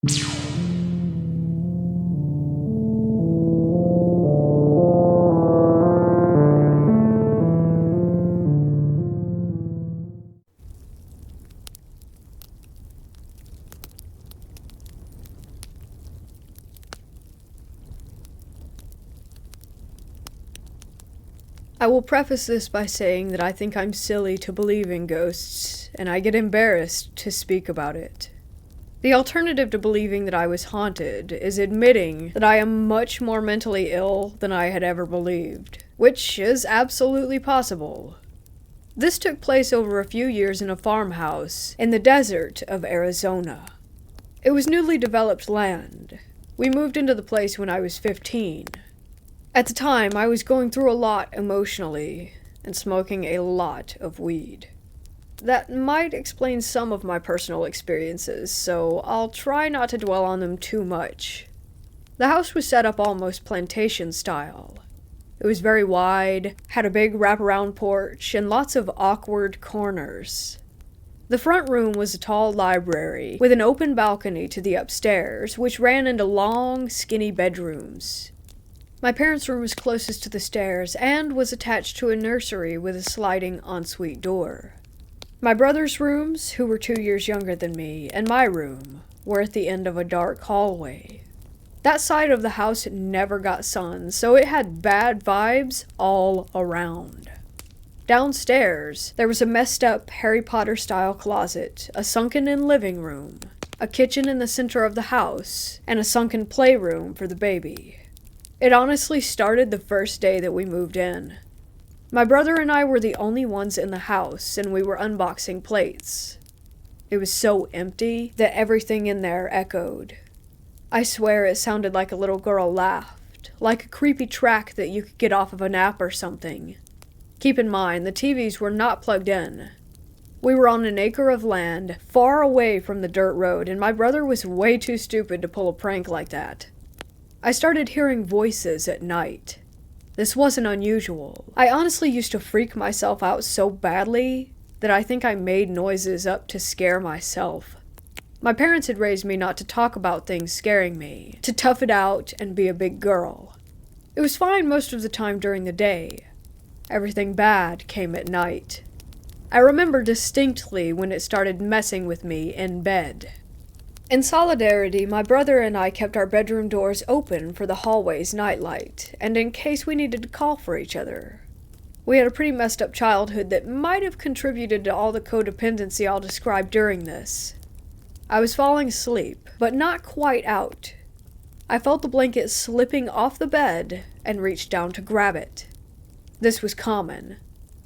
I will preface this by saying that I think I'm silly to believe in ghosts, and I get embarrassed to speak about it. The alternative to believing that I was haunted is admitting that I am much more mentally ill than I had ever believed, which is absolutely possible. This took place over a few years in a farmhouse in the desert of Arizona. It was newly developed land. We moved into the place when I was 15. At the time, I was going through a lot emotionally and smoking a lot of weed. That might explain some of my personal experiences, so I'll try not to dwell on them too much. The house was set up almost plantation style. It was very wide, had a big wraparound porch, and lots of awkward corners. The front room was a tall library with an open balcony to the upstairs, which ran into long, skinny bedrooms. My parents' room was closest to the stairs and was attached to a nursery with a sliding ensuite door. My brother's rooms, who were 2 years younger than me, and my room were at the end of a dark hallway. That side of the house never got sun, so it had bad vibes all around. Downstairs, there was a messed up Harry Potter-style closet, a sunken-in living room, a kitchen in the center of the house, and a sunken playroom for the baby. It honestly started the first day that we moved in. My brother and I were the only ones in the house, and we were unboxing plates. It was so empty that everything in there echoed. I swear it sounded like a little girl laughed, like a creepy track that you could get off of an app or something. Keep in mind, the TVs were not plugged in. We were on an acre of land, far away from the dirt road, and my brother was way too stupid to pull a prank like that. I started hearing voices at night. This wasn't unusual. I honestly used to freak myself out so badly that I think I made noises up to scare myself. My parents had raised me not to talk about things scaring me, to tough it out and be a big girl. It was fine most of the time during the day. Everything bad came at night. I remember distinctly when it started messing with me in bed. In solidarity, my brother and I kept our bedroom doors open for the hallway's nightlight, and in case we needed to call for each other. We had a pretty messed up childhood that might have contributed to all the codependency I'll describe during this. I was falling asleep, but not quite out. I felt the blanket slipping off the bed and reached down to grab it. This was common.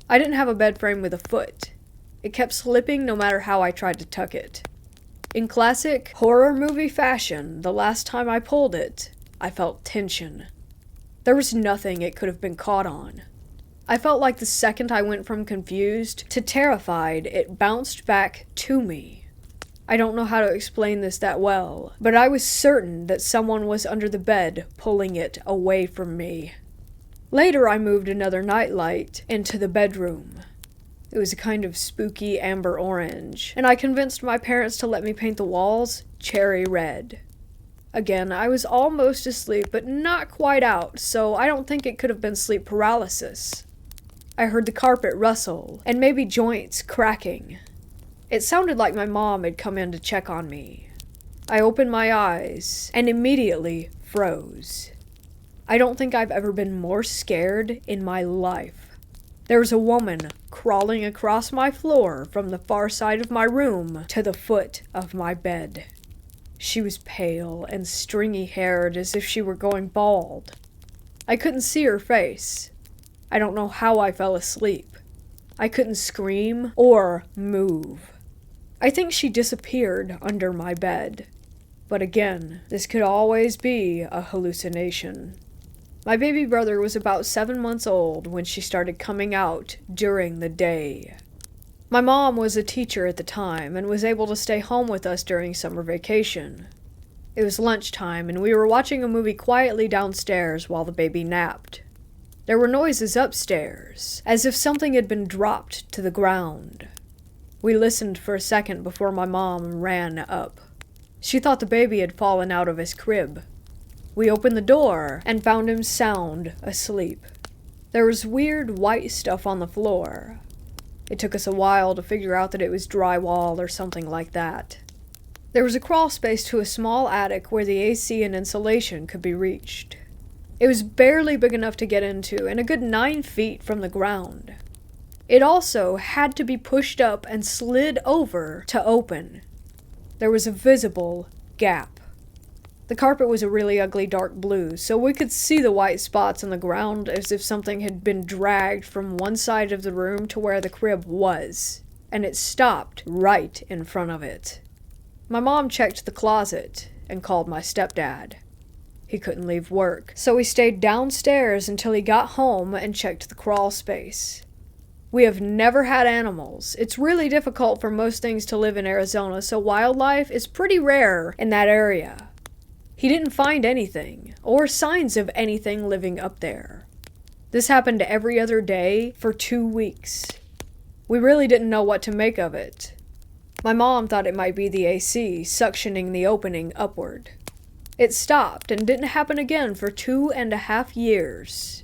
I didn't have a bed frame with a foot. It kept slipping no matter how I tried to tuck it. In classic horror movie fashion, the last time I pulled it, I felt tension. There was nothing it could have been caught on. I felt like the second I went from confused to terrified, it bounced back to me. I don't know how to explain this that well, but I was certain that someone was under the bed pulling it away from me. Later, I moved another nightlight into the bedroom. It was a kind of spooky amber orange, and I convinced my parents to let me paint the walls cherry red. Again, I was almost asleep, but not quite out, so I don't think it could have been sleep paralysis. I heard the carpet rustle, and maybe joints cracking. It sounded like my mom had come in to check on me. I opened my eyes, and immediately froze. I don't think I've ever been more scared in my life. There was a woman crawling across my floor from the far side of my room to the foot of my bed. She was pale and stringy-haired as if she were going bald. I couldn't see her face. I don't know how I fell asleep. I couldn't scream or move. I think she disappeared under my bed. But again, this could always be a hallucination. My baby brother was about 7 months old when she started coming out during the day. My mom was a teacher at the time and was able to stay home with us during summer vacation. It was lunchtime and we were watching a movie quietly downstairs while the baby napped. There were noises upstairs, as if something had been dropped to the ground. We listened for a second before my mom ran up. She thought the baby had fallen out of his crib. We opened the door and found him sound asleep. There was weird white stuff on the floor. It took us a while to figure out that it was drywall or something like that. There was a crawl space to a small attic where the AC and insulation could be reached. It was barely big enough to get into and a good 9 feet from the ground. It also had to be pushed up and slid over to open. There was a visible gap. The carpet was a really ugly dark blue, so we could see the white spots on the ground as if something had been dragged from one side of the room to where the crib was, and it stopped right in front of it. My mom checked the closet and called my stepdad. He couldn't leave work, so he stayed downstairs until he got home and checked the crawl space. We have never had animals. It's really difficult for most things to live in Arizona, so wildlife is pretty rare in that area. He didn't find anything, or signs of anything living up there. This happened every other day for 2 weeks. We really didn't know what to make of it. My mom thought it might be the AC suctioning the opening upward. It stopped and didn't happen again for 2.5 years,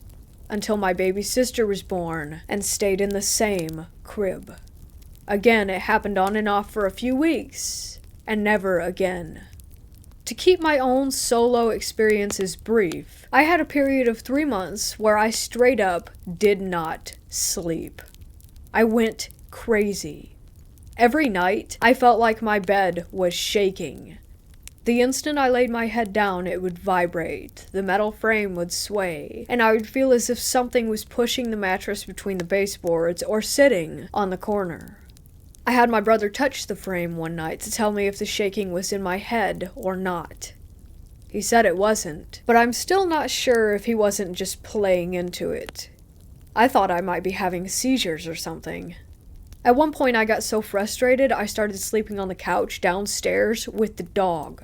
until my baby sister was born and stayed in the same crib. Again, it happened on and off for a few weeks, and never again. To keep my own solo experiences brief, I had a period of 3 months where I straight up did not sleep. I went crazy. Every night, I felt like my bed was shaking. The instant I laid my head down, it would vibrate, the metal frame would sway, and I would feel as if something was pushing the mattress between the baseboards or sitting on the corner. I had my brother touch the frame one night to tell me if the shaking was in my head or not. He said it wasn't, but I'm still not sure if he wasn't just playing into it. I thought I might be having seizures or something. At one point I got so frustrated I started sleeping on the couch downstairs with the dog.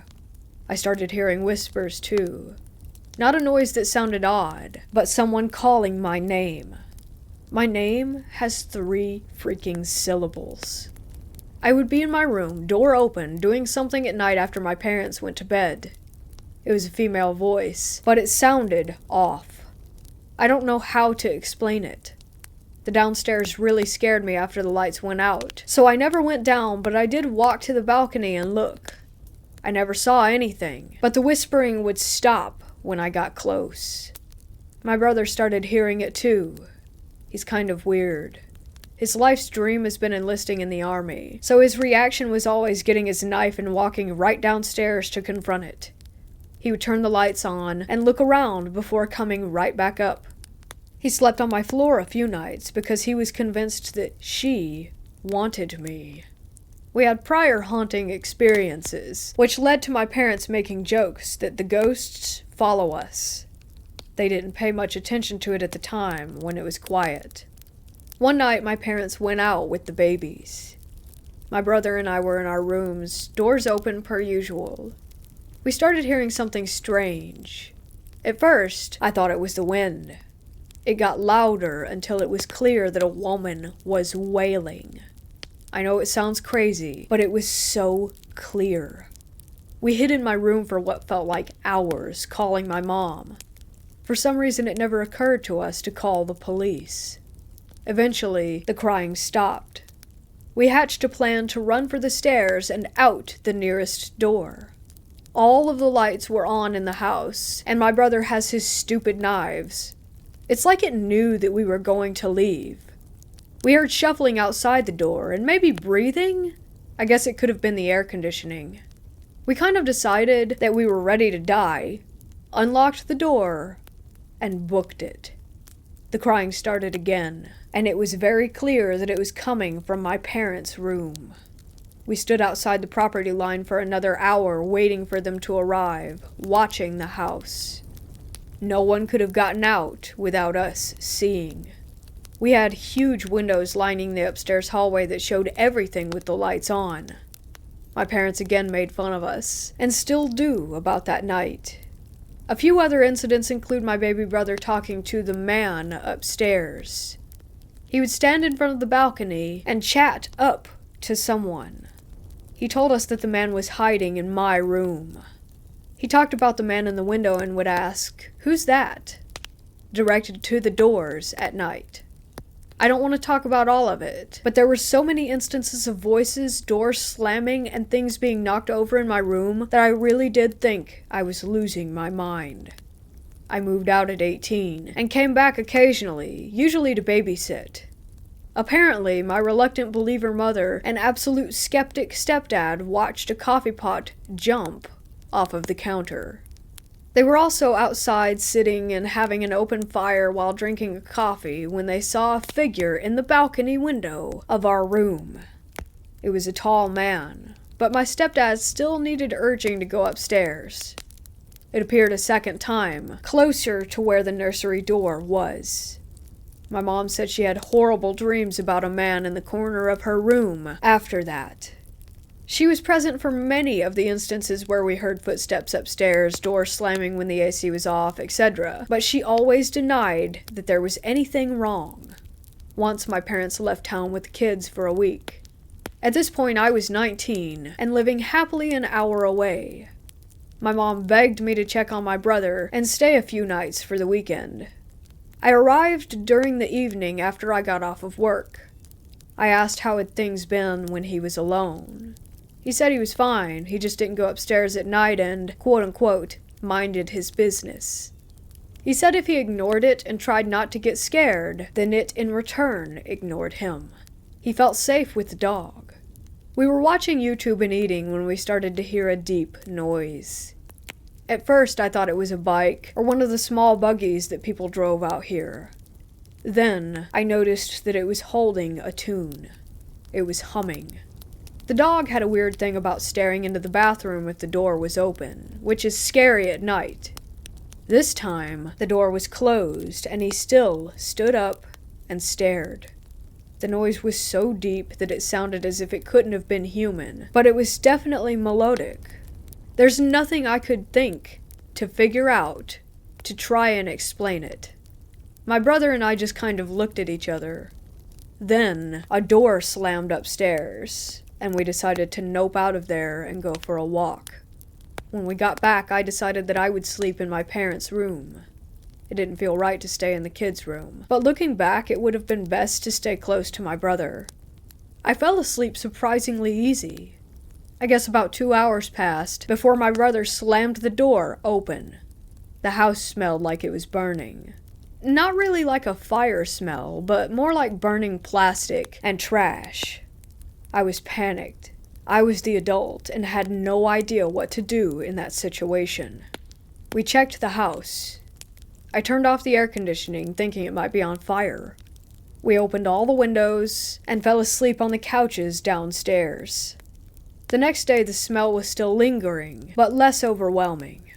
I started hearing whispers too. Not a noise that sounded odd, but someone calling my name. My name has 3 freaking syllables. I would be in my room, door open, doing something at night after my parents went to bed. It was a female voice, but it sounded off. I don't know how to explain it. The downstairs really scared me after the lights went out, so I never went down, but I did walk to the balcony and look. I never saw anything, but the whispering would stop when I got close. My brother started hearing it too. He's kind of weird. His life's dream has been enlisting in the army, so his reaction was always getting his knife and walking right downstairs to confront it. He would turn the lights on and look around before coming right back up. He slept on my floor a few nights because he was convinced that she wanted me. We had prior haunting experiences, which led to my parents making jokes that the ghosts follow us. They didn't pay much attention to it at the time when it was quiet. One night, my parents went out with the babies. My brother and I were in our rooms, doors open per usual. We started hearing something strange. At first, I thought it was the wind. It got louder until it was clear that a woman was wailing. I know it sounds crazy, but it was so clear. We hid in my room for what felt like hours, calling my mom. For some reason, it never occurred to us to call the police. Eventually, the crying stopped. We hatched a plan to run for the stairs and out the nearest door. All of the lights were on in the house, and my brother has his stupid knives. It's like it knew that we were going to leave. We heard shuffling outside the door, and maybe breathing? I guess it could have been the air conditioning. We kind of decided that we were ready to die, unlocked the door, and booked it. The crying started again, and it was very clear that it was coming from my parents' room. We stood outside the property line for another hour waiting for them to arrive, watching the house. No one could have gotten out without us seeing. We had huge windows lining the upstairs hallway that showed everything with the lights on. My parents again made fun of us, and still do about that night. A few other incidents include my baby brother talking to the man upstairs. He would stand in front of the balcony and chat up to someone. He told us that the man was hiding in my room. He talked about the man in the window and would ask, "Who's that?" directed to the doors at night. I don't want to talk about all of it, but there were so many instances of voices, doors slamming, and things being knocked over in my room that I really did think I was losing my mind. I moved out at 18 and came back occasionally, usually to babysit. Apparently, my reluctant believer mother and absolute skeptic stepdad watched a coffee pot jump off of the counter. They were also outside sitting and having an open fire while drinking a coffee when they saw a figure in the balcony window of our room. It was a tall man, but my stepdad still needed urging to go upstairs. It appeared a second time, closer to where the nursery door was. My mom said she had horrible dreams about a man in the corner of her room after that. She was present for many of the instances where we heard footsteps upstairs, doors slamming when the AC was off, etc., but she always denied that there was anything wrong. Once my parents left town with the kids for a week. At this point I was 19 and living happily an hour away. My mom begged me to check on my brother and stay a few nights for the weekend. I arrived during the evening after I got off of work. I asked how had things been when he was alone. He said he was fine, he just didn't go upstairs at night and, quote-unquote, minded his business. He said if he ignored it and tried not to get scared, then it in return ignored him. He felt safe with the dog. We were watching YouTube and eating when we started to hear a deep noise. At first I thought it was a bike or one of the small buggies that people drove out here. Then I noticed that it was holding a tune. It was humming. The dog had a weird thing about staring into the bathroom if the door was open, which is scary at night. This time, the door was closed and he still stood up and stared. The noise was so deep that it sounded as if it couldn't have been human, but it was definitely melodic. There's nothing I could think to figure out to try and explain it. My brother and I just kind of looked at each other. Then, a door slammed upstairs, and we decided to nope out of there and go for a walk. When we got back, I decided that I would sleep in my parents' room. It didn't feel right to stay in the kids' room, but looking back, it would have been best to stay close to my brother. I fell asleep surprisingly easy. I guess about 2 hours passed before my brother slammed the door open. The house smelled like it was burning. Not really like a fire smell, but more like burning plastic and trash. I was panicked. I was the adult and had no idea what to do in that situation. We checked the house. I turned off the air conditioning, thinking it might be on fire. We opened all the windows and fell asleep on the couches downstairs. The next day, the smell was still lingering, but less overwhelming.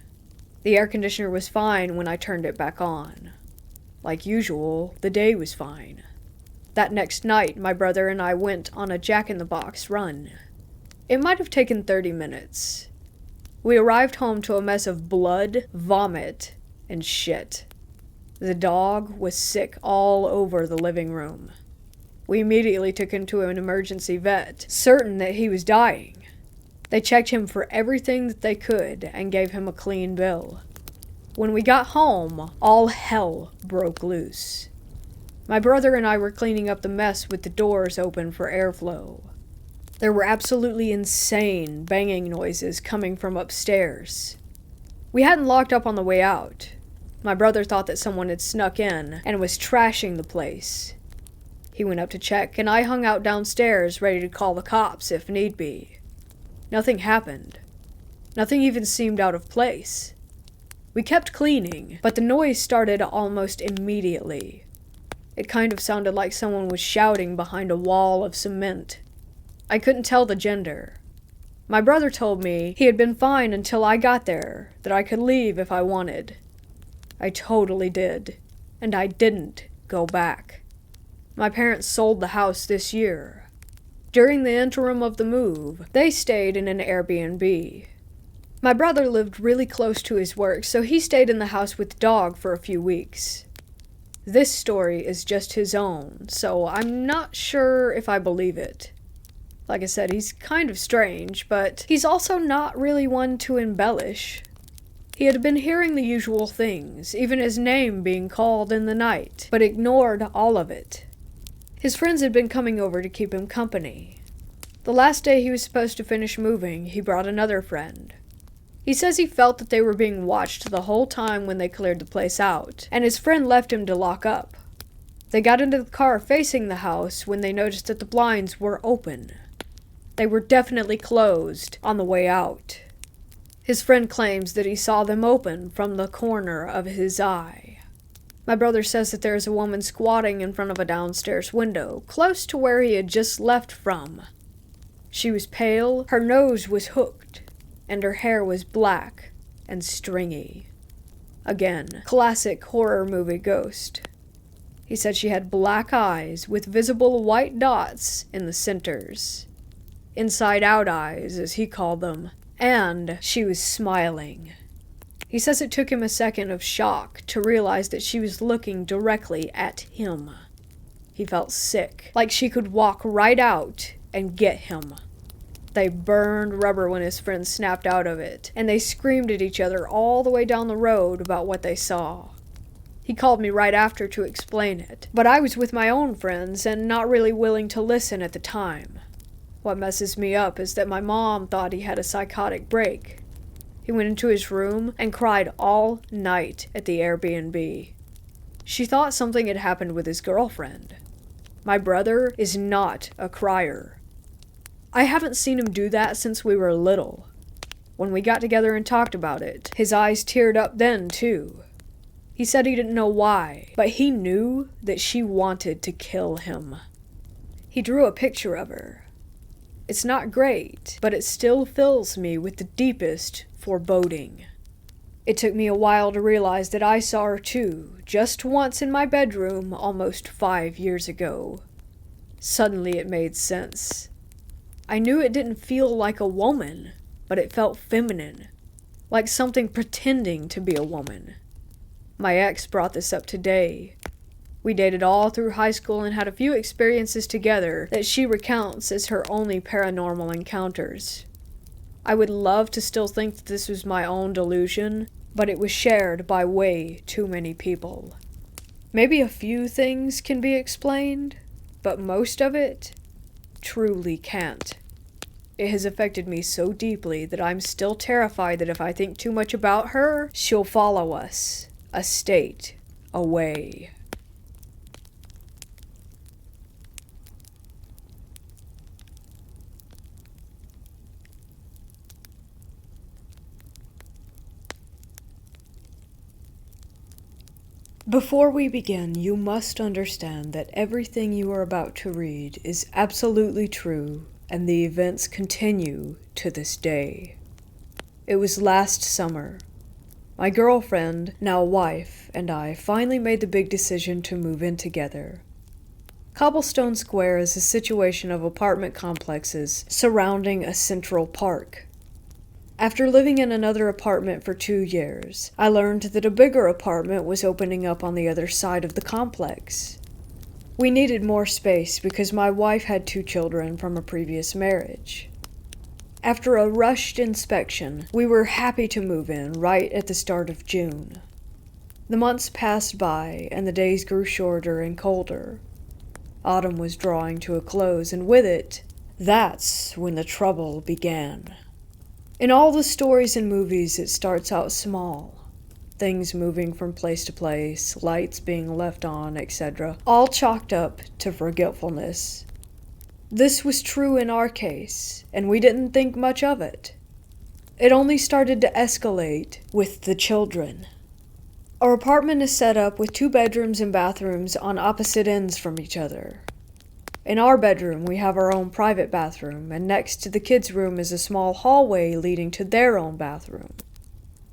The air conditioner was fine when I turned it back on. Like usual, the day was fine. That next night, my brother and I went on a Jack-in-the-Box run. It might have taken 30 minutes. We arrived home to a mess of blood, vomit, and shit. The dog was sick all over the living room. We immediately took him to an emergency vet, certain that he was dying. They checked him for everything that they could and gave him a clean bill. When we got home, all hell broke loose. My brother and I were cleaning up the mess with the doors open for airflow. There were absolutely insane banging noises coming from upstairs. We hadn't locked up on the way out. My brother thought that someone had snuck in and was trashing the place. He went up to check, and I hung out downstairs ready to call the cops if need be. Nothing happened. Nothing even seemed out of place. We kept cleaning, but the noise started almost immediately. It kind of sounded like someone was shouting behind a wall of cement. I couldn't tell the gender. My brother told me he had been fine until I got there, that I could leave if I wanted. I totally did, and I didn't go back. My parents sold the house this year. During the interim of the move, they stayed in an Airbnb. My brother lived really close to his work, so he stayed in the house with the dog for a few weeks. This story is just his own, so I'm not sure if I believe it. Like I said, he's kind of strange, but he's also not really one to embellish. He had been hearing the usual things, even his name being called in the night, but ignored all of it. His friends had been coming over to keep him company. The last day he was supposed to finish moving, he brought another friend. He says he felt that they were being watched the whole time when they cleared the place out, and his friend left him to lock up. They got into the car facing the house when they noticed that the blinds were open. They were definitely closed on the way out. His friend claims that he saw them open from the corner of his eye. My brother says that there is a woman squatting in front of a downstairs window, close to where he had just left from. She was pale, her nose was hooked, and her hair was black and stringy. Again, classic horror movie ghost. He said she had black eyes with visible white dots in the centers. Inside-out eyes, as he called them. And she was smiling. He says it took him a second of shock to realize that she was looking directly at him. He felt sick, like she could walk right out and get him. They burned rubber when his friend snapped out of it, and they screamed at each other all the way down the road about what they saw. He called me right after to explain it, but I was with my own friends and not really willing to listen at the time. What messes me up is that my mom thought he had a psychotic break. He went into his room and cried all night at the Airbnb. She thought something had happened with his girlfriend. My brother is not a crier. I haven't seen him do that since we were little. When we got together and talked about it, his eyes teared up then, too. He said he didn't know why, but he knew that she wanted to kill him. He drew a picture of her. It's not great, but it still fills me with the deepest foreboding. It took me a while to realize that I saw her too, just once in my bedroom almost 5 years ago. Suddenly it made sense. I knew it didn't feel like a woman, but it felt feminine, like something pretending to be a woman. My ex brought this up today. We dated all through high school and had a few experiences together that she recounts as her only paranormal encounters. I would love to still think that this was my own delusion, but it was shared by way too many people. Maybe a few things can be explained, but most of it truly can't. It has affected me so deeply that I'm still terrified that if I think too much about her, she'll follow us, a state away. Before we begin, you must understand that everything you are about to read is absolutely true, and the events continue to this day. It was last summer. My girlfriend, now wife, and I finally made the big decision to move in together. Cobblestone Square is a situation of apartment complexes surrounding a central park. After living in another apartment for 2 years, I learned that a bigger apartment was opening up on the other side of the complex. We needed more space because my wife had 2 children from a previous marriage. After a rushed inspection, we were happy to move in right at the start of June. The months passed by, and the days grew shorter and colder. Autumn was drawing to a close, and with it, that's when the trouble began. In all the stories and movies, it starts out small. Things moving from place to place, lights being left on, etc., all chalked up to forgetfulness. This was true in our case, and we didn't think much of it. It only started to escalate with the children. Our apartment is set up with 2 bedrooms and bathrooms on opposite ends from each other. In our bedroom, we have our own private bathroom, and next to the kids' room is a small hallway leading to their own bathroom.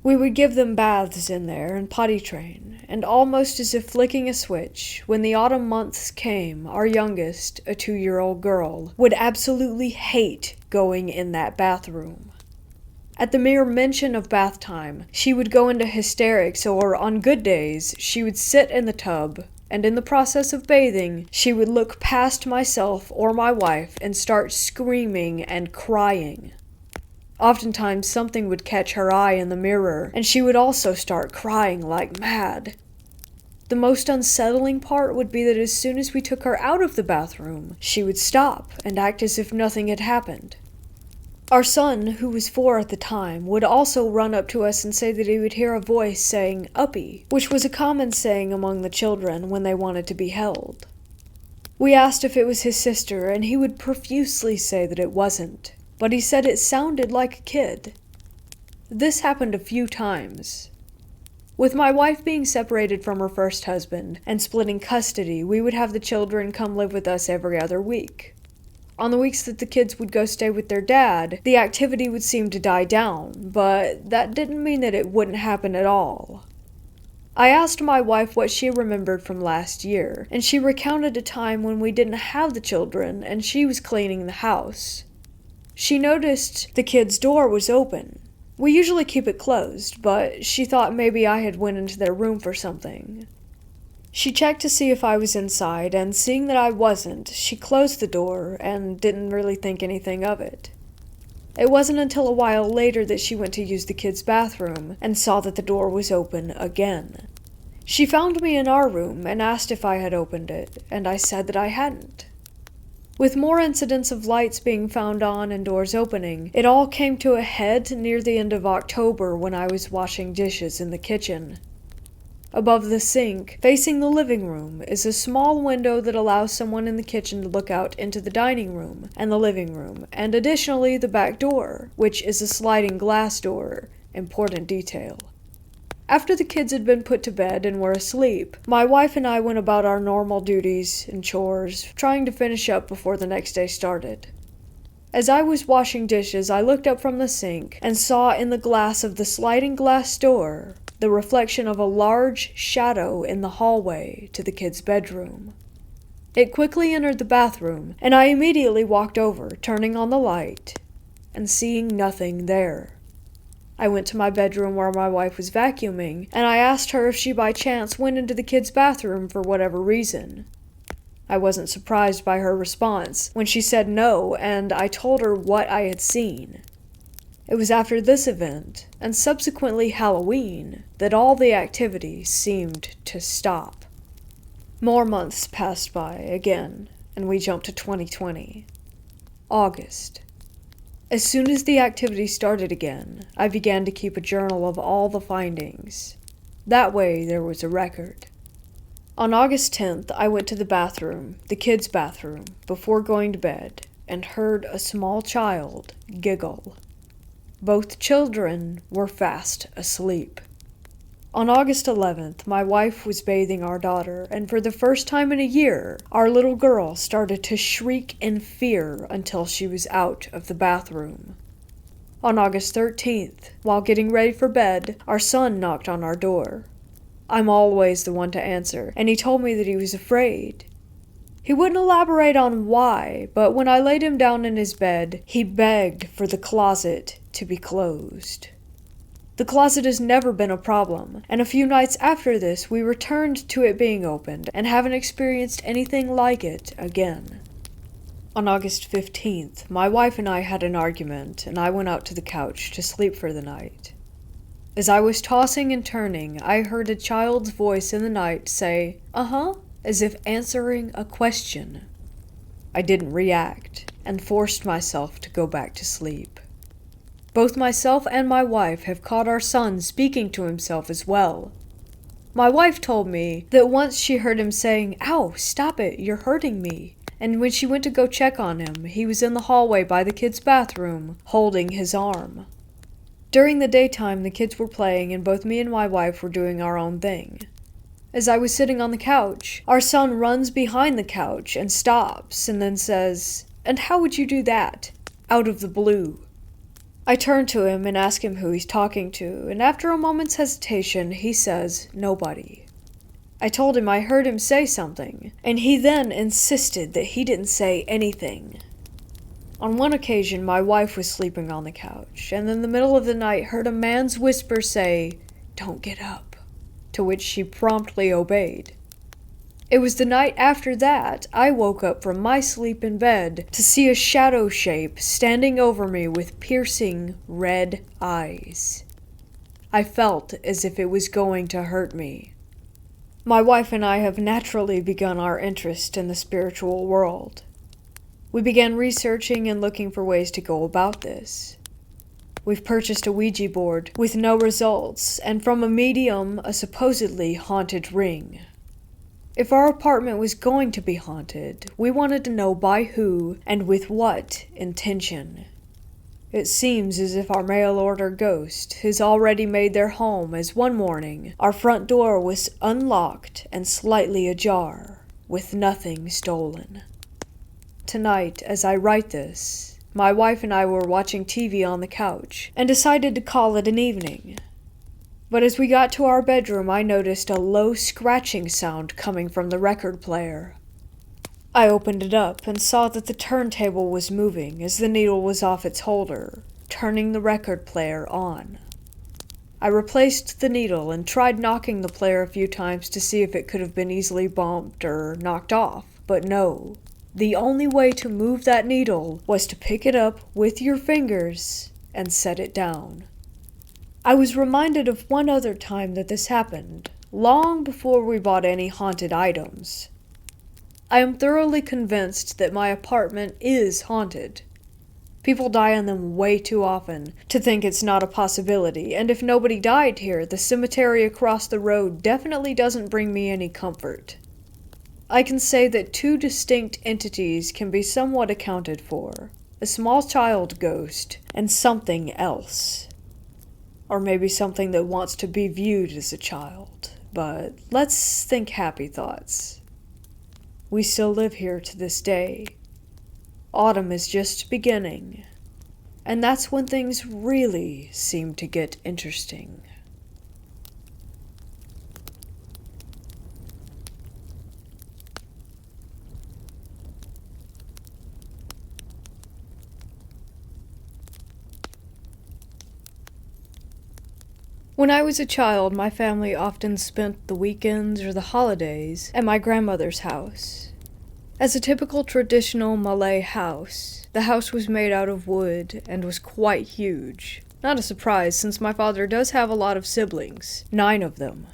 We would give them baths in there and potty train, and almost as if flicking a switch, when the autumn months came, our youngest, a 2-year-old girl, would absolutely hate going in that bathroom. At the mere mention of bath time, she would go into hysterics, or on good days, she would sit in the tub and in the process of bathing, she would look past myself or my wife and start screaming and crying. Oftentimes something would catch her eye in the mirror, and she would also start crying like mad. The most unsettling part would be that as soon as we took her out of the bathroom, she would stop and act as if nothing had happened. Our son, who was 4 at the time, would also run up to us and say that he would hear a voice saying, "Uppy," which was a common saying among the children when they wanted to be held. We asked if it was his sister, and he would profusely say that it wasn't, but he said it sounded like a kid. This happened a few times. With my wife being separated from her first husband and splitting custody, we would have the children come live with us every other week. On the weeks that the kids would go stay with their dad, the activity would seem to die down, but that didn't mean that it wouldn't happen at all. I asked my wife what she remembered from last year, and she recounted a time when we didn't have the children and she was cleaning the house. She noticed the kids' door was open. We usually keep it closed, but she thought maybe I had went into their room for something. She checked to see if I was inside, and seeing that I wasn't, she closed the door and didn't really think anything of it. It wasn't until a while later that she went to use the kids' bathroom and saw that the door was open again. She found me in our room and asked if I had opened it, and I said that I hadn't. With more incidents of lights being found on and doors opening, it all came to a head near the end of October when I was washing dishes in the kitchen. Above the sink, facing the living room, is a small window that allows someone in the kitchen to look out into the dining room and the living room, and additionally the back door, which is a sliding glass door. Important detail. After the kids had been put to bed and were asleep, my wife and I went about our normal duties and chores, trying to finish up before the next day started. As I was washing dishes, I looked up from the sink and saw in the glass of the sliding glass door the reflection of a large shadow in the hallway to the kids' bedroom. It quickly entered the bathroom, and I immediately walked over, turning on the light, and seeing nothing there. I went to my bedroom where my wife was vacuuming, and I asked her if she by chance went into the kids' bathroom for whatever reason. I wasn't surprised by her response when she said no, and I told her what I had seen. It was after this event, and subsequently Halloween, that all the activity seemed to stop. More months passed by again, and we jumped to 2020. August. As soon as the activity started again, I began to keep a journal of all the findings. That way there was a record. On August 10th, I went to the bathroom, the kids' bathroom, before going to bed, and heard a small child giggle. Both children were fast asleep. On August 11th, my wife was bathing our daughter, and for the first time in a year, our little girl started to shriek in fear until she was out of the bathroom. On August 13th, while getting ready for bed, our son knocked on our door. I'm always the one to answer, and he told me that he was afraid. He wouldn't elaborate on why, but when I laid him down in his bed, he begged for the closet to be closed. The closet has never been a problem, and a few nights after this we returned to it being opened and haven't experienced anything like it again. On August 15th, my wife and I had an argument, and I went out to the couch to sleep for the night. As I was tossing and turning, I heard a child's voice in the night say, "Uh-huh," as if answering a question. I didn't react, and forced myself to go back to sleep. Both myself and my wife have caught our son speaking to himself as well. My wife told me that once she heard him saying, "Ow, stop it, you're hurting me," and when she went to go check on him, he was in the hallway by the kids' bathroom, holding his arm. During the daytime, the kids were playing, and both me and my wife were doing our own thing. As I was sitting on the couch, our son runs behind the couch and stops, and then says, "And how would you do that?" out of the blue. I turn to him and ask him who he's talking to, and after a moment's hesitation, he says, "Nobody." I told him I heard him say something, and he then insisted that he didn't say anything. On one occasion, my wife was sleeping on the couch, and in the middle of the night heard a man's whisper say, "Don't get up," to which she promptly obeyed. It was the night after that I woke up from my sleep in bed to see a shadow shape standing over me with piercing red eyes. I felt as if it was going to hurt me. My wife and I have naturally begun our interest in the spiritual world. We began researching and looking for ways to go about this. We've purchased a Ouija board with no results, and from a medium, a supposedly haunted ring. If our apartment was going to be haunted, we wanted to know by who and with what intention. It seems as if our mail-order ghost has already made their home, as one morning our front door was unlocked and slightly ajar, with nothing stolen. Tonight, as I write this, my wife and I were watching TV on the couch and decided to call it an evening. But as we got to our bedroom, I noticed a low scratching sound coming from the record player. I opened it up and saw that the turntable was moving as the needle was off its holder, turning the record player on. I replaced the needle and tried knocking the player a few times to see if it could have been easily bumped or knocked off, but no. The only way to move that needle was to pick it up with your fingers and set it down. I was reminded of one other time that this happened, long before we bought any haunted items. I am thoroughly convinced that my apartment is haunted. People die in them way too often to think it's not a possibility, and if nobody died here, the cemetery across the road definitely doesn't bring me any comfort. I can say that two distinct entities can be somewhat accounted for: a small child ghost and something else. Or maybe something that wants to be viewed as a child. But let's think happy thoughts. We still live here to this day. Autumn is just beginning. And that's when things really seem to get interesting. When I was a child, my family often spent the weekends or the holidays at my grandmother's house. As a typical traditional Malay house, the house was made out of wood and was quite huge. Not a surprise, since my father does have a lot of siblings, 9 of them.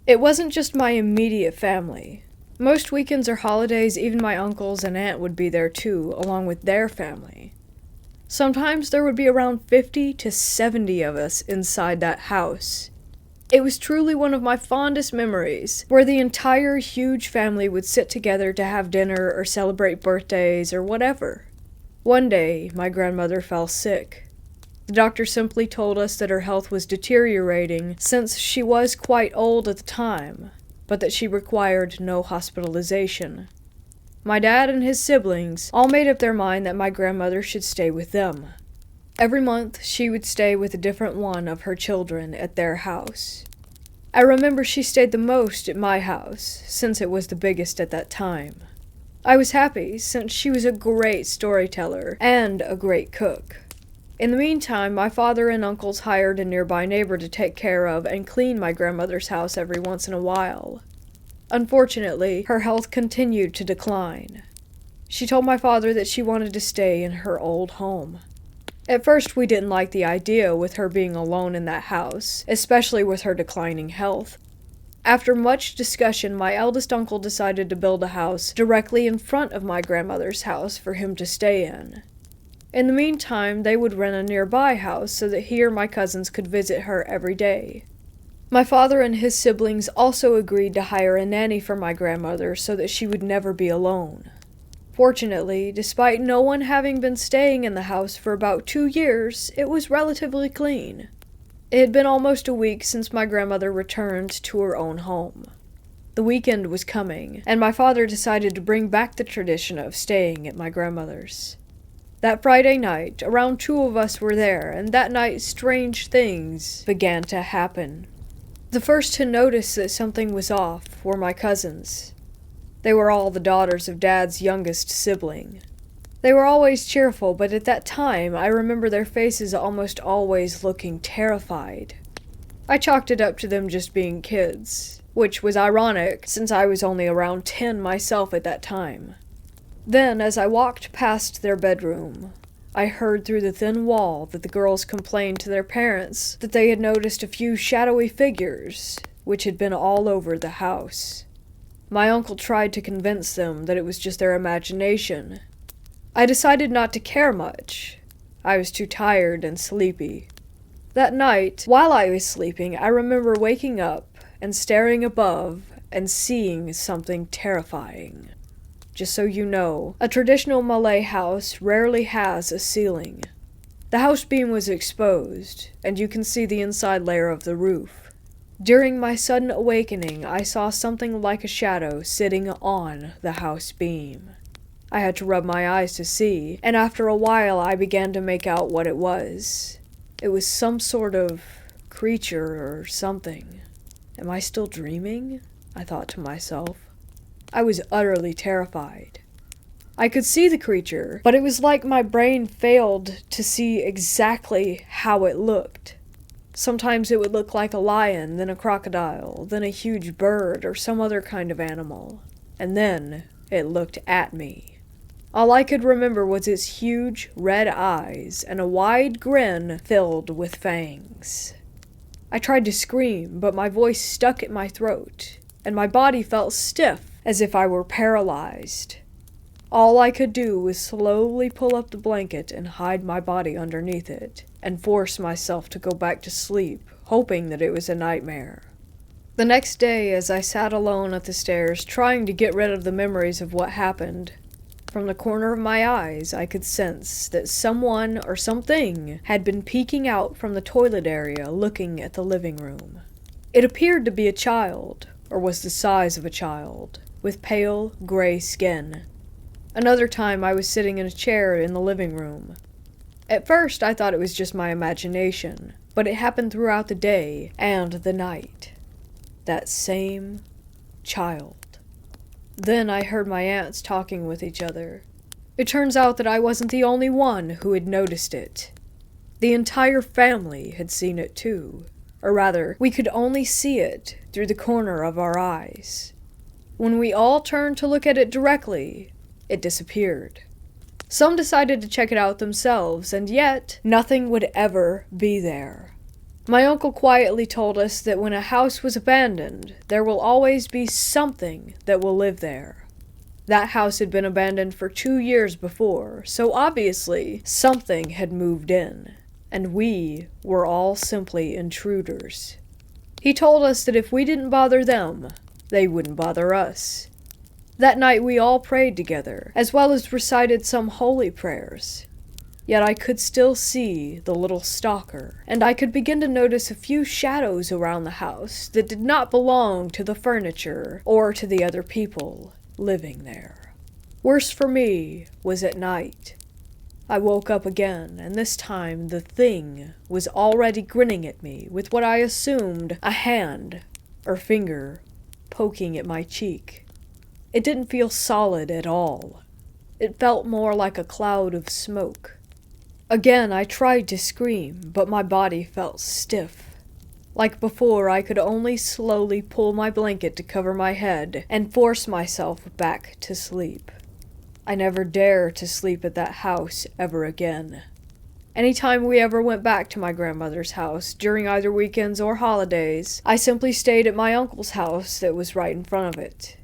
It wasn't just my immediate family. Most weekends or holidays, even my uncles and aunt would be there too, along with their family. Sometimes there would be around 50 to 70 of us inside that house. It was truly one of my fondest memories, where the entire huge family would sit together to have dinner or celebrate birthdays or whatever. One day, my grandmother fell sick. The doctor simply told us that her health was deteriorating since she was quite old at the time, but that she required no hospitalization. My dad and his siblings all made up their mind that my grandmother should stay with them. Every month, she would stay with a different one of her children at their house. I remember she stayed the most at my house, since it was the biggest at that time. I was happy, since she was a great storyteller and a great cook. In the meantime, my father and uncles hired a nearby neighbor to take care of and clean my grandmother's house every once in a while. Unfortunately, her health continued to decline. She told my father that she wanted to stay in her old home. At first, we didn't like the idea with her being alone in that house, especially with her declining health. After much discussion, my eldest uncle decided to build a house directly in front of my grandmother's house for him to stay in. In the meantime, they would rent a nearby house so that he or my cousins could visit her every day. My father and his siblings also agreed to hire a nanny for my grandmother so that she would never be alone. Fortunately, despite no one having been staying in the house for about 2 years, it was relatively clean. It had been almost a week since my grandmother returned to her own home. The weekend was coming, and my father decided to bring back the tradition of staying at my grandmother's. That Friday night, around 2 of us were there, and that night strange things began to happen. The first to notice that something was off were my cousins. They were all the daughters of Dad's youngest sibling. They were always cheerful, but at that time I remember their faces almost always looking terrified. I chalked it up to them just being kids, which was ironic since I was only around 10 myself at that time. Then, as I walked past their bedroom, I heard through the thin wall that the girls complained to their parents that they had noticed a few shadowy figures, which had been all over the house. My uncle tried to convince them that it was just their imagination. I decided not to care much. I was too tired and sleepy. That night, while I was sleeping, I remember waking up and staring above and seeing something terrifying. Just so you know, a traditional Malay house rarely has a ceiling. The house beam was exposed, and you can see the inside layer of the roof. During my sudden awakening, I saw something like a shadow sitting on the house beam. I had to rub my eyes to see, and after a while I began to make out what it was. It was some sort of creature or something. Am I still dreaming? I thought to myself. I was utterly terrified. I could see the creature, but it was like my brain failed to see exactly how it looked. Sometimes it would look like a lion, then a crocodile, then a huge bird or some other kind of animal. And then it looked at me. All I could remember was its huge red eyes and a wide grin filled with fangs. I tried to scream, but my voice stuck in my throat, and my body felt stiff, as if I were paralyzed. All I could do was slowly pull up the blanket and hide my body underneath it, and force myself to go back to sleep, hoping that it was a nightmare. The next day, as I sat alone at the stairs, trying to get rid of the memories of what happened, from the corner of my eyes I could sense that someone or something had been peeking out from the toilet area looking at the living room. It appeared to be a child, or was the size of a child, with pale, gray skin. Another time I was sitting in a chair in the living room. At first I thought it was just my imagination, but it happened throughout the day and the night. That same child. Then I heard my aunts talking with each other. It turns out that I wasn't the only one who had noticed it. The entire family had seen it too. Or rather, we could only see it through the corner of our eyes. When we all turned to look at it directly, it disappeared. Some decided to check it out themselves, and yet nothing would ever be there. My uncle quietly told us that when a house was abandoned, there will always be something that will live there. That house had been abandoned for 2 years before, so obviously something had moved in, and we were all simply intruders. He told us that if we didn't bother them, they wouldn't bother us. That night we all prayed together, as well as recited some holy prayers. Yet I could still see the little stalker, and I could begin to notice a few shadows around the house that did not belong to the furniture or to the other people living there. Worse for me was at night. I woke up again, and this time the thing was already grinning at me with what I assumed a hand or finger poking at my cheek. It didn't feel solid at all. It felt more like a cloud of smoke. Again, I tried to scream, but my body felt stiff. Like before, I could only slowly pull my blanket to cover my head and force myself back to sleep. I never dare to sleep at that house ever again. Anytime we ever went back to my grandmother's house, during either weekends or holidays, I simply stayed at my uncle's house that was right in front of it.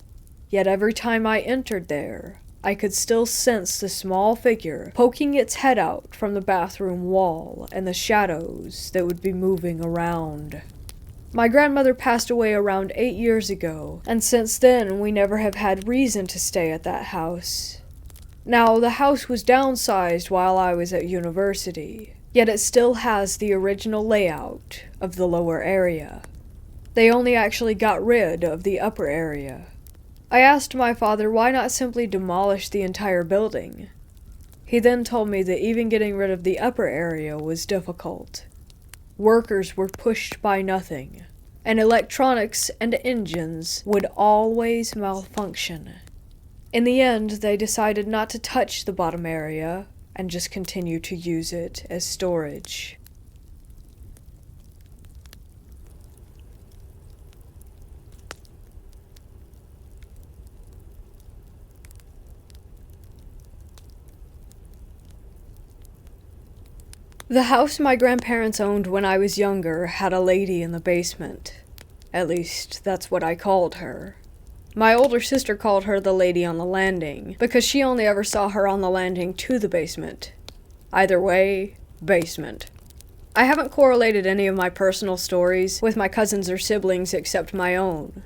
Yet every time I entered there, I could still sense the small figure poking its head out from the bathroom wall and the shadows that would be moving around. My grandmother passed away around 8 years ago, and since then we never have had reason to stay at that house. Now, the house was downsized while I was at university, yet it still has the original layout of the lower area. They only actually got rid of the upper area. I asked my father why not simply demolish the entire building. He then told me that even getting rid of the upper area was difficult. Workers were pushed by nothing, and electronics and engines would always malfunction. In the end, they decided not to touch the bottom area and just continue to use it as storage. The house my grandparents owned when I was younger had a lady in the basement. At least, that's what I called her. My older sister called her the lady on the landing, because she only ever saw her on the landing to the basement. Either way, basement. I haven't correlated any of my personal stories with my cousins or siblings except my own.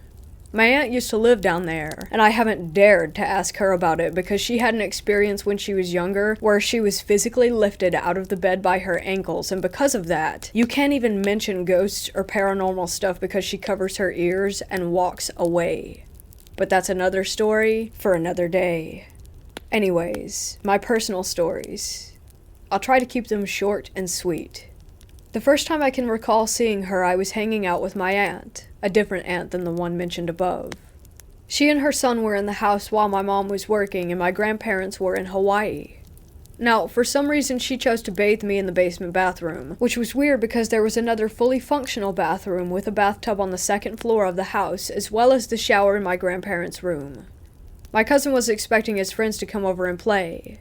My aunt used to live down there, and I haven't dared to ask her about it because she had an experience when she was younger where she was physically lifted out of the bed by her ankles, and because of that, you can't even mention ghosts or paranormal stuff because she covers her ears and walks away. But that's another story for another day. Anyways, my personal stories. I'll try to keep them short and sweet. The first time I can recall seeing her, I was hanging out with my aunt, a different aunt than the one mentioned above. She and her son were in the house while my mom was working and my grandparents were in Hawaii. Now, for some reason she chose to bathe me in the basement bathroom, which was weird because there was another fully functional bathroom with a bathtub on the second floor of the house, as well as the shower in my grandparents' room. My cousin was expecting his friends to come over and play.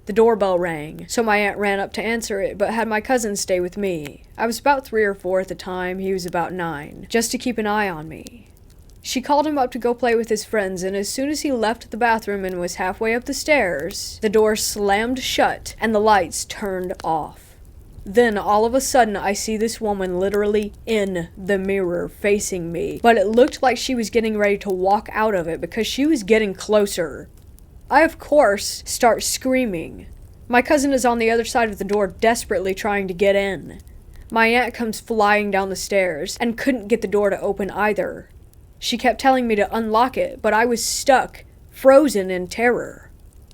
The doorbell rang, so my aunt ran up to answer it, but had my cousin stay with me. I was about 3 or 4 at the time, he was about 9, just to keep an eye on me. She called him up to go play with his friends, and as soon as he left the bathroom and was halfway up the stairs, the door slammed shut and the lights turned off. Then, all of a sudden, I see this woman literally in the mirror facing me, but it looked like she was getting ready to walk out of it because she was getting closer. I, of course, start screaming. My cousin is on the other side of the door desperately trying to get in. My aunt comes flying down the stairs and couldn't get the door to open either. She kept telling me to unlock it, but I was stuck, frozen in terror.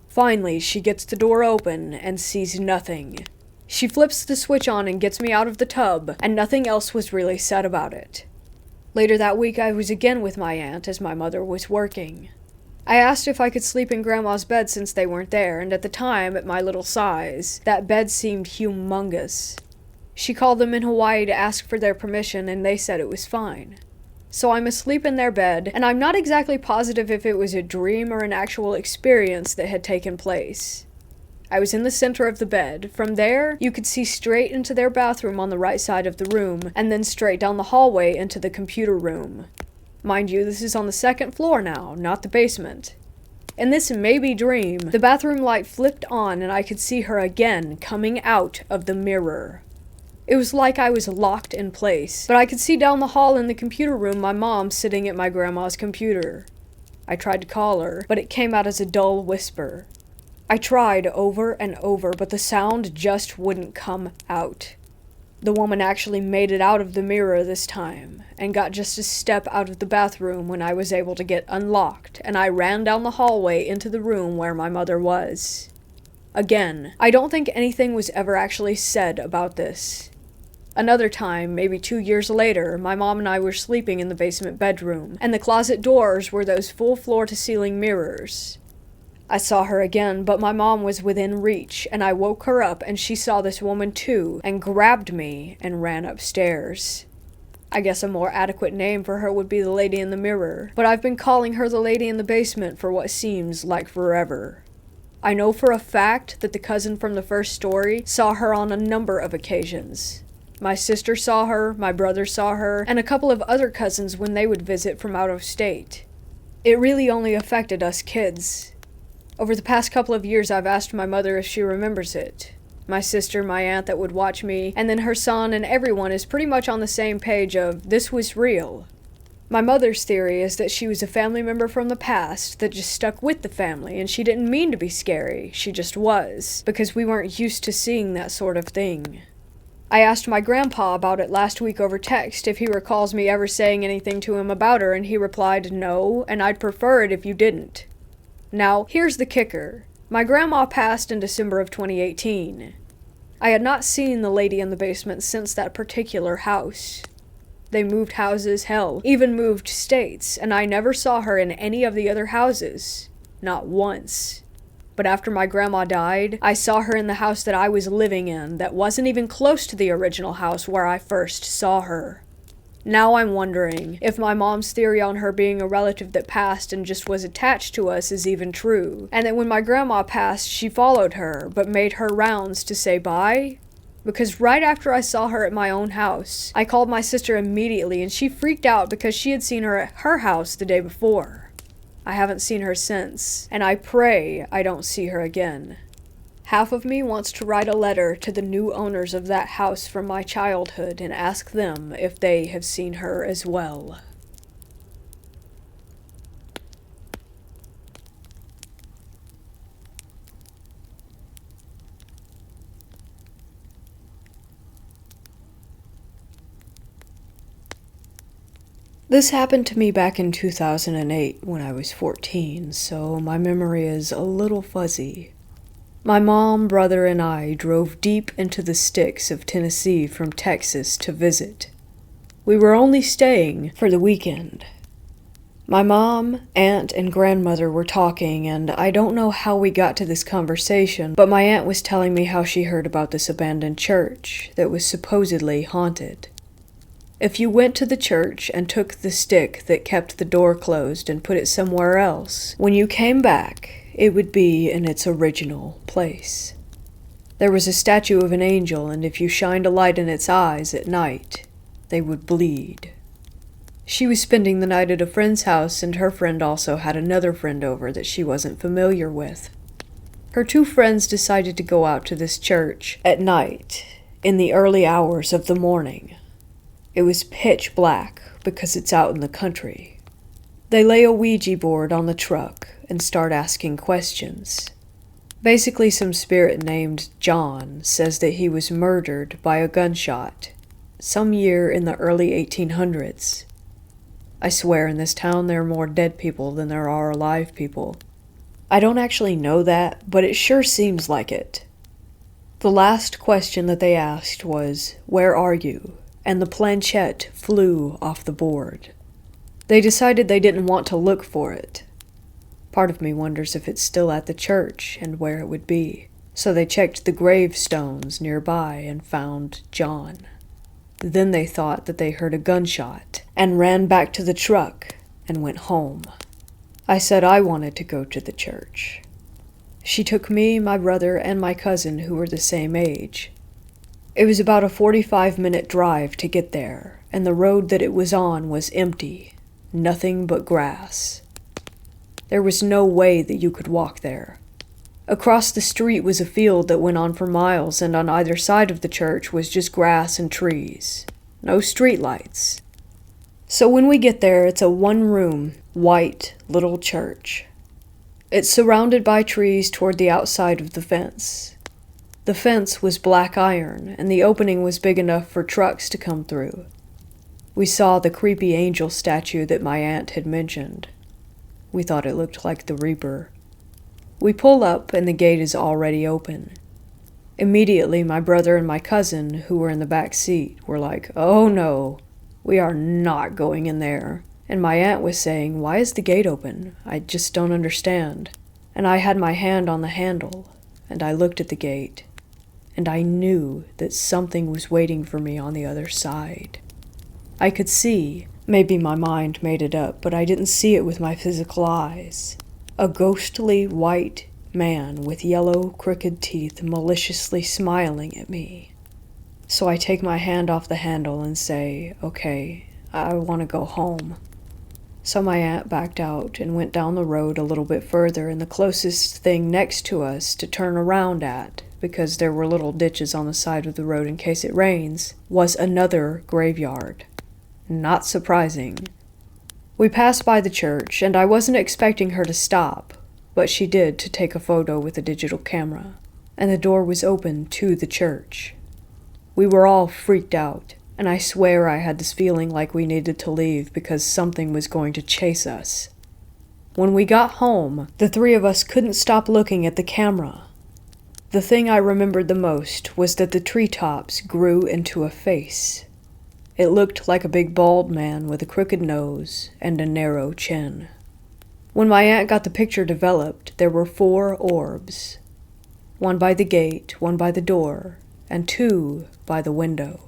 Finally, she gets the door open and sees nothing. She flips the switch on and gets me out of the tub, and nothing else was really said about it. Later that week, I was again with my aunt as my mother was working. I asked if I could sleep in Grandma's bed since they weren't there, and at the time, at my little size, that bed seemed humongous. She called them in Hawaii to ask for their permission, and they said it was fine. So I'm asleep in their bed, and I'm not exactly positive if it was a dream or an actual experience that had taken place. I was in the center of the bed. From there, you could see straight into their bathroom on the right side of the room, and then straight down the hallway into the computer room. Mind you, this is on the second floor now, not the basement. In this maybe dream, the bathroom light flipped on and I could see her again coming out of the mirror. It was like I was locked in place, but I could see down the hall in the computer room my mom sitting at my grandma's computer. I tried to call her, but it came out as a dull whisper. I tried over and over, but the sound just wouldn't come out. The woman actually made it out of the mirror this time, and got just a step out of the bathroom when I was able to get unlocked, and I ran down the hallway into the room where my mother was. Again, I don't think anything was ever actually said about this. Another time, maybe 2 years later, my mom and I were sleeping in the basement bedroom, and the closet doors were those full floor-to-ceiling mirrors. I saw her again, but my mom was within reach, and I woke her up and she saw this woman too, and grabbed me and ran upstairs. I guess a more adequate name for her would be the lady in the mirror, but I've been calling her the lady in the basement for what seems like forever. I know for a fact that the cousin from the first story saw her on a number of occasions. My sister saw her, my brother saw her, and a couple of other cousins when they would visit from out of state. It really only affected us kids. Over the past couple of years, I've asked my mother if she remembers it. My sister, my aunt that would watch me, and then her son and everyone is pretty much on the same page of, this was real. My mother's theory is that she was a family member from the past that just stuck with the family, and she didn't mean to be scary, she just was, because we weren't used to seeing that sort of thing. I asked my grandpa about it last week over text if he recalls me ever saying anything to him about her, and he replied, no, and I'd prefer it if you didn't. Now, here's the kicker. My grandma passed in December of 2018. I had not seen the lady in the basement since that particular house. They moved houses, hell, even moved states, and I never saw her in any of the other houses. Not once. But after my grandma died, I saw her in the house that I was living in that wasn't even close to the original house where I first saw her. Now I'm wondering if my mom's theory on her being a relative that passed and just was attached to us is even true, and that when my grandma passed, she followed her, but made her rounds to say bye? because right after I saw her at my own house, I called my sister immediately and she freaked out because she had seen her at her house the day before. I haven't seen her since, and I pray I don't see her again. Half of me wants to write a letter to the new owners of that house from my childhood and ask them if they have seen her as well. This happened to me back in 2008 when I was 14, so my memory is a little fuzzy. My mom, brother, and I drove deep into the sticks of Tennessee from Texas to visit. We were only staying for the weekend. My mom, aunt, and grandmother were talking, and I don't know how we got to this conversation, but my aunt was telling me how she heard about this abandoned church that was supposedly haunted. If you went to the church and took the stick that kept the door closed and put it somewhere else, when you came back, it would be in its original place. There was a statue of an angel, and if you shined a light in its eyes at night, they would bleed. She was spending the night at a friend's house, and her friend also had another friend over that she wasn't familiar with. Her two friends decided to go out to this church at night, in the early hours of the morning. It was pitch black because it's out in the country. They lay a Ouija board on the truck and start asking questions. Basically, some spirit named John says that he was murdered by a gunshot some year in the early 1800s. I swear in this town there are more dead people than there are alive people. I don't actually know that, but it sure seems like it. The last question that they asked was, "Where are you?" and the planchette flew off the board. They decided they didn't want to look for it. Part of me wonders if it's still at the church and where it would be. So they checked the gravestones nearby and found John. Then they thought that they heard a gunshot and ran back to the truck and went home. I said I wanted to go to the church. She took me, my brother, and my cousin who were the same age. It was about a 45-minute drive to get there, and the road that it was on was empty, nothing but grass. There was no way that you could walk there. Across the street was a field that went on for miles, and on either side of the church was just grass and trees. No streetlights. So when we get there, it's a one-room, white, little church. It's surrounded by trees toward the outside of the fence. The fence was black iron, and the opening was big enough for trucks to come through. We saw the creepy angel statue that my aunt had mentioned. We thought it looked like the Reaper. We pull up, and the gate is already open. Immediately, my brother and my cousin, who were in the back seat, were like, "Oh no, we are not going in there." And my aunt was saying, "Why is the gate open? I just don't understand." And I had my hand on the handle, and I looked at the gate, and I knew that something was waiting for me on the other side. I could see, maybe my mind made it up, but I didn't see it with my physical eyes. A ghostly white man with yellow, crooked teeth maliciously smiling at me. So I take my hand off the handle and say, "Okay, I want to go home." So my aunt backed out and went down the road a little bit further, and the closest thing next to us to turn around at, because there were little ditches on the side of the road in case it rains, was another graveyard. Not surprising. We passed by the church, and I wasn't expecting her to stop, but she did to take a photo with a digital camera, and the door was open to the church. We were all freaked out, and I swear I had this feeling like we needed to leave because something was going to chase us. When we got home, the three of us couldn't stop looking at the camera. The thing I remembered the most was that the treetops grew into a face. It looked like a big bald man with a crooked nose and a narrow chin. When my aunt got the picture developed, there were 4 orbs. 1 by the gate, 1 by the door, and 2 by the window.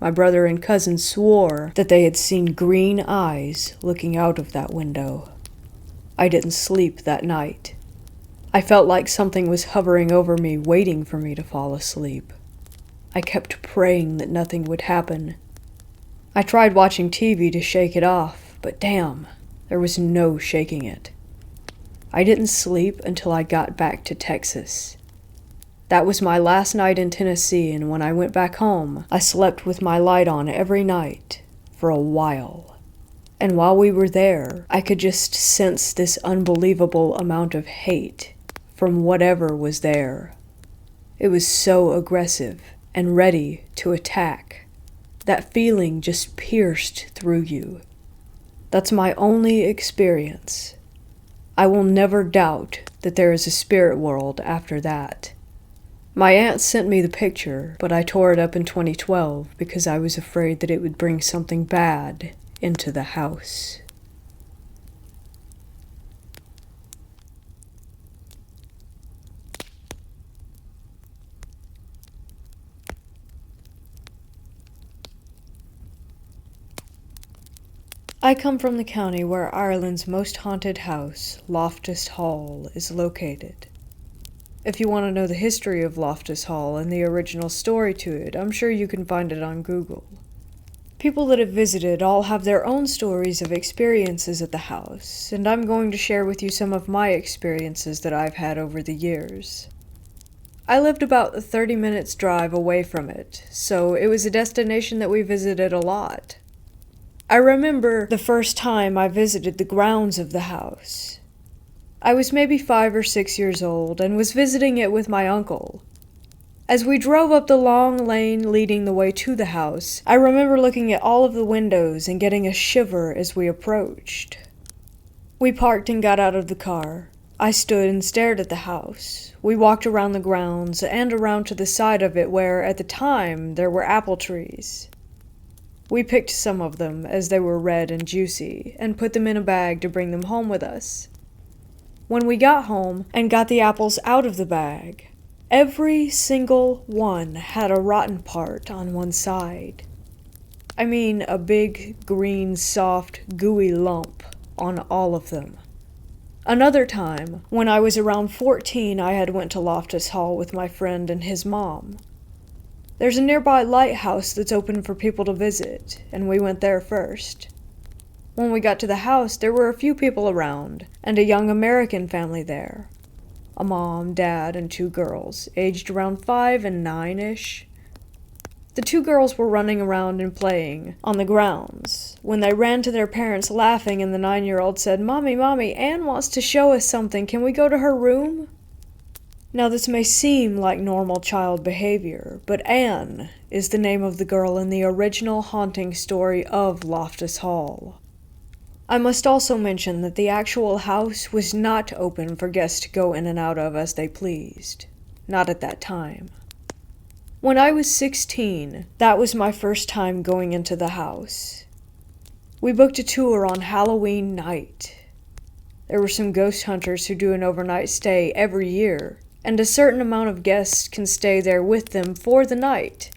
My brother and cousin swore that they had seen green eyes looking out of that window. I didn't sleep that night. I felt like something was hovering over me, waiting for me to fall asleep. I kept praying that nothing would happen. I tried watching TV to shake it off, but damn, there was no shaking it. I didn't sleep until I got back to Texas. That was my last night in Tennessee, and when I went back home, I slept with my light on every night for a while. And while we were there, I could just sense this unbelievable amount of hate from whatever was there. It was so aggressive and ready to attack. That feeling just pierced through you. That's my only experience. I will never doubt that there is a spirit world after that. My aunt sent me the picture, but I tore it up in 2012 because I was afraid that it would bring something bad into the house. I come from the county where Ireland's most haunted house, Loftus Hall, is located. If you want to know the history of Loftus Hall and the original story to it, I'm sure you can find it on Google. People that have visited all have their own stories of experiences at the house, and I'm going to share with you some of my experiences that I've had over the years. I lived about a 30 minutes drive away from it, so it was a destination that we visited a lot. I remember the first time I visited the grounds of the house. I was maybe 5 or 6 years old and was visiting it with my uncle. As we drove up the long lane leading the way to the house, I remember looking at all of the windows and getting a shiver as we approached. We parked and got out of the car. I stood and stared at the house. We walked around the grounds and around to the side of it where, at the time, there were apple trees. We picked some of them, as they were red and juicy, and put them in a bag to bring them home with us. When we got home and got the apples out of the bag, every single one had a rotten part on one side. I mean, a big, green, soft, gooey lump on all of them. Another time, when I was around 14, I had went to Loftus Hall with my friend and his mom. There's a nearby lighthouse that's open for people to visit, and we went there first. When we got to the house, there were a few people around, and a young American family there. A mom, dad, and 2 girls, aged around 5 and 9-ish. The 2 girls were running around and playing on the grounds when they ran to their parents laughing, and the 9-year-old said, Mommy, Ann wants to show us something. Can we go to her room?" Now, this may seem like normal child behavior, but Anne is the name of the girl in the original haunting story of Loftus Hall. I must also mention that the actual house was not open for guests to go in and out of as they pleased. Not at that time. When I was 16, that was my first time going into the house. We booked a tour on Halloween night. There were some ghost hunters who do an overnight stay every year, and a certain amount of guests can stay there with them for the night.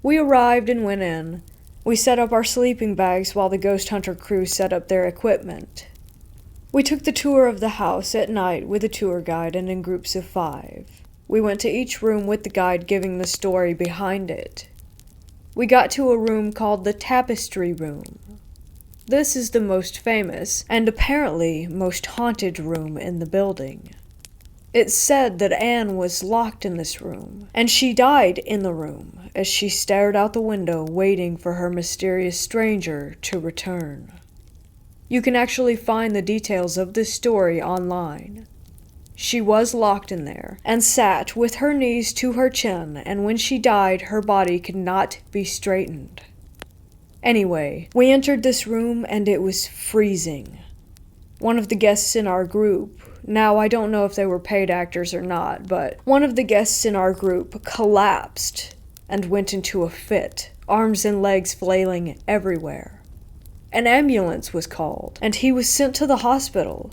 We arrived and went in. We set up our sleeping bags while the ghost hunter crew set up their equipment. We took the tour of the house at night with a tour guide and in groups of 5. We went to each room with the guide giving the story behind it. We got to a room called the Tapestry Room. This is the most famous, and apparently most haunted room in the building. It's said that Anne was locked in this room, and she died in the room as she stared out the window waiting for her mysterious stranger to return. You can actually find the details of this story online. She was locked in there, and sat with her knees to her chin, and when she died, her body could not be straightened. Anyway, we entered this room, and it was freezing. One of the guests in our group, now I don't know if they were paid actors or not, but one of the guests in our group collapsed and went into a fit, arms and legs flailing everywhere. An ambulance was called, and he was sent to the hospital.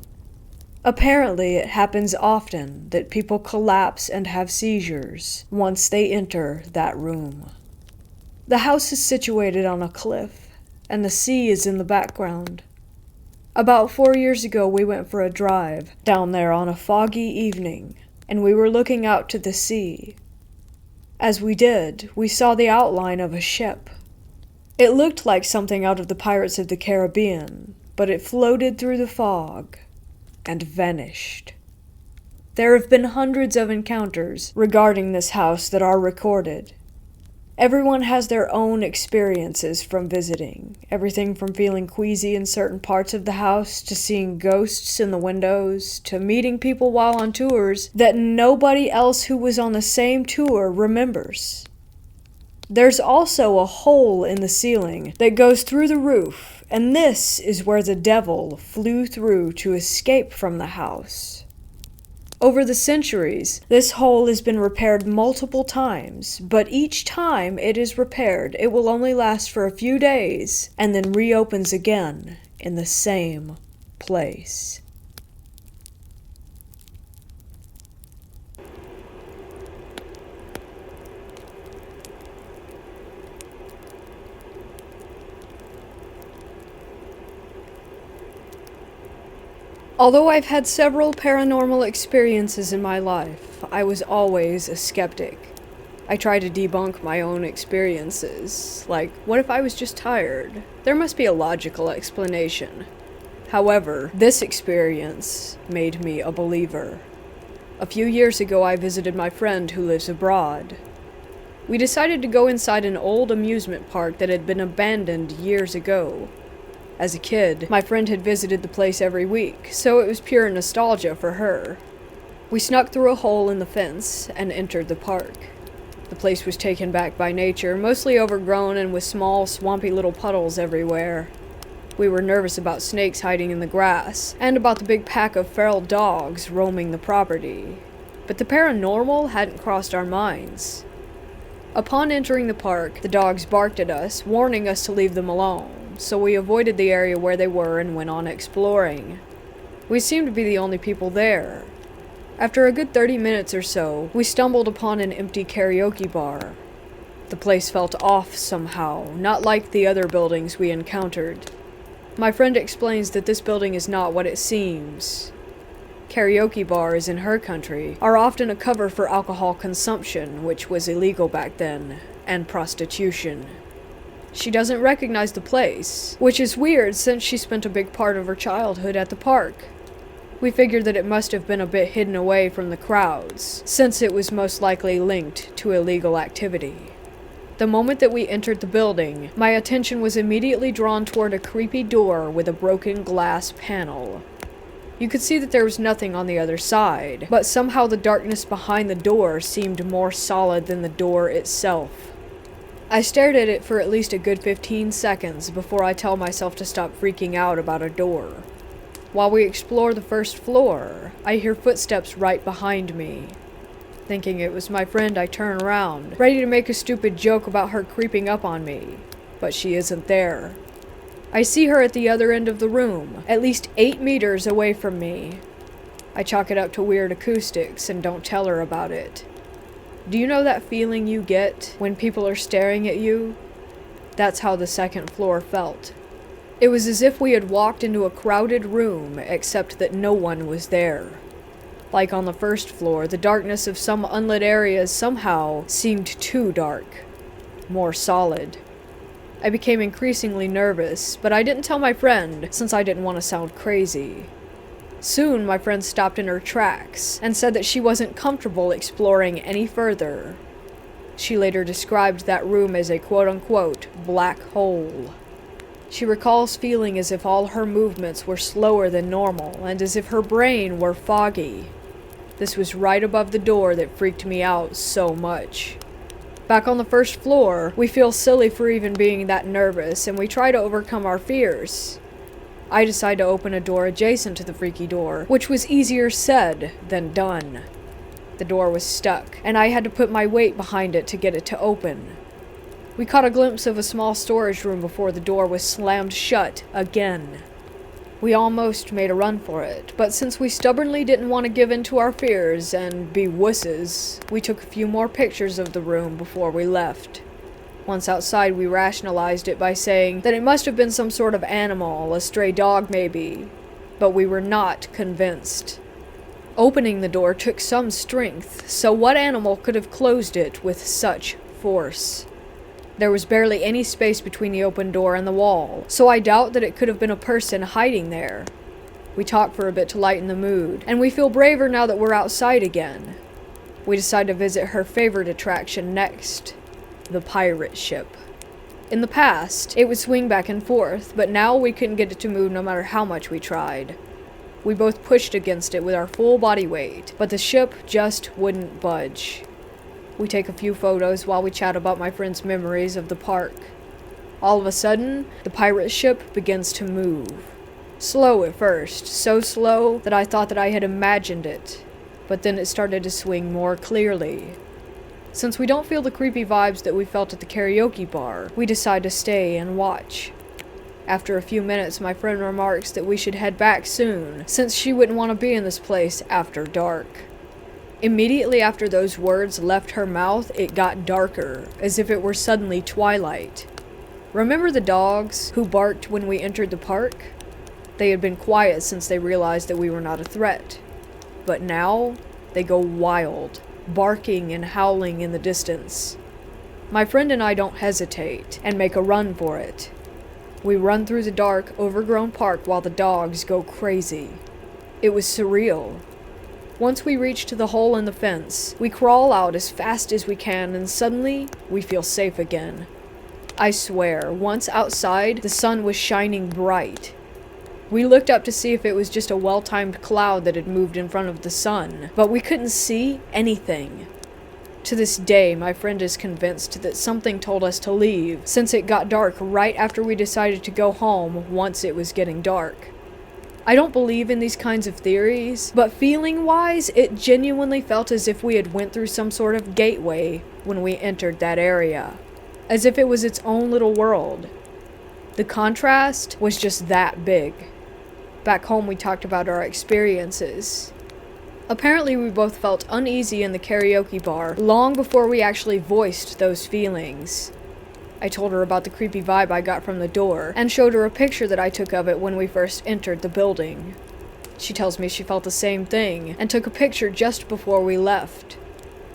Apparently, it happens often that people collapse and have seizures once they enter that room. The house is situated on a cliff, and the sea is in the background. About 4 years ago, we went for a drive down there on a foggy evening, and we were looking out to the sea. As we did, we saw the outline of a ship. It looked like something out of the Pirates of the Caribbean, but it floated through the fog and vanished. There have been hundreds of encounters regarding this house that are recorded. Everyone has their own experiences from visiting, everything from feeling queasy in certain parts of the house, to seeing ghosts in the windows, to meeting people while on tours that nobody else who was on the same tour remembers. There's also a hole in the ceiling that goes through the roof, and this is where the devil flew through to escape from the house. Over the centuries, this hole has been repaired multiple times, but each time it is repaired, it will only last for a few days and then reopens again in the same place. Although I've had several paranormal experiences in my life, I was always a skeptic. I tried to debunk my own experiences, like, what if I was just tired? There must be a logical explanation. However, this experience made me a believer. A few years ago, I visited my friend who lives abroad. We decided to go inside an old amusement park that had been abandoned years ago. As a kid, my friend had visited the place every week, so it was pure nostalgia for her. We snuck through a hole in the fence and entered the park. The place was taken back by nature, mostly overgrown and with small, swampy little puddles everywhere. We were nervous about snakes hiding in the grass, and about the big pack of feral dogs roaming the property. But the paranormal hadn't crossed our minds. Upon entering the park, the dogs barked at us, warning us to leave them alone, so we avoided the area where they were and went on exploring. We seemed to be the only people there. After a good 30 minutes or so, we stumbled upon an empty karaoke bar. The place felt off somehow, not like the other buildings we encountered. My friend explains that this building is not what it seems. Karaoke bars in her country are often a cover for alcohol consumption, which was illegal back then, and prostitution. She doesn't recognize the place, which is weird since she spent a big part of her childhood at the park. We figured that it must have been a bit hidden away from the crowds, since it was most likely linked to illegal activity. The moment that we entered the building, my attention was immediately drawn toward a creepy door with a broken glass panel. You could see that there was nothing on the other side, but somehow the darkness behind the door seemed more solid than the door itself. I stared at it for at least a good 15 seconds before I tell myself to stop freaking out about a door. While we explore the first floor, I hear footsteps right behind me. Thinking it was my friend, I turn around, ready to make a stupid joke about her creeping up on me, but she isn't there. I see her at the other end of the room, at least 8 meters away from me. I chalk it up to weird acoustics and don't tell her about it. Do you know that feeling you get when people are staring at you? That's how the second floor felt. It was as if we had walked into a crowded room, except that no one was there. Like on the first floor, the darkness of some unlit areas somehow seemed too dark, more solid. I became increasingly nervous, but I didn't tell my friend since I didn't want to sound crazy. Soon, my friend stopped in her tracks and said that she wasn't comfortable exploring any further. She later described that room as a quote-unquote black hole. She recalls feeling as if all her movements were slower than normal and as if her brain were foggy. This was right above the door that freaked me out so much. Back on the first floor, we feel silly for even being that nervous, and we try to overcome our fears. I decide to open a door adjacent to the freaky door, which was easier said than done. The door was stuck, and I had to put my weight behind it to get it to open. We caught a glimpse of a small storage room before the door was slammed shut again. We almost made a run for it, but since we stubbornly didn't want to give in to our fears and be wusses, we took a few more pictures of the room before we left. Once outside, we rationalized it by saying that it must have been some sort of animal, a stray dog maybe, but we were not convinced. Opening the door took some strength, so what animal could have closed it with such force? There was barely any space between the open door and the wall, so I doubt that it could have been a person hiding there. We talk for a bit to lighten the mood, and we feel braver now that we're outside again. We decide to visit her favorite attraction next, the pirate ship. In the past, it would swing back and forth, but now we couldn't get it to move no matter how much we tried. We both pushed against it with our full body weight, but the ship just wouldn't budge. We take a few photos while we chat about my friend's memories of the park. All of a sudden, the pirate ship begins to move. Slow at first, so slow that I thought that I had imagined it, but then it started to swing more clearly. Since we don't feel the creepy vibes that we felt at the karaoke bar, we decide to stay and watch. After a few minutes, my friend remarks that we should head back soon, since she wouldn't want to be in this place after dark. Immediately after those words left her mouth, it got darker, as if it were suddenly twilight. Remember the dogs who barked when we entered the park? They had been quiet since they realized that we were not a threat. But now, they go wild, barking and howling in the distance. My friend and I don't hesitate, and make a run for it. We run through the dark, overgrown park while the dogs go crazy. It was surreal. Once we reach to the hole in the fence, we crawl out as fast as we can, and suddenly, we feel safe again. I swear, once outside, the sun was shining bright. We looked up to see if it was just a well-timed cloud that had moved in front of the sun, but we couldn't see anything. To this day, my friend is convinced that something told us to leave, since it got dark right after we decided to go home once it was getting dark. I don't believe in these kinds of theories, but feeling-wise, it genuinely felt as if we had went through some sort of gateway when we entered that area, as if it was its own little world. The contrast was just that big. Back home, we talked about our experiences. Apparently, we both felt uneasy in the karaoke bar long before we actually voiced those feelings. I told her about the creepy vibe I got from the door, and showed her a picture that I took of it when we first entered the building. She tells me she felt the same thing, and took a picture just before we left.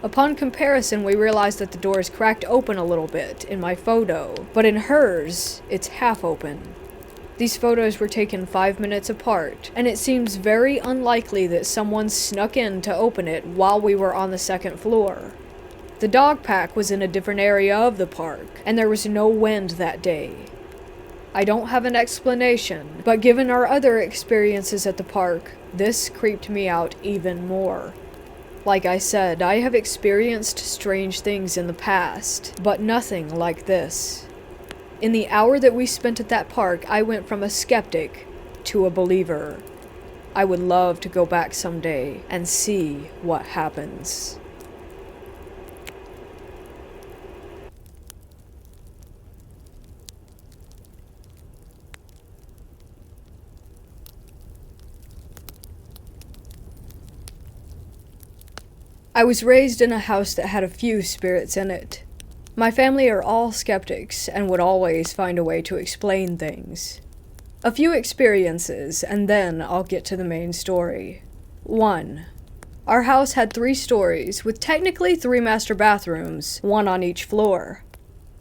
Upon comparison, we realized that the door is cracked open a little bit in my photo, but in hers, it's half open. These photos were taken 5 minutes apart, and it seems very unlikely that someone snuck in to open it while we were on the second floor. The dog pack was in a different area of the park, and there was no wind that day. I don't have an explanation, but given our other experiences at the park, this creeped me out even more. Like I said, I have experienced strange things in the past, but nothing like this. In the hour that we spent at that park, I went from a skeptic to a believer. I would love to go back someday and see what happens. I was raised in a house that had a few spirits in it. My family are all skeptics and would always find a way to explain things. A few experiences, and then I'll get to the main story. 1. Our house had 3 stories, with technically 3 master bathrooms, 1 on each floor.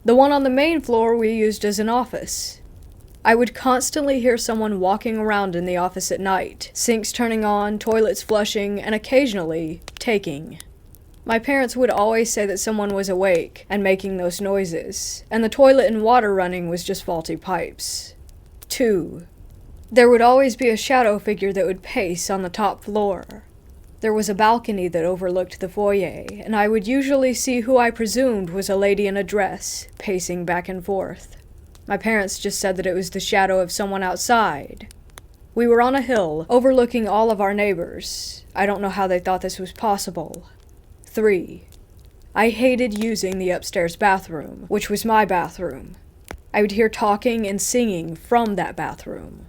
The one on the main floor we used as an office. I would constantly hear someone walking around in the office at night, sinks turning on, toilets flushing, and occasionally taking. My parents would always say that someone was awake and making those noises, and the toilet and water running was just faulty pipes. 2. There would always be a shadow figure that would pace on the top floor. There was a balcony that overlooked the foyer, and I would usually see who I presumed was a lady in a dress, pacing back and forth. My parents just said that it was the shadow of someone outside. We were on a hill, overlooking all of our neighbors. I don't know how they thought this was possible. 3. I hated using the upstairs bathroom, which was my bathroom. I would hear talking and singing from that bathroom.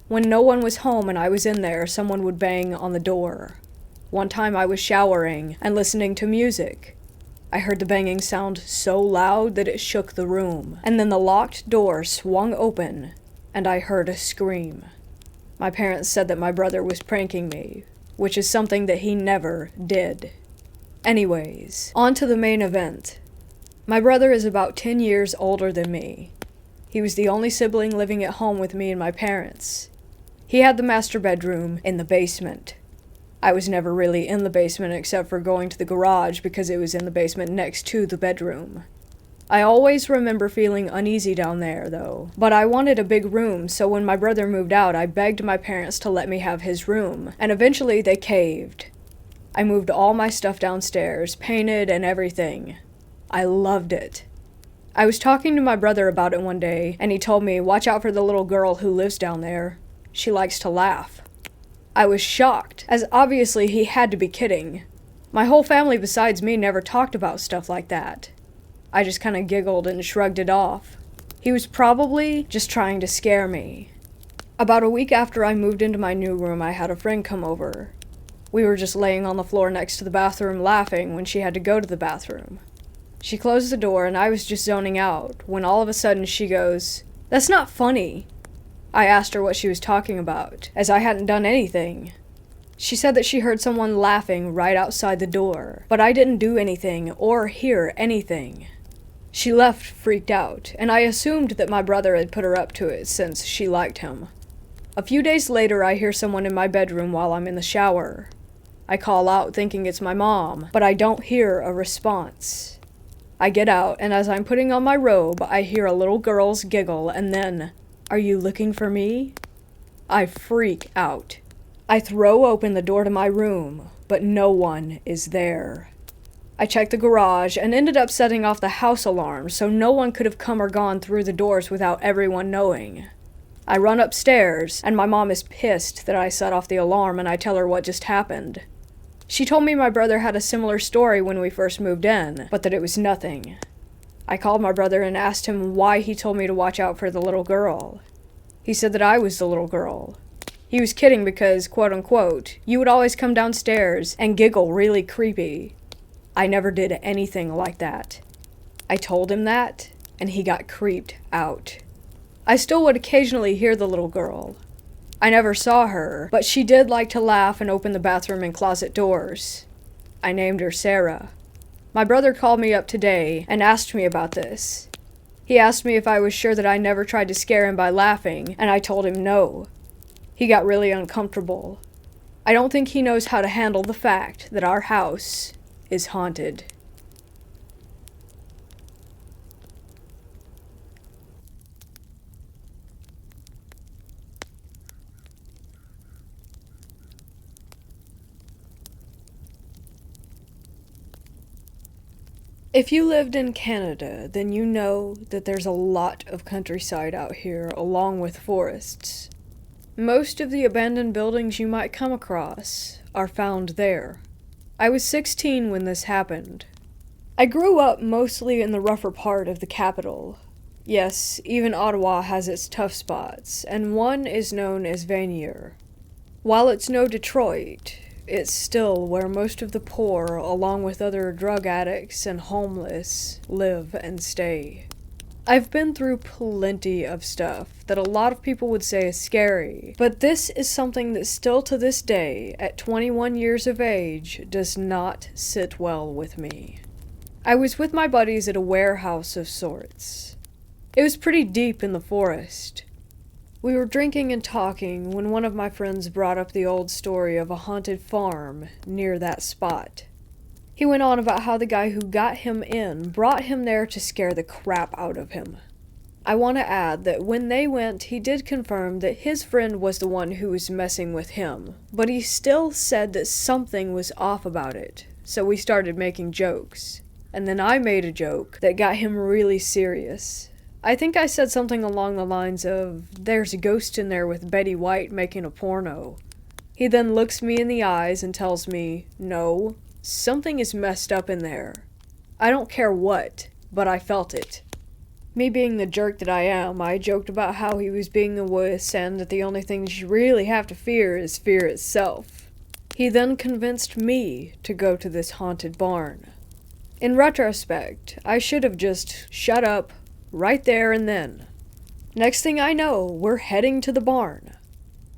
When no one was home and I was in there, someone would bang on the door. One time I was showering and listening to music. I heard the banging sound so loud that it shook the room, and then the locked door swung open, and I heard a scream. My parents said that my brother was pranking me, which is something that he never did. Anyways, on to the main event. My brother is about 10 years older than me. He was the only sibling living at home with me and my parents. He had the master bedroom in the basement. I was never really in the basement except for going to the garage because it was in the basement next to the bedroom. I always remember feeling uneasy down there, though, but I wanted a big room, so when my brother moved out, I begged my parents to let me have his room, and eventually they caved. I moved all my stuff downstairs, painted and everything. I loved it. I was talking to my brother about it one day, and he told me, "Watch out for the little girl who lives down there. She likes to laugh." I was shocked, as obviously he had to be kidding. My whole family besides me never talked about stuff like that. I just kinda giggled and shrugged it off. He was probably just trying to scare me. About a week after I moved into my new room, I had a friend come over. We were just laying on the floor next to the bathroom laughing when she had to go to the bathroom. She closed the door and I was just zoning out when all of a sudden she goes, "That's not funny." I asked her what she was talking about, as I hadn't done anything. She said that she heard someone laughing right outside the door, but I didn't do anything or hear anything. She left freaked out, and I assumed that my brother had put her up to it since she liked him. A few days later, I hear someone in my bedroom while I'm in the shower. I call out thinking it's my mom, but I don't hear a response. I get out, and as I'm putting on my robe, I hear a little girl's giggle, and then, "Are you looking for me?" I freak out. I throw open the door to my room, but no one is there. I checked the garage and ended up setting off the house alarm so no one could have come or gone through the doors without everyone knowing. I run upstairs, and my mom is pissed that I set off the alarm, and I tell her what just happened. She told me my brother had a similar story when we first moved in, but that it was nothing. I called my brother and asked him why he told me to watch out for the little girl. He said that I was the little girl. He was kidding because, quote unquote, you would always come downstairs and giggle really creepy. I never did anything like that. I told him that, and he got creeped out. I still would occasionally hear the little girl. I never saw her, but she did like to laugh and open the bathroom and closet doors. I named her Sarah. My brother called me up today and asked me about this. He asked me if I was sure that I never tried to scare him by laughing, and I told him no. He got really uncomfortable. I don't think he knows how to handle the fact that our house is haunted. If you lived in Canada, then you know that there's a lot of countryside out here along with forests. Most of the abandoned buildings you might come across are found there. I was 16 when this happened. I grew up mostly in the rougher part of the capital. Yes, even Ottawa has its tough spots, and one is known as Vanier. While it's no Detroit, it's still where most of the poor, along with other drug addicts and homeless, live and stay. I've been through plenty of stuff that a lot of people would say is scary, but this is something that still to this day, at 21 years of age, does not sit well with me. I was with my buddies at a warehouse of sorts. It was pretty deep in the forest. We were drinking and talking when one of my friends brought up the old story of a haunted farm near that spot. He went on about how the guy who got him in brought him there to scare the crap out of him. I want to add that when they went, he did confirm that his friend was the one who was messing with him, but he still said that something was off about it, so we started making jokes. And then I made a joke that got him really serious. I think I said something along the lines of, "There's a ghost in there with Betty White making a porno." He then looks me in the eyes and tells me, "No, something is messed up in there. I don't care what, but I felt it." Me being the jerk that I am, I joked about how he was being a wuss and that the only thing you really have to fear is fear itself. He then convinced me to go to this haunted barn. In retrospect, I should have just shut up right there and then. Next thing I know, we're heading to the barn.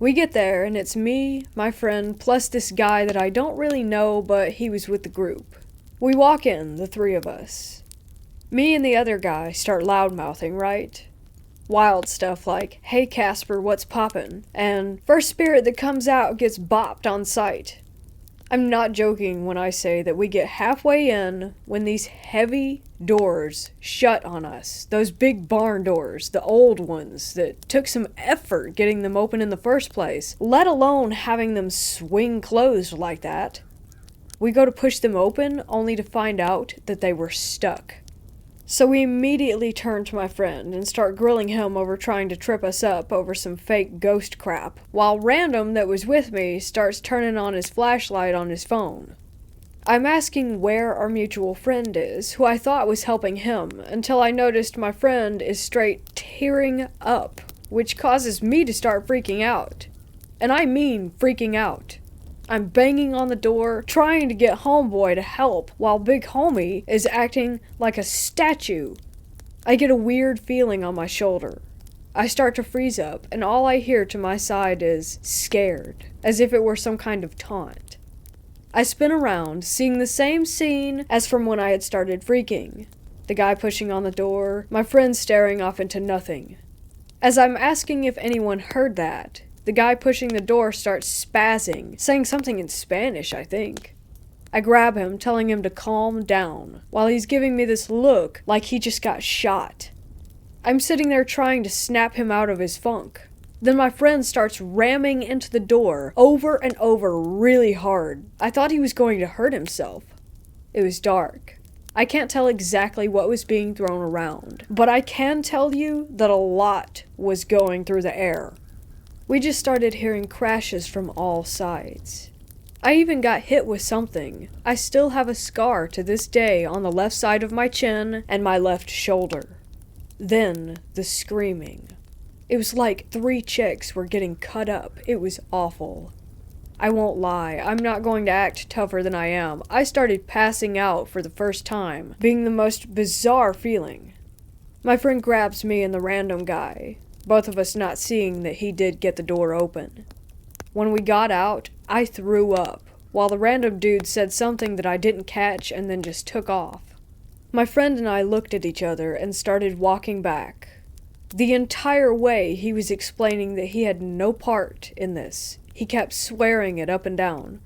We get there, and it's me, my friend, plus this guy that I don't really know, but he was with the group. We walk in, the three of us. Me and the other guy start loudmouthing, right? Wild stuff like, "Hey Casper, what's poppin'?" and "First spirit that comes out gets bopped on sight." I'm not joking when I say that we get halfway in when these heavy doors shut on us. Those big barn doors, the old ones that took some effort getting them open in the first place, let alone having them swing closed like that. We go to push them open only to find out that they were stuck. So we immediately turn to my friend and start grilling him over trying to trip us up over some fake ghost crap, while Random that was with me starts turning on his flashlight on his phone. I'm asking where our mutual friend is, who I thought was helping him, until I noticed my friend is straight tearing up, which causes me to start freaking out. And I mean freaking out. I'm banging on the door, trying to get homeboy to help, while big homie is acting like a statue. I get a weird feeling on my shoulder. I start to freeze up, and all I hear to my side is "scared," as if it were some kind of taunt. I spin around, seeing the same scene as from when I had started freaking. The guy pushing on the door, my friend staring off into nothing. As I'm asking if anyone heard that, the guy pushing the door starts spazzing, saying something in Spanish, I think. I grab him, telling him to calm down, while he's giving me this look like he just got shot. I'm sitting there trying to snap him out of his funk. Then my friend starts ramming into the door, over and over really hard. I thought he was going to hurt himself. It was dark. I can't tell exactly what was being thrown around, but I can tell you that a lot was going through the air. We just started hearing crashes from all sides. I even got hit with something. I still have a scar to this day on the left side of my chin and my left shoulder. Then, the screaming. It was like 3 chicks were getting cut up. It was awful. I won't lie, I'm not going to act tougher than I am. I started passing out for the first time, being the most bizarre feeling. My friend grabs me and the random guy, both of us not seeing that he did get the door open. When we got out, I threw up, while the random dude said something that I didn't catch and then just took off. My friend and I looked at each other and started walking back. The entire way he was explaining that he had no part in this. He kept swearing it up and down.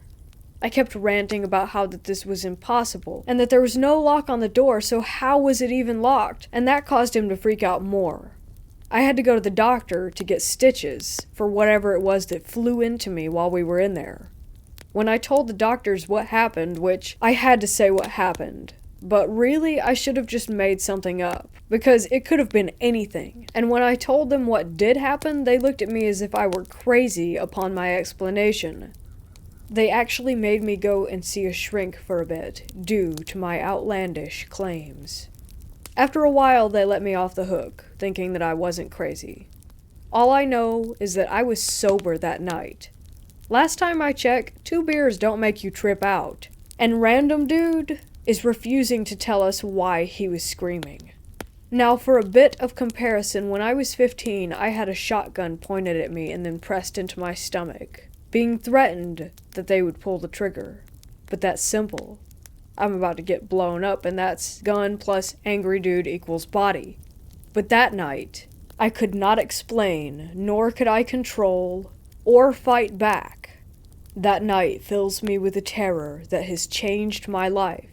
I kept ranting about how that this was impossible, and that there was no lock on the door, so how was it even locked? And that caused him to freak out more. I had to go to the doctor to get stitches for whatever it was that flew into me while we were in there. When I told the doctors what happened, which I had to say what happened, but really I should have just made something up, because it could have been anything. And when I told them what did happen, they looked at me as if I were crazy upon my explanation. They actually made me go and see a shrink for a bit, due to my outlandish claims. After a while, they let me off the hook, thinking that I wasn't crazy. All I know is that I was sober that night. Last time I checked, 2 beers don't make you trip out. And random dude is refusing to tell us why he was screaming. Now, for a bit of comparison, when I was 15, I had a shotgun pointed at me and then pressed into my stomach, being threatened that they would pull the trigger. But that's simple. I'm about to get blown up, and that's gun plus angry dude equals body. But that night, I could not explain, nor could I control, or fight back. That night fills me with a terror that has changed my life.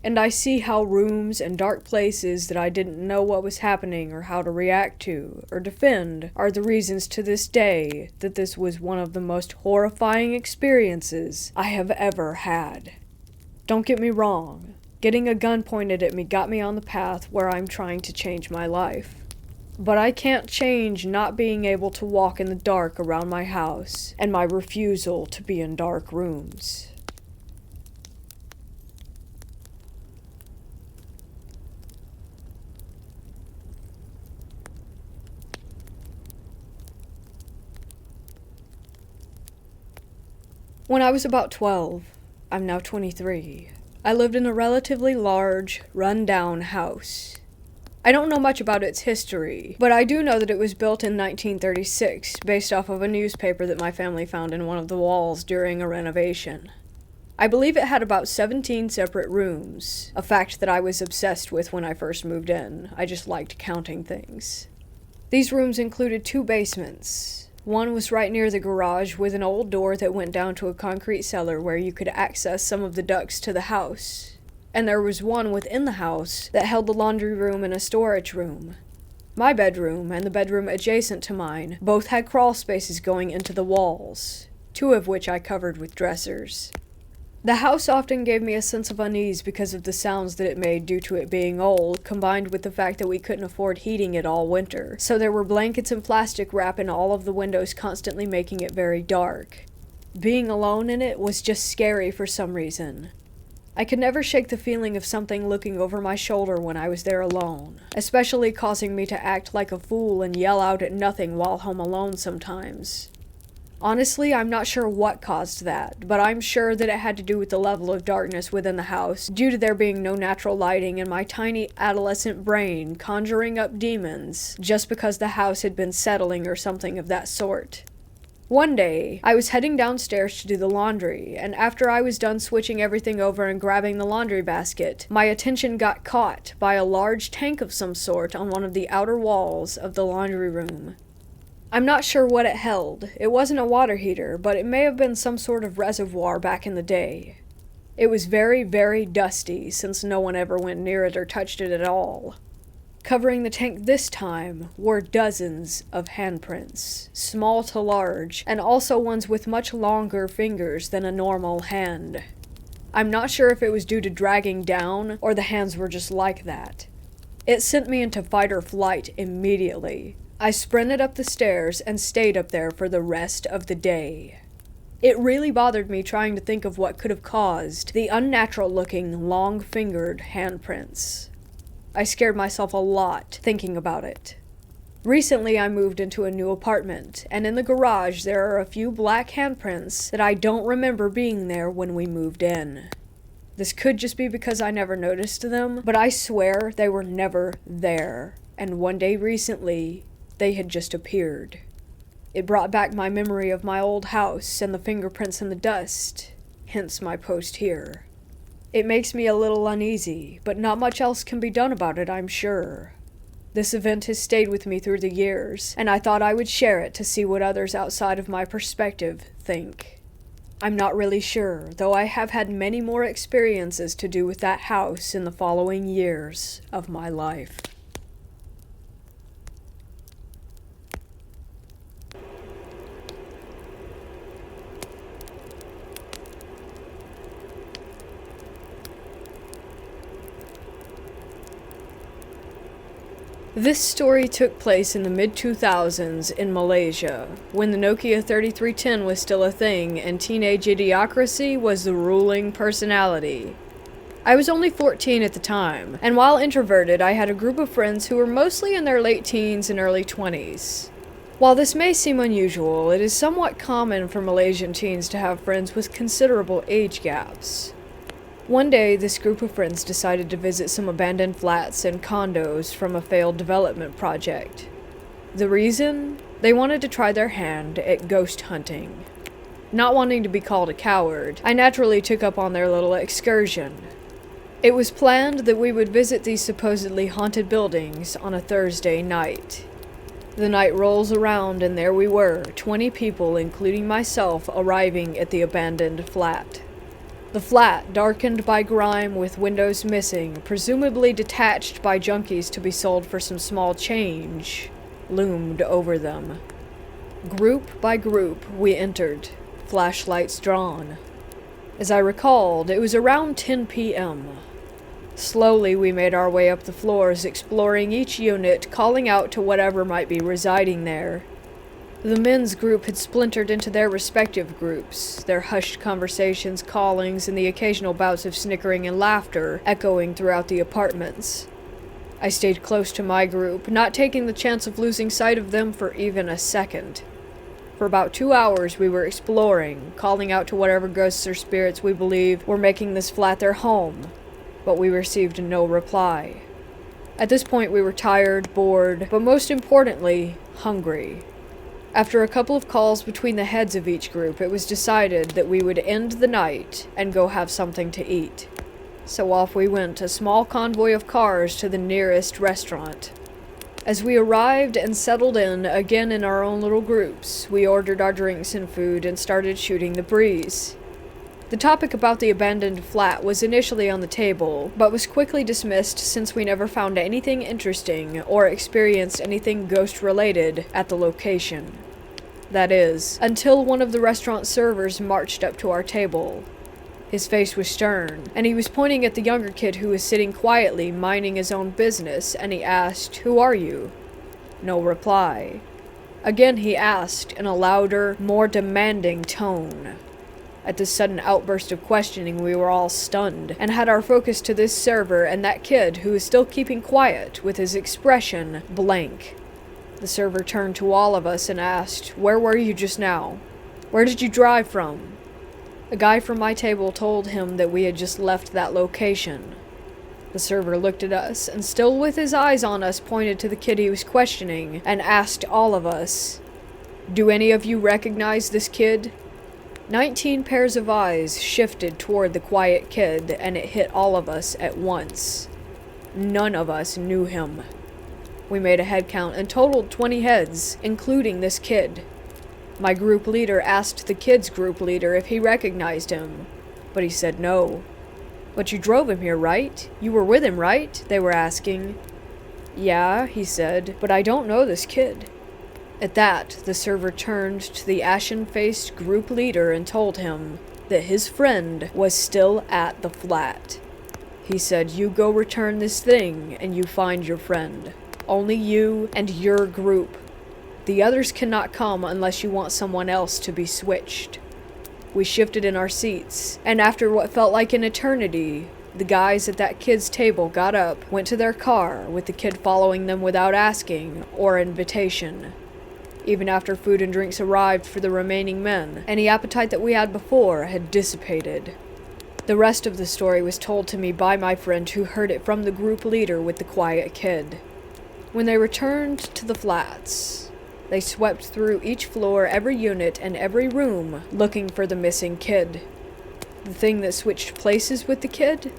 And I see how rooms and dark places that I didn't know what was happening or how to react to or defend are the reasons to this day that this was one of the most horrifying experiences I have ever had. Don't get me wrong, getting a gun pointed at me got me on the path where I'm trying to change my life. But I can't change not being able to walk in the dark around my house and my refusal to be in dark rooms. When I was about 12, I'm now 23, I lived in a relatively large, run-down house. I don't know much about its history, but I do know that it was built in 1936, based off of a newspaper that my family found in one of the walls during a renovation. I believe it had about 17 separate rooms, a fact that I was obsessed with when I first moved in. I just liked counting things. These rooms included 2 basements. One was right near the garage with an old door that went down to a concrete cellar where you could access some of the ducts to the house. And there was one within the house that held the laundry room and a storage room. My bedroom and the bedroom adjacent to mine both had crawl spaces going into the walls, 2 of which I covered with dressers. The house often gave me a sense of unease because of the sounds that it made due to it being old, combined with the fact that we couldn't afford heating it all winter, so there were blankets and plastic wrap in all of the windows, constantly making it very dark. Being alone in it was just scary for some reason. I could never shake the feeling of something looking over my shoulder when I was there alone, especially causing me to act like a fool and yell out at nothing while home alone sometimes. Honestly, I'm not sure what caused that, but I'm sure that it had to do with the level of darkness within the house, due to there being no natural lighting and my tiny adolescent brain conjuring up demons just because the house had been settling or something of that sort. One day, I was heading downstairs to do the laundry, and after I was done switching everything over and grabbing the laundry basket, my attention got caught by a large tank of some sort on one of the outer walls of the laundry room. I'm not sure what it held. It wasn't a water heater, but it may have been some sort of reservoir back in the day. It was very, very dusty, since no one ever went near it or touched it at all. Covering the tank this time were dozens of handprints, small to large, and also ones with much longer fingers than a normal hand. I'm not sure if it was due to dragging down, or the hands were just like that. It sent me into fight or flight immediately. I sprinted up the stairs and stayed up there for the rest of the day. It really bothered me trying to think of what could have caused the unnatural-looking, long-fingered handprints. I scared myself a lot thinking about it. Recently, I moved into a new apartment, and in the garage there are a few black handprints that I don't remember being there when we moved in. This could just be because I never noticed them, but I swear they were never there, and one day recently, they had just appeared. It brought back my memory of my old house and the fingerprints in the dust, hence my post here. It makes me a little uneasy, but not much else can be done about it, I'm sure. This event has stayed with me through the years, and I thought I would share it to see what others outside of my perspective think. I'm not really sure, though I have had many more experiences to do with that house in the following years of my life. This story took place in the mid-2000s in Malaysia, when the Nokia 3310 was still a thing and teenage idiocracy was the ruling personality. I was only 14 at the time, and while introverted, I had a group of friends who were mostly in their late teens and early 20s. While this may seem unusual, it is somewhat common for Malaysian teens to have friends with considerable age gaps. One day, this group of friends decided to visit some abandoned flats and condos from a failed development project. The reason? They wanted to try their hand at ghost hunting. Not wanting to be called a coward, I naturally took up on their little excursion. It was planned that we would visit these supposedly haunted buildings on a Thursday night. The night rolls around and there we were, 20 people including myself, arriving at the abandoned flat. The flat, darkened by grime with windows missing, presumably detached by junkies to be sold for some small change, loomed over them. Group by group, we entered, flashlights drawn. As I recalled, it was around 10 p.m. Slowly, we made our way up the floors, exploring each unit, calling out to whatever might be residing there. The men's group had splintered into their respective groups, their hushed conversations, callings, and the occasional bouts of snickering and laughter echoing throughout the apartments. I stayed close to my group, not taking the chance of losing sight of them for even a second. For about 2 hours we were exploring, calling out to whatever ghosts or spirits we believed were making this flat their home, but we received no reply. At this point, we were tired, bored, but most importantly, hungry. After a couple of calls between the heads of each group, it was decided that we would end the night and go have something to eat. So off we went, a small convoy of cars to the nearest restaurant. As we arrived and settled in, again in our own little groups, we ordered our drinks and food and started shooting the breeze. The topic about the abandoned flat was initially on the table, but was quickly dismissed since we never found anything interesting or experienced anything ghost-related at the location. That is, until one of the restaurant servers marched up to our table. His face was stern, and he was pointing at the younger kid who was sitting quietly, minding his own business, and he asked, "Who are you?" No reply. Again he asked in a louder, more demanding tone. At this sudden outburst of questioning, we were all stunned, and had our focus to this server and that kid who was still keeping quiet, with his expression blank. The server turned to all of us and asked, "Where were you just now? Where did you drive from?" A guy from my table told him that we had just left that location. The server looked at us, and still with his eyes on us, pointed to the kid he was questioning, and asked all of us, "Do any of you recognize this kid?" 19 pairs of eyes shifted toward the quiet kid, and it hit all of us at once. None of us knew him. We made a head count and totaled 20 heads, including this kid. My group leader asked the kid's group leader if he recognized him, but he said no. "But you drove him here, right? You were with him, right?" they were asking. "Yeah," he said, "but I don't know this kid." At that, the server turned to the ashen-faced group leader and told him that his friend was still at the flat. He said, "You go return this thing, and you find your friend. Only you and your group. The others cannot come unless you want someone else to be switched." We shifted in our seats, and after what felt like an eternity, the guys at that kid's table got up, went to their car, with the kid following them without asking or invitation. Even after food and drinks arrived for the remaining men, any appetite that we had before had dissipated. The rest of the story was told to me by my friend who heard it from the group leader with the quiet kid. When they returned to the flats, they swept through each floor, every unit, and every room, looking for the missing kid. The thing that switched places with the kid?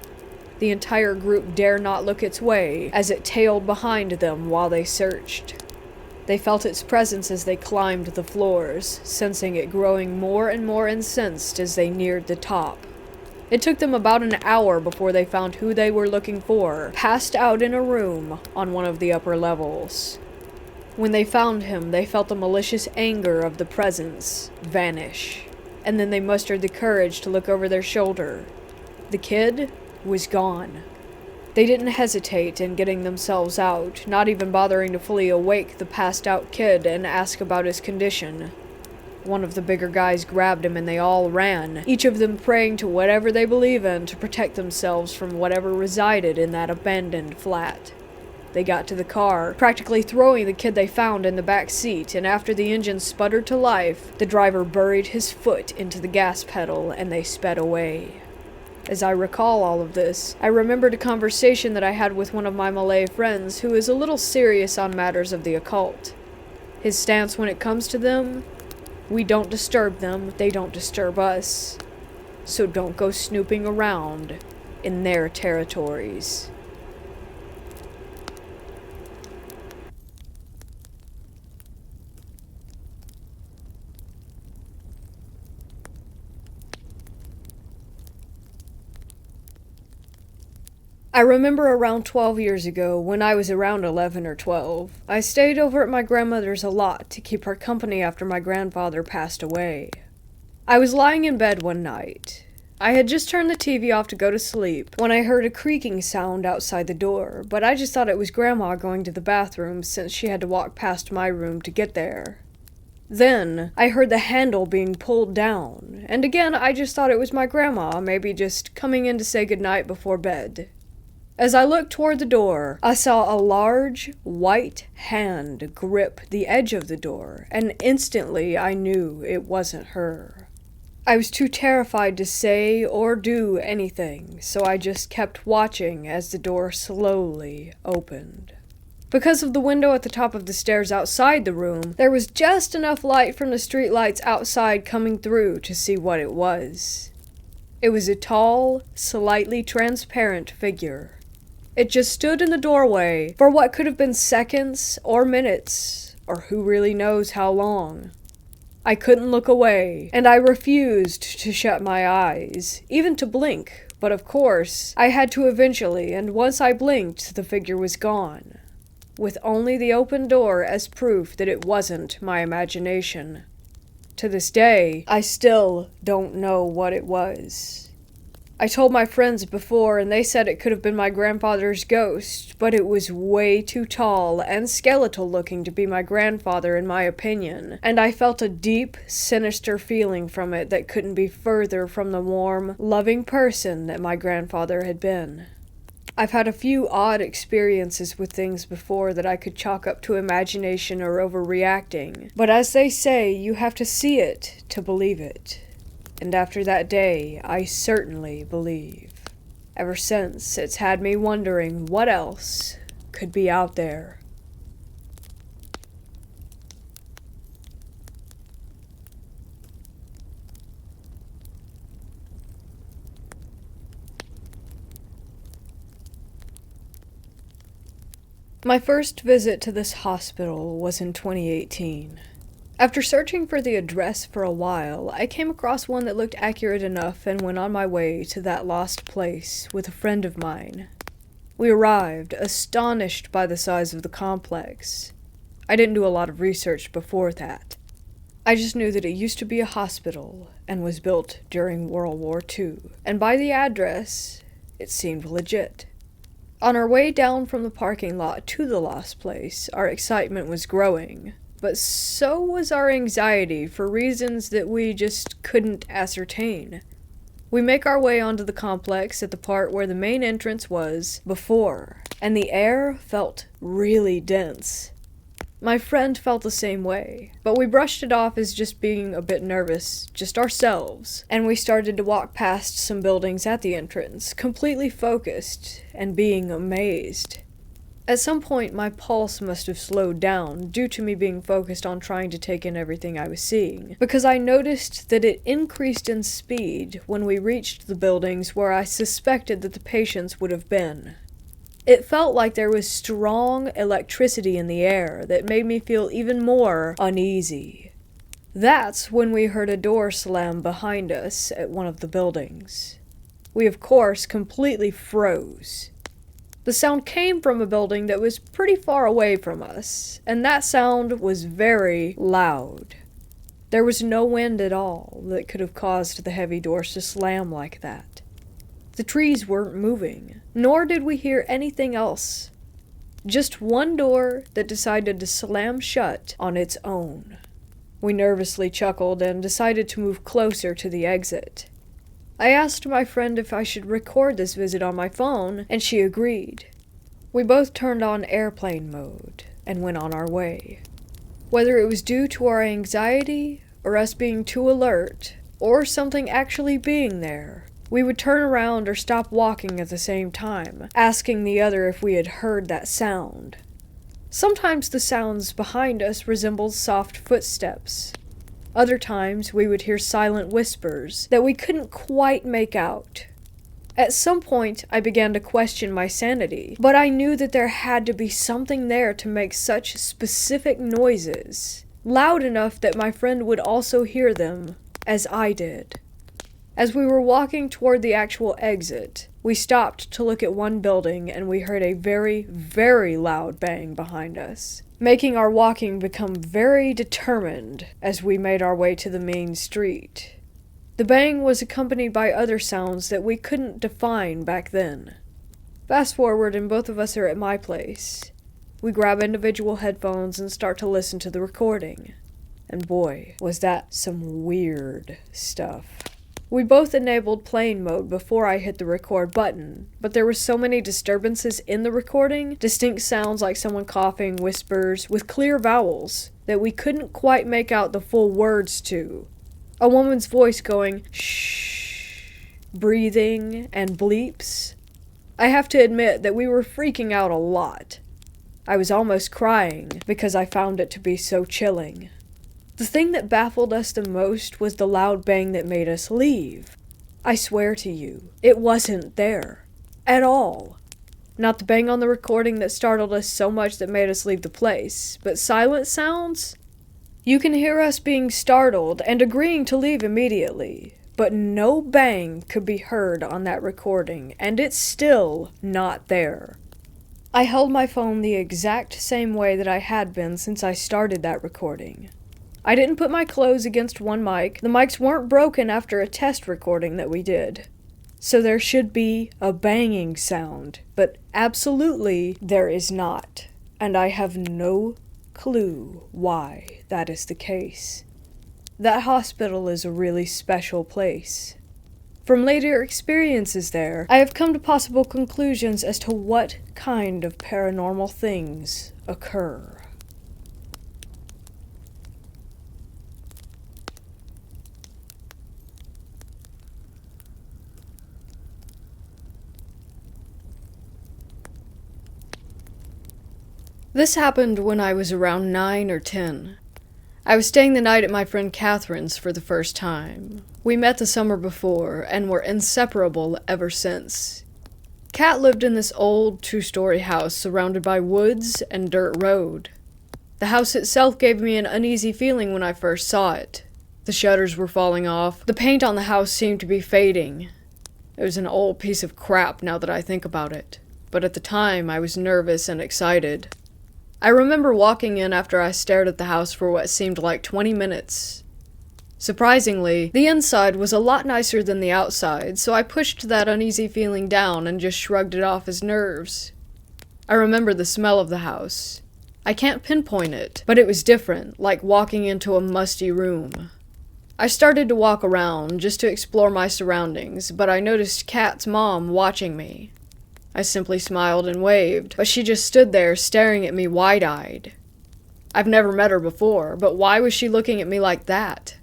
The entire group dare not look its way, as it tailed behind them while they searched. They felt its presence as they climbed the floors, sensing it growing more and more incensed as they neared the top. It took them about an hour before they found who they were looking for, passed out in a room on one of the upper levels. When they found him, they felt the malicious anger of the presence vanish, and then they mustered the courage to look over their shoulder. The kid was gone. They didn't hesitate in getting themselves out, not even bothering to fully awake the passed-out kid and ask about his condition. One of the bigger guys grabbed him and they all ran, each of them praying to whatever they believe in to protect themselves from whatever resided in that abandoned flat. They got to the car, practically throwing the kid they found in the back seat, and after the engine sputtered to life, the driver buried his foot into the gas pedal and they sped away. As I recall all of this, I remembered a conversation that I had with one of my Malay friends who is a little serious on matters of the occult. His stance when it comes to them: we don't disturb them, they don't disturb us. So don't go snooping around in their territories. I remember around 12 years ago, when I was around 11 or 12, I stayed over at my grandmother's a lot to keep her company after my grandfather passed away. I was lying in bed one night. I had just turned the TV off to go to sleep when I heard a creaking sound outside the door, but I just thought it was Grandma going to the bathroom since she had to walk past my room to get there. Then, I heard the handle being pulled down, and again I just thought it was my grandma, maybe just coming in to say goodnight before bed. As I looked toward the door, I saw a large, white hand grip the edge of the door, and instantly I knew it wasn't her. I was too terrified to say or do anything, so I just kept watching as the door slowly opened. Because of the window at the top of the stairs outside the room, there was just enough light from the streetlights outside coming through to see what it was. It was a tall, slightly transparent figure. It just stood in the doorway for what could have been seconds or minutes, or who really knows how long. I couldn't look away, and I refused to shut my eyes, even to blink, but of course, I had to eventually, and once I blinked, the figure was gone, with only the open door as proof that it wasn't my imagination. To this day, I still don't know what it was. I told my friends before, and they said it could have been my grandfather's ghost, but it was way too tall and skeletal looking to be my grandfather in my opinion, and I felt a deep, sinister feeling from it that couldn't be further from the warm, loving person that my grandfather had been. I've had a few odd experiences with things before that I could chalk up to imagination or overreacting, but as they say, you have to see it to believe it. And after that day, I certainly believe. Ever since, it's had me wondering what else could be out there. My first visit to this hospital was in 2018. After searching for the address for a while, I came across one that looked accurate enough and went on my way to that lost place with a friend of mine. We arrived, astonished by the size of the complex. I didn't do a lot of research before that. I just knew that it used to be a hospital and was built during World War II, and by the address, it seemed legit. On our way down from the parking lot to the lost place, our excitement was growing. But so was our anxiety for reasons that we just couldn't ascertain. We make our way onto the complex at the part where the main entrance was before, and the air felt really dense. My friend felt the same way, but we brushed it off as just being a bit nervous, just ourselves, and we started to walk past some buildings at the entrance, completely focused and being amazed. At some point, my pulse must have slowed down due to me being focused on trying to take in everything I was seeing, because I noticed that it increased in speed when we reached the buildings where I suspected that the patients would have been. It felt like there was strong electricity in the air that made me feel even more uneasy. That's when we heard a door slam behind us at one of the buildings. We, of course, completely froze. The sound came from a building that was pretty far away from us, and that sound was very loud. There was no wind at all that could have caused the heavy doors to slam like that. The trees weren't moving, nor did we hear anything else. Just one door that decided to slam shut on its own. We nervously chuckled and decided to move closer to the exit. I asked my friend if I should record this visit on my phone, and she agreed. We both turned on airplane mode and went on our way. Whether it was due to our anxiety, or us being too alert, or something actually being there, we would turn around or stop walking at the same time, asking the other if we had heard that sound. Sometimes the sounds behind us resembled soft footsteps. Other times, we would hear silent whispers that we couldn't quite make out. At some point, I began to question my sanity, but I knew that there had to be something there to make such specific noises, loud enough that my friend would also hear them, as I did. As we were walking toward the actual exit, we stopped to look at one building and we heard a very, very loud bang behind us, making our walking become very determined as we made our way to the main street. The bang was accompanied by other sounds that we couldn't define back then. Fast forward and both of us are at my place. We grab individual headphones and start to listen to the recording. And boy, was that some weird stuff. We both enabled plane mode before I hit the record button, but there were so many disturbances in the recording, distinct sounds like someone coughing, whispers, with clear vowels, that we couldn't quite make out the full words to. A woman's voice going, shh, breathing, and bleeps. I have to admit that we were freaking out a lot. I was almost crying because I found it to be so chilling. The thing that baffled us the most was the loud bang that made us leave. I swear to you, it wasn't there. At all. Not the bang on the recording that startled us so much that made us leave the place, but silent sounds? You can hear us being startled and agreeing to leave immediately, but no bang could be heard on that recording, and it's still not there. I held my phone the exact same way that I had been since I started that recording. I didn't put my clothes against one mic. The mics weren't broken after a test recording that we did. So there should be a banging sound, but absolutely there is not. And I have no clue why that is the case. That hospital is a really special place. From later experiences there, I have come to possible conclusions as to what kind of paranormal things occur. This happened when I was around 9 or 10. I was staying the night at my friend Catherine's for the first time. We met the summer before and were inseparable ever since. Kat lived in this old 2-story house surrounded by woods and dirt road. The house itself gave me an uneasy feeling when I first saw it. The shutters were falling off. The paint on the house seemed to be fading. It was an old piece of crap now that I think about it. But at the time, I was nervous and excited. I remember walking in after I stared at the house for what seemed like 20 minutes. Surprisingly, the inside was a lot nicer than the outside, so I pushed that uneasy feeling down and just shrugged it off as nerves. I remember the smell of the house. I can't pinpoint it, but it was different, like walking into a musty room. I started to walk around just to explore my surroundings, but I noticed Kat's mom watching me. I simply smiled and waved, but she just stood there staring at me wide-eyed. I've never met her before, but why was she looking at me like that?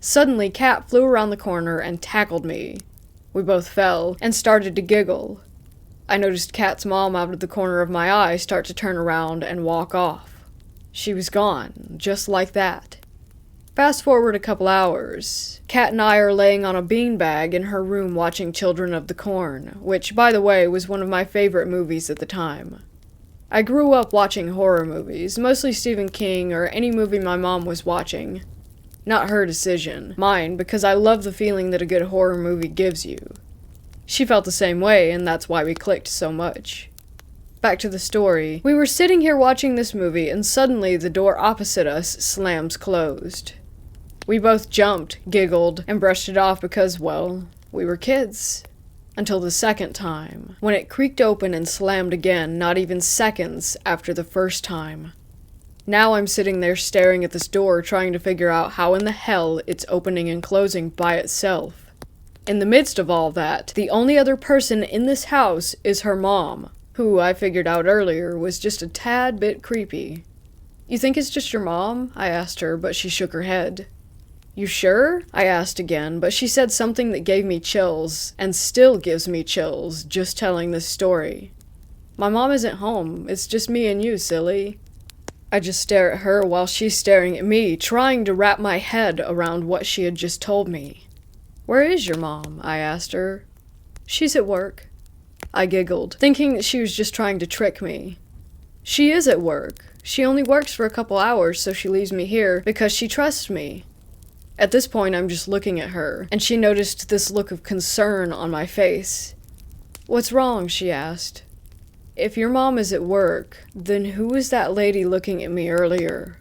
Suddenly, Kat flew around the corner and tackled me. We both fell and started to giggle. I noticed Kat's mom out of the corner of my eye start to turn around and walk off. She was gone, just like that. Fast forward a couple hours. Kat and I are laying on a beanbag in her room watching Children of the Corn, which, by the way, was one of my favorite movies at the time. I grew up watching horror movies, mostly Stephen King or any movie my mom was watching. Not her decision, mine, because I love the feeling that a good horror movie gives you. She felt the same way, and that's why we clicked so much. Back to the story. We were sitting here watching this movie, and suddenly the door opposite us slams closed. We both jumped, giggled, and brushed it off because, well, we were kids. Until the second time, when it creaked open and slammed again, not even seconds after the first time. Now I'm sitting there staring at this door trying to figure out how in the hell it's opening and closing by itself. In the midst of all that, the only other person in this house is her mom, who I figured out earlier was just a tad bit creepy. "You think it's just your mom?" I asked her, but she shook her head. "You sure?" I asked again, but she said something that gave me chills, and still gives me chills, just telling this story. "My mom isn't home. It's just me and you, silly." I just stare at her while she's staring at me, trying to wrap my head around what she had just told me. "Where is your mom?" I asked her. "She's at work." I giggled, thinking that she was just trying to trick me. "She is at work. She only works for a couple hours, so she leaves me here because she trusts me." At this point, I'm just looking at her, and she noticed this look of concern on my face. "What's wrong?" she asked. "If your mom is at work, then who was that lady looking at me earlier?"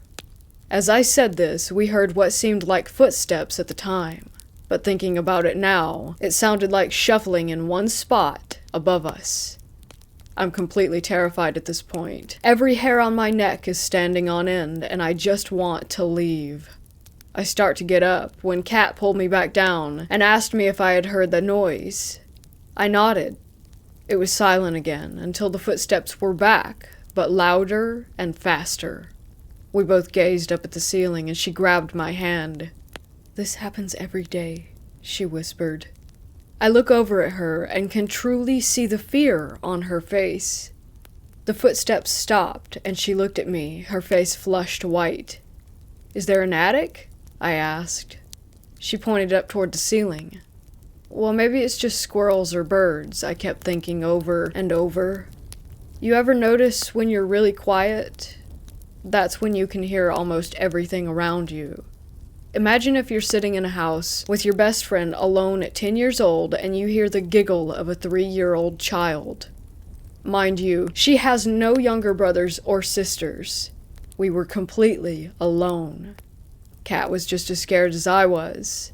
As I said this, we heard what seemed like footsteps at the time, but thinking about it now, it sounded like shuffling in one spot above us. I'm completely terrified at this point. Every hair on my neck is standing on end, and I just want to leave. I start to get up when Kat pulled me back down and asked me if I had heard the noise. I nodded. It was silent again until the footsteps were back, but louder and faster. We both gazed up at the ceiling and she grabbed my hand. "This happens every day," she whispered. I look over at her and can truly see the fear on her face. The footsteps stopped, and she looked at me, her face flushed white. "Is there an attic?" I asked. She pointed up toward the ceiling. "Well, maybe it's just squirrels or birds," I kept thinking over and over. You ever notice when you're really quiet? That's when you can hear almost everything around you. Imagine if you're sitting in a house with your best friend alone at 10 years old and you hear the giggle of a 3-year-old child. Mind you, she has no younger brothers or sisters. We were completely alone. Kat was just as scared as I was.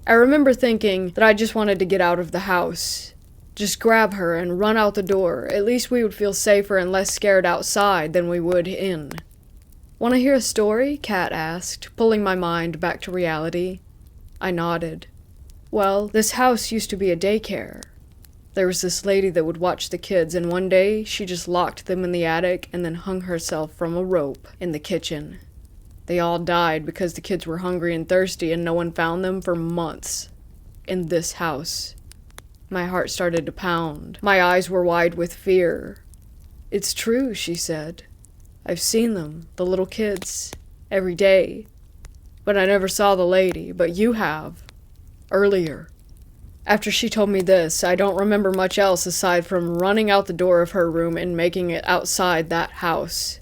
I remember thinking that I just wanted to get out of the house. Just grab her and run out the door. At least we would feel safer and less scared outside than we would in. "Want to hear a story?" Kat asked, pulling my mind back to reality. I nodded. "Well, this house used to be a daycare. There was this lady that would watch the kids, and one day she just locked them in the attic and then hung herself from a rope in the kitchen. They all died because the kids were hungry and thirsty and no one found them for months. In this house." My heart started to pound. My eyes were wide with fear. "It's true," she said. "I've seen them, the little kids, every day. But I never saw the lady, but you have. Earlier." After she told me this, I don't remember much else aside from running out the door of her room and making it outside that house.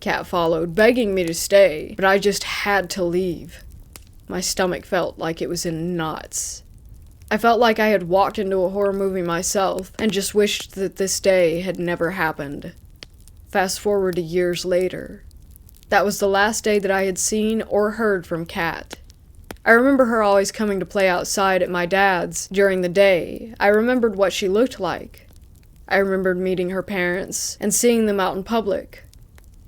Kat followed, begging me to stay, but I just had to leave. My stomach felt like it was in knots. I felt like I had walked into a horror movie myself, and just wished that this day had never happened. Fast forward to years later. That was the last day that I had seen or heard from Kat. I remember her always coming to play outside at my dad's during the day. I remembered what she looked like. I remembered meeting her parents and seeing them out in public.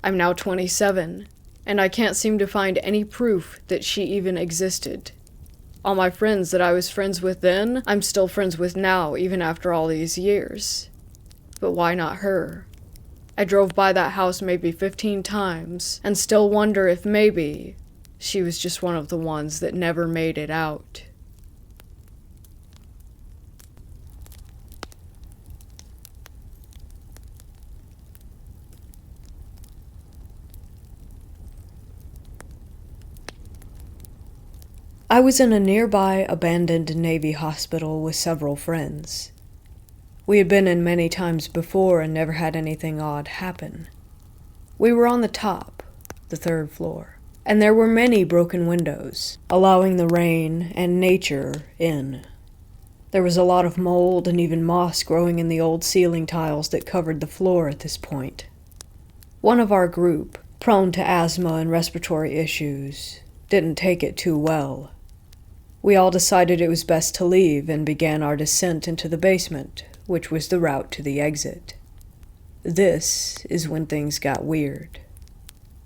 I'm now 27, and I can't seem to find any proof that she even existed. All my friends that I was friends with then, I'm still friends with now, even after all these years. But why not her? I drove by that house maybe 15 times, and still wonder if maybe she was just one of the ones that never made it out. I was in a nearby abandoned Navy hospital with several friends. We had been in many times before and never had anything odd happen. We were on the top, the 3rd floor, and there were many broken windows, allowing the rain and nature in. There was a lot of mold and even moss growing in the old ceiling tiles that covered the floor at this point. One of our group, prone to asthma and respiratory issues, didn't take it too well. We all decided it was best to leave and began our descent into the basement, which was the route to the exit. This is when things got weird.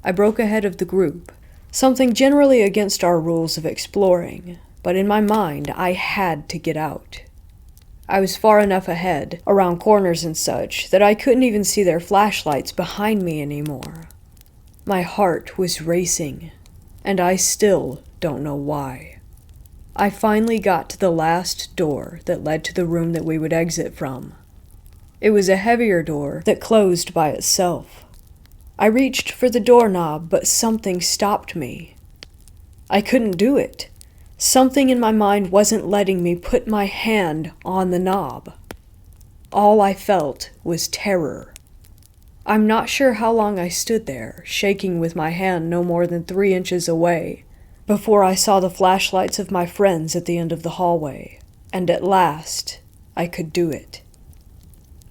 I broke ahead of the group, something generally against our rules of exploring, but in my mind I had to get out. I was far enough ahead, around corners and such, that I couldn't even see their flashlights behind me anymore. My heart was racing, and I still don't know why. I finally got to the last door that led to the room that we would exit from. It was a heavier door that closed by itself. I reached for the doorknob, but something stopped me. I couldn't do it. Something in my mind wasn't letting me put my hand on the knob. All I felt was terror. I'm not sure how long I stood there, shaking with my hand no more than 3 inches away, before I saw the flashlights of my friends at the end of the hallway, and at last, I could do it.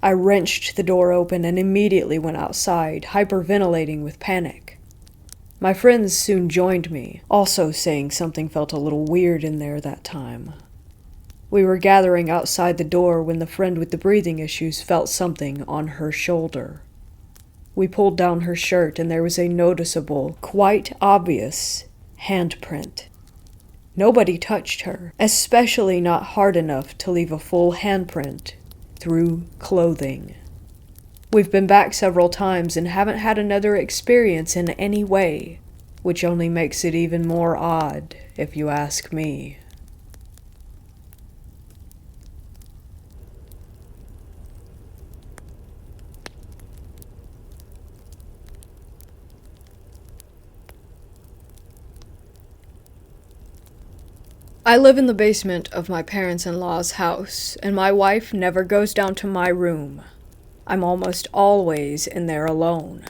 I wrenched the door open and immediately went outside, hyperventilating with panic. My friends soon joined me, also saying something felt a little weird in there that time. We were gathering outside the door when the friend with the breathing issues felt something on her shoulder. We pulled down her shirt and there was a noticeable, quite obvious handprint. Nobody touched her, especially not hard enough to leave a full handprint through clothing. We've been back several times and haven't had another experience in any way. which only makes it even more odd, if you ask me. I live in the basement of my parents-in-law's house, and my wife never goes down to my room. I'm almost always in there alone.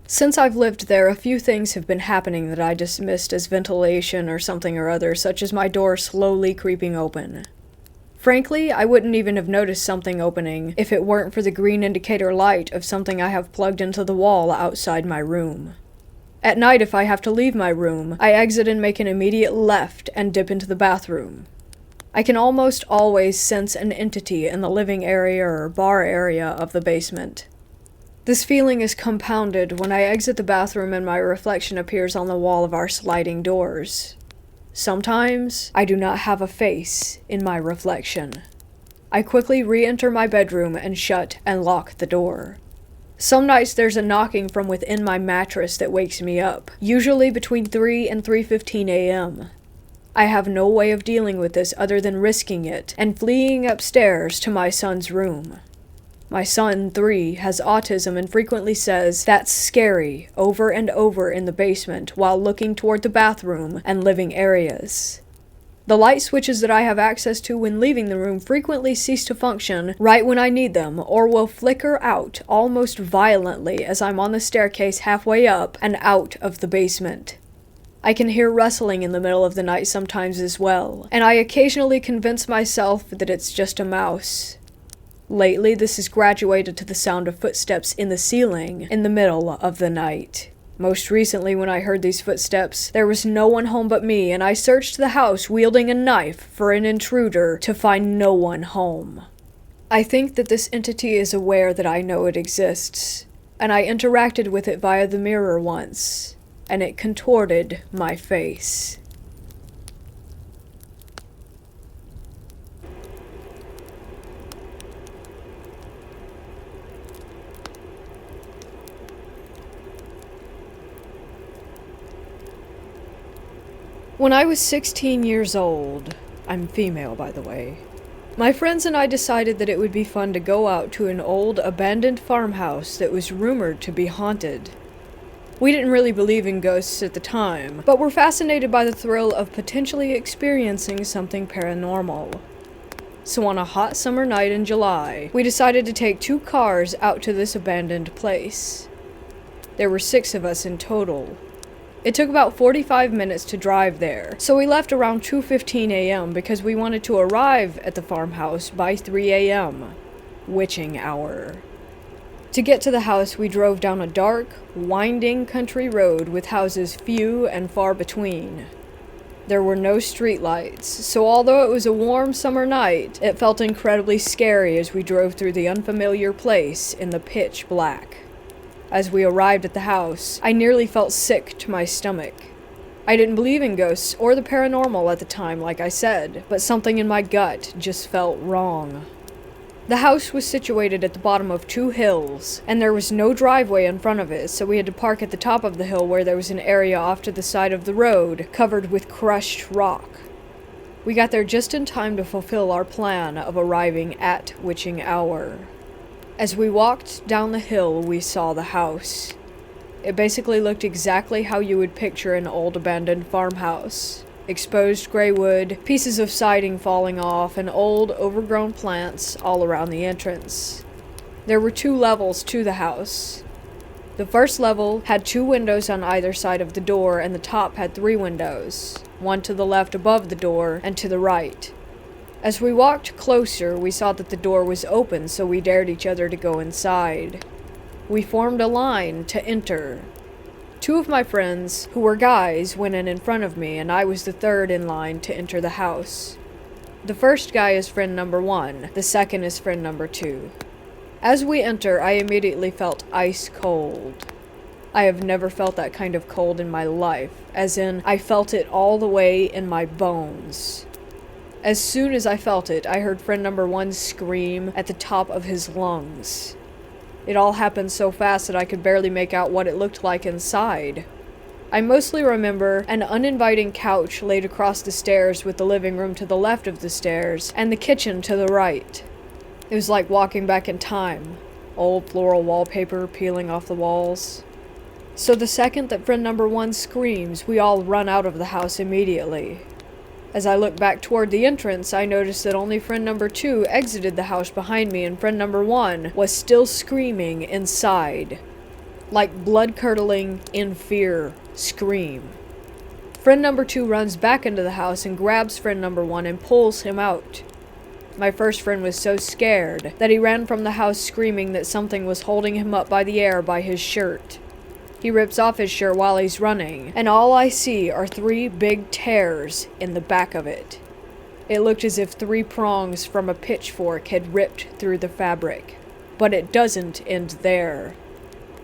Since I've lived there, a few things have been happening that I dismissed as ventilation or something or other, such as my door slowly creeping open. Frankly, I wouldn't even have noticed something opening if it weren't for the green indicator light of something I have plugged into the wall outside my room. At night, if I have to leave my room, I exit and make an immediate left and dip into the bathroom. I can almost always sense an entity in the living area or bar area of the basement. This feeling is compounded when I exit the bathroom and my reflection appears on the wall of our sliding doors. Sometimes, I do not have a face in my reflection. I quickly re-enter my bedroom and shut and lock the door. Some nights there's a knocking from within my mattress that wakes me up, usually between 3 and 3:15 a.m. I have no way of dealing with this other than risking it and fleeing upstairs to my son's room. My son, 3, has autism and frequently says, "That's scary," over and over in the basement while looking toward the bathroom and living areas. The light switches that I have access to when leaving the room frequently cease to function right when I need them, or will flicker out almost violently as I'm on the staircase halfway up and out of the basement. I can hear rustling in the middle of the night sometimes as well, and I occasionally convince myself that it's just a mouse. Lately, this has graduated to the sound of footsteps in the ceiling in the middle of the night. Most recently, when I heard these footsteps, there was no one home but me, and I searched the house wielding a knife for an intruder to find no one home. I think that this entity is aware that I know it exists, and I interacted with it via the mirror once, and it contorted my face. When I was 16 years old, I'm female by the way, my friends and I decided that it would be fun to go out to an old abandoned farmhouse that was rumored to be haunted. We didn't really believe in ghosts at the time, but were fascinated by the thrill of potentially experiencing something paranormal. So on a hot summer night in July, we decided to take 2 cars out to this abandoned place. There were 6 of us in total. It took about 45 minutes to drive there, so we left around 2:15 a.m. because we wanted to arrive at the farmhouse by 3 a.m., witching hour. To get to the house, we drove down a dark, winding country road with houses few and far between. There were no streetlights, so although it was a warm summer night, it felt incredibly scary as we drove through the unfamiliar place in the pitch black. As we arrived at the house, I nearly felt sick to my stomach. I didn't believe in ghosts or the paranormal at the time, like I said, but something in my gut just felt wrong. The house was situated at the bottom of 2 hills, and there was no driveway in front of it, so we had to park at the top of the hill where there was an area off to the side of the road covered with crushed rock. We got there just in time to fulfill our plan of arriving at witching hour. As we walked down the hill, we saw the house. It basically looked exactly how you would picture an old abandoned farmhouse. Exposed gray wood, pieces of siding falling off, and old, overgrown plants all around the entrance. There were 2 levels to the house. The first level had 2 windows on either side of the door, and the top had 3 windows, one to the left above the door and to the right. As we walked closer, we saw that the door was open, so we dared each other to go inside. We formed a line to enter. 2 of my friends, who were guys, went in front of me, and I was the 3rd in line to enter the house. The first guy is friend number 1, the second is friend number 2. As we enter, I immediately felt ice cold. I have never felt that kind of cold in my life, as in, I felt it all the way in my bones. As soon as I felt it, I heard friend number 1 scream at the top of his lungs. It all happened so fast that I could barely make out what it looked like inside. I mostly remember an uninviting couch laid across the stairs with the living room to the left of the stairs and the kitchen to the right. It was like walking back in time. Old floral wallpaper peeling off the walls. So the second that friend number 1 screams, we all run out of the house immediately. As I look back toward the entrance, I notice that only friend number 2 exited the house behind me and friend number 1 was still screaming inside. Like blood-curdling, in fear, scream. Friend number 2 runs back into the house and grabs friend number 1 and pulls him out. My first friend was so scared that he ran from the house screaming that something was holding him up by the air by his shirt. He rips off his shirt while he's running, and all I see are 3 big tears in the back of it. It looked as if 3 prongs from a pitchfork had ripped through the fabric. But it doesn't end there.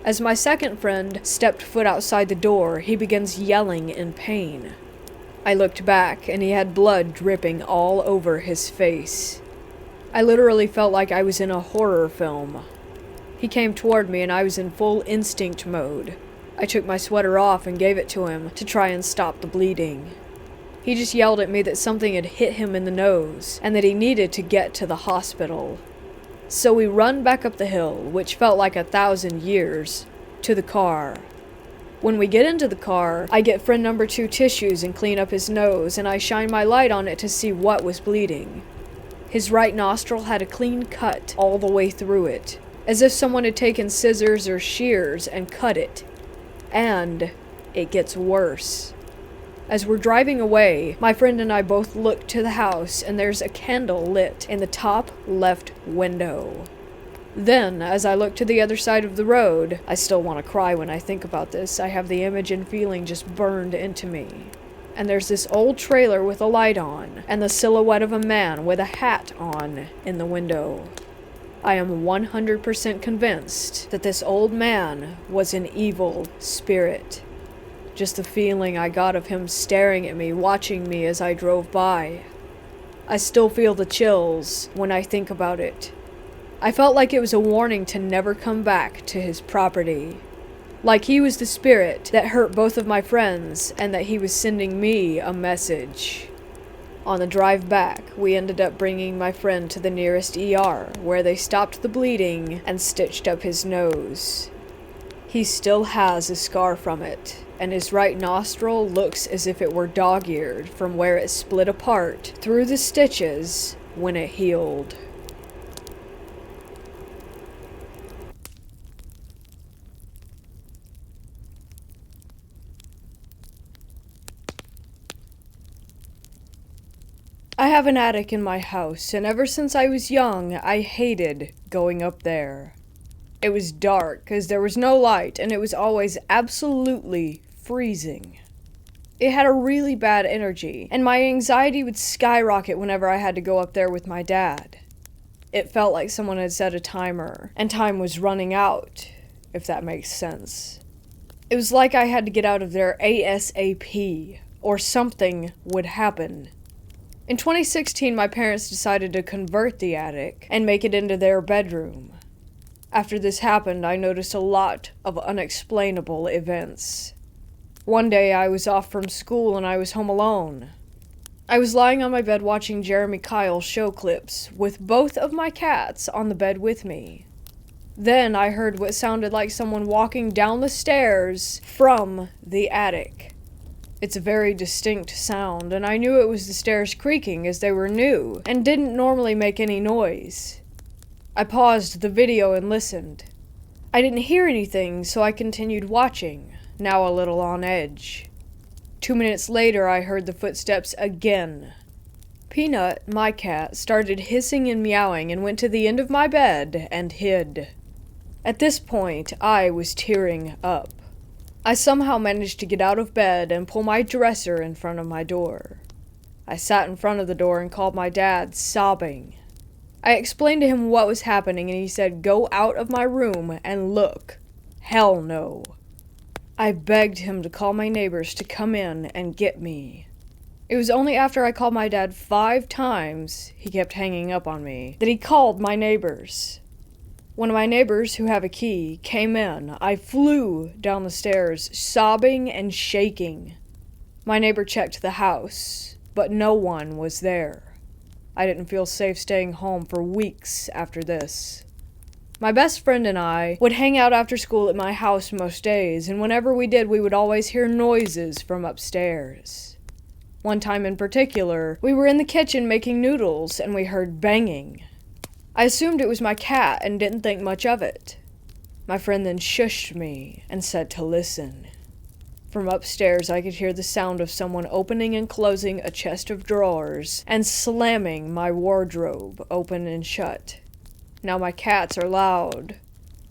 As my second friend stepped foot outside the door, he begins yelling in pain. I looked back, and he had blood dripping all over his face. I literally felt like I was in a horror film. He came toward me, and I was in full instinct mode. I took my sweater off and gave it to him to try and stop the bleeding. He just yelled at me that something had hit him in the nose, and that he needed to get to the hospital. So we run back up the hill, which felt like 1,000 years, to the car. When we get into the car, I get friend number 2 tissues and clean up his nose, and I shine my light on it to see what was bleeding. His right nostril had a clean cut all the way through it, as if someone had taken scissors or shears and cut it. And it gets worse. As we're driving away, my friend and I both look to the house, and there's a candle lit in the top left window. Then, as I look to the other side of the road, I still want to cry when I think about this. I have the image and feeling just burned into me. And there's this old trailer with a light on, and the silhouette of a man with a hat on in the window. I am 100% convinced that this old man was an evil spirit. Just the feeling I got of him staring at me, watching me as I drove by. I still feel the chills when I think about it. I felt like it was a warning to never come back to his property. Like he was the spirit that hurt both of my friends, and that he was sending me a message. On the drive back, we ended up bringing my friend to the nearest ER, where they stopped the bleeding and stitched up his nose. He still has a scar from it, and his right nostril looks as if it were dog-eared from where it split apart through the stitches when it healed. I have an attic in my house, and ever since I was young, I hated going up there. It was dark, because there was no light, and it was always absolutely freezing. It had a really bad energy, and my anxiety would skyrocket whenever I had to go up there with my dad. It felt like someone had set a timer, and time was running out, if that makes sense. It was like I had to get out of there ASAP, or something would happen. In 2016, my parents decided to convert the attic and make it into their bedroom. After this happened, I noticed a lot of unexplainable events. One day, I was off from school and I was home alone. I was lying on my bed watching Jeremy Kyle show clips with both of my cats on the bed with me. Then I heard what sounded like someone walking down the stairs from the attic. It's a very distinct sound, and I knew it was the stairs creaking as they were new and didn't normally make any noise. I paused the video and listened. I didn't hear anything, so I continued watching, now a little on edge. 2 minutes later, I heard the footsteps again. Peanut, my cat, started hissing and meowing and went to the end of my bed and hid. At this point, I was tearing up. I somehow managed to get out of bed and pull my dresser in front of my door. I sat in front of the door and called my dad, sobbing. I explained to him what was happening, and he said, "Go out of my room and look." Hell no. I begged him to call my neighbors to come in and get me. It was only after I called my dad 5 times, he kept hanging up on me, that he called my neighbors. When my neighbors, who have a key, came in, I flew down the stairs, sobbing and shaking. My neighbor checked the house, but no one was there. I didn't feel safe staying home for weeks after this. My best friend and I would hang out after school at my house most days, and whenever we did, we would always hear noises from upstairs. One time in particular, we were in the kitchen making noodles, and we heard banging. I assumed it was my cat and didn't think much of it. My friend then shushed me and said to listen. From upstairs, I could hear the sound of someone opening and closing a chest of drawers and slamming my wardrobe open and shut. Now, my cats are loud,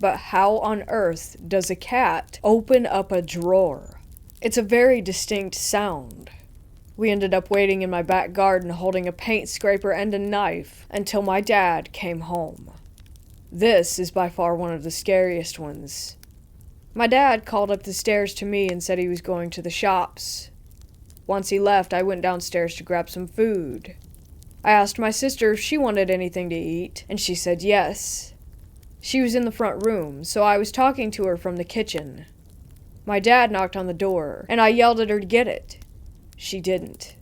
but how on earth does a cat open up a drawer? It's a very distinct sound. We ended up waiting in my back garden holding a paint scraper and a knife until my dad came home. This is by far one of the scariest ones. My dad called up the stairs to me and said he was going to the shops. Once he left, I went downstairs to grab some food. I asked my sister if she wanted anything to eat, and she said yes. She was in the front room, so I was talking to her from the kitchen. My dad knocked on the door, and I yelled at her to get it. She didn't.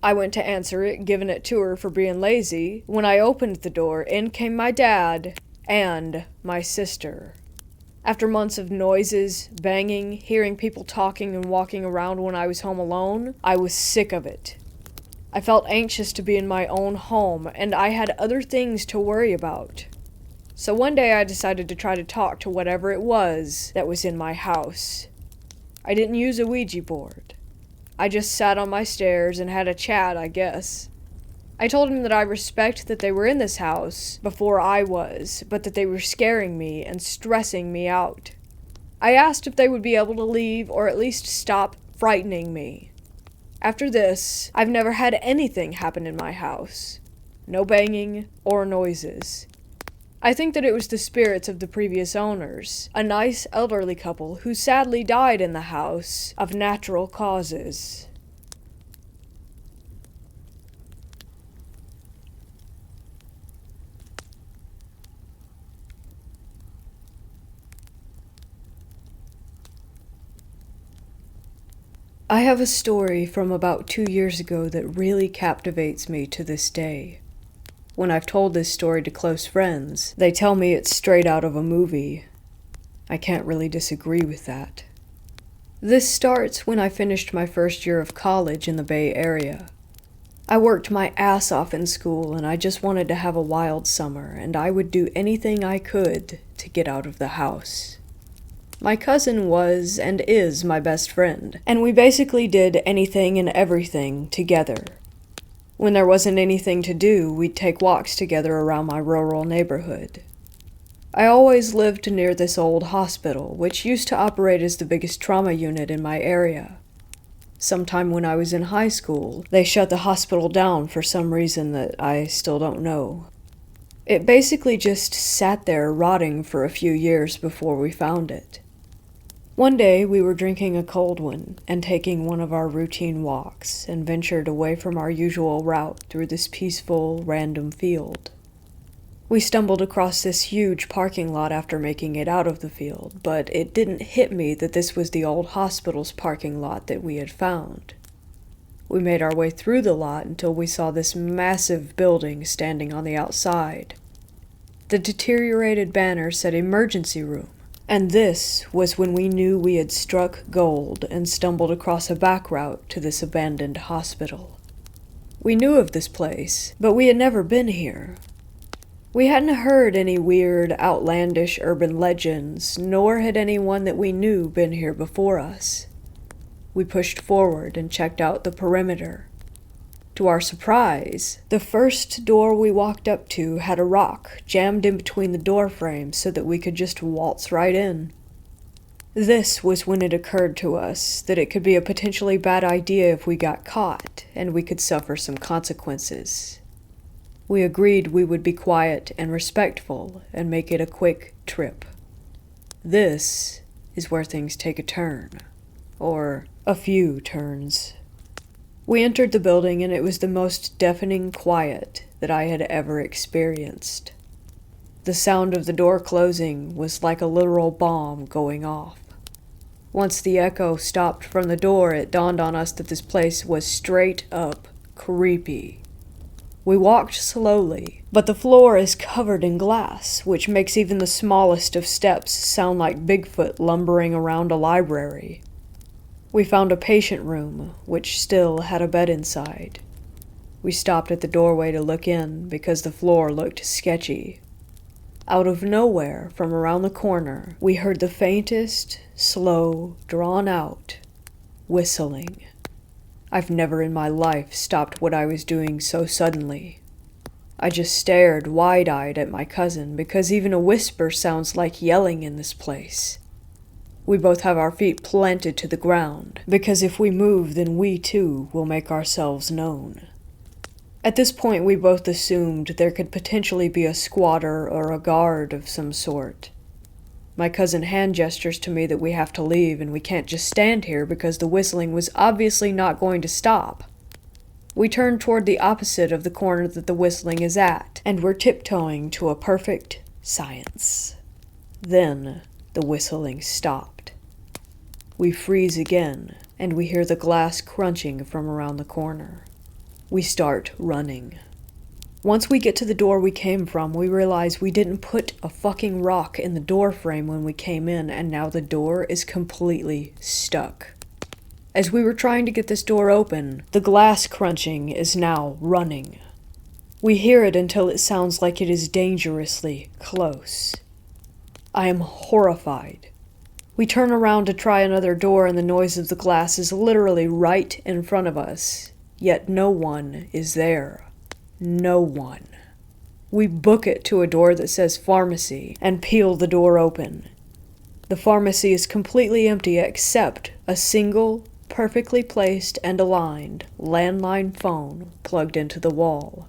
I went to answer it, giving it to her for being lazy. When I opened the door, in came my dad and my sister. After months of noises, banging, hearing people talking and walking around when I was home alone, I was sick of it. I felt anxious to be in my own home, and I had other things to worry about. So one day I decided to try to talk to whatever it was that was in my house. I didn't use a Ouija board. I just sat on my stairs and had a chat, I guess. I told him that I respect that they were in this house before I was, but that they were scaring me and stressing me out. I asked if they would be able to leave or at least stop frightening me. After this, I've never had anything happen in my house. No banging or noises. I think that it was the spirits of the previous owners, a nice elderly couple who sadly died in the house of natural causes. I have a story from about 2 years ago that really captivates me to this day. When I've told this story to close friends, they tell me it's straight out of a movie. I can't really disagree with that. This starts when I finished my first year of college in the Bay Area. I worked my ass off in school and I just wanted to have a wild summer, and I would do anything I could to get out of the house. My cousin was and is my best friend, and we basically did anything and everything together. When there wasn't anything to do, we'd take walks together around my rural neighborhood. I always lived near this old hospital, which used to operate as the biggest trauma unit in my area. Sometime when I was in high school, they shut the hospital down for some reason that I still don't know. It basically just sat there rotting for a few years before we found it. One day, we were drinking a cold one and taking one of our routine walks and ventured away from our usual route through this peaceful, random field. We stumbled across this huge parking lot after making it out of the field, but it didn't hit me that this was the old hospital's parking lot that we had found. We made our way through the lot until we saw this massive building standing on the outside. The deteriorated banner said emergency room. And this was when we knew we had struck gold and stumbled across a back route to this abandoned hospital. We knew of this place, but we had never been here. We hadn't heard any weird, outlandish urban legends, nor had anyone that we knew been here before us. We pushed forward and checked out the perimeter. To our surprise, the first door we walked up to had a rock jammed in between the door frames so that we could just waltz right in. This was when it occurred to us that it could be a potentially bad idea if we got caught, and we could suffer some consequences. We agreed we would be quiet and respectful and make it a quick trip. This is where things take a turn, or a few turns. We entered the building, and it was the most deafening quiet that I had ever experienced. The sound of the door closing was like a literal bomb going off. Once the echo stopped from the door, it dawned on us that this place was straight up creepy. We walked slowly, but the floor is covered in glass, which makes even the smallest of steps sound like Bigfoot lumbering around a library. We found a patient room, which still had a bed inside. We stopped at the doorway to look in because the floor looked sketchy. Out of nowhere, from around the corner, we heard the faintest, slow, drawn-out whistling. I've never in my life stopped what I was doing so suddenly. I just stared wide-eyed at my cousin because even a whisper sounds like yelling in this place. We both have our feet planted to the ground, because if we move, then we too will make ourselves known. At this point, we both assumed there could potentially be a squatter or a guard of some sort. My cousin hand gestures to me that we have to leave and we can't just stand here because the whistling was obviously not going to stop. We turn toward the opposite of the corner that the whistling is at, and we're tiptoeing to a perfect silence. Then the whistling stopped. We freeze again, and we hear the glass crunching from around the corner. We start running. Once we get to the door we came from, we realize we didn't put a fucking rock in the door frame when we came in, and now the door is completely stuck. As we were trying to get this door open, the glass crunching is now running. We hear it until it sounds like it is dangerously close. I am horrified. We turn around to try another door, and the noise of the glass is literally right in front of us. Yet no one is there. No one. We book it to a door that says pharmacy and peel the door open. The pharmacy is completely empty except a single, perfectly placed and aligned landline phone plugged into the wall.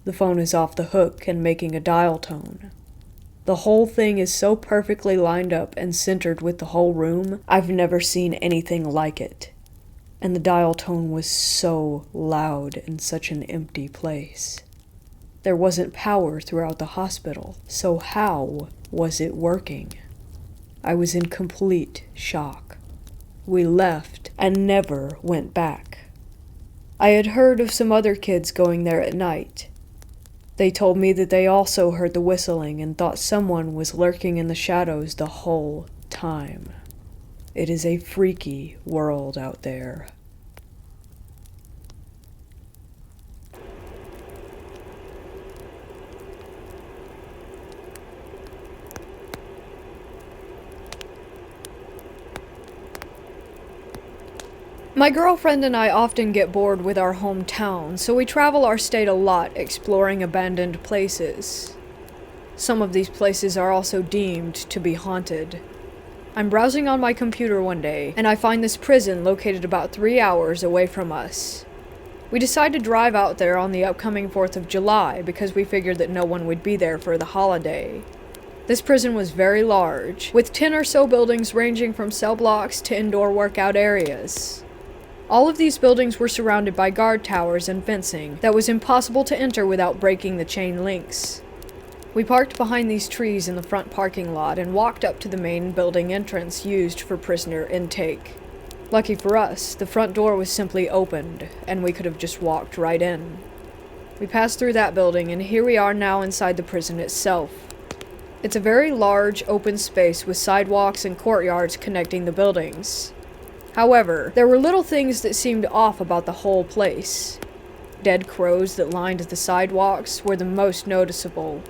The phone is off the hook and making a dial tone. The whole thing is so perfectly lined up and centered with the whole room, I've never seen anything like it. And the dial tone was so loud in such an empty place. There wasn't power throughout the hospital, so how was it working? I was in complete shock. We left and never went back. I had heard of some other kids going there at night. They told me that they also heard the whistling and thought someone was lurking in the shadows the whole time. It is a freaky world out there. My girlfriend and I often get bored with our hometown, so we travel our state a lot exploring abandoned places. Some of these places are also deemed to be haunted. I'm browsing on my computer one day, and I find this prison located about 3 hours away from us. We decide to drive out there on the upcoming 4th of July because we figured that no one would be there for the holiday. This prison was very large, with 10 or so buildings ranging from cell blocks to indoor workout areas. All of these buildings were surrounded by guard towers and fencing that was impossible to enter without breaking the chain links. We parked behind these trees in the front parking lot and walked up to the main building entrance used for prisoner intake. Lucky for us, the front door was simply opened, and we could have just walked right in. We passed through that building, and here we are now inside the prison itself. It's a very large, open space with sidewalks and courtyards connecting the buildings. However, there were little things that seemed off about the whole place. Dead crows that lined the sidewalks were the most noticeable.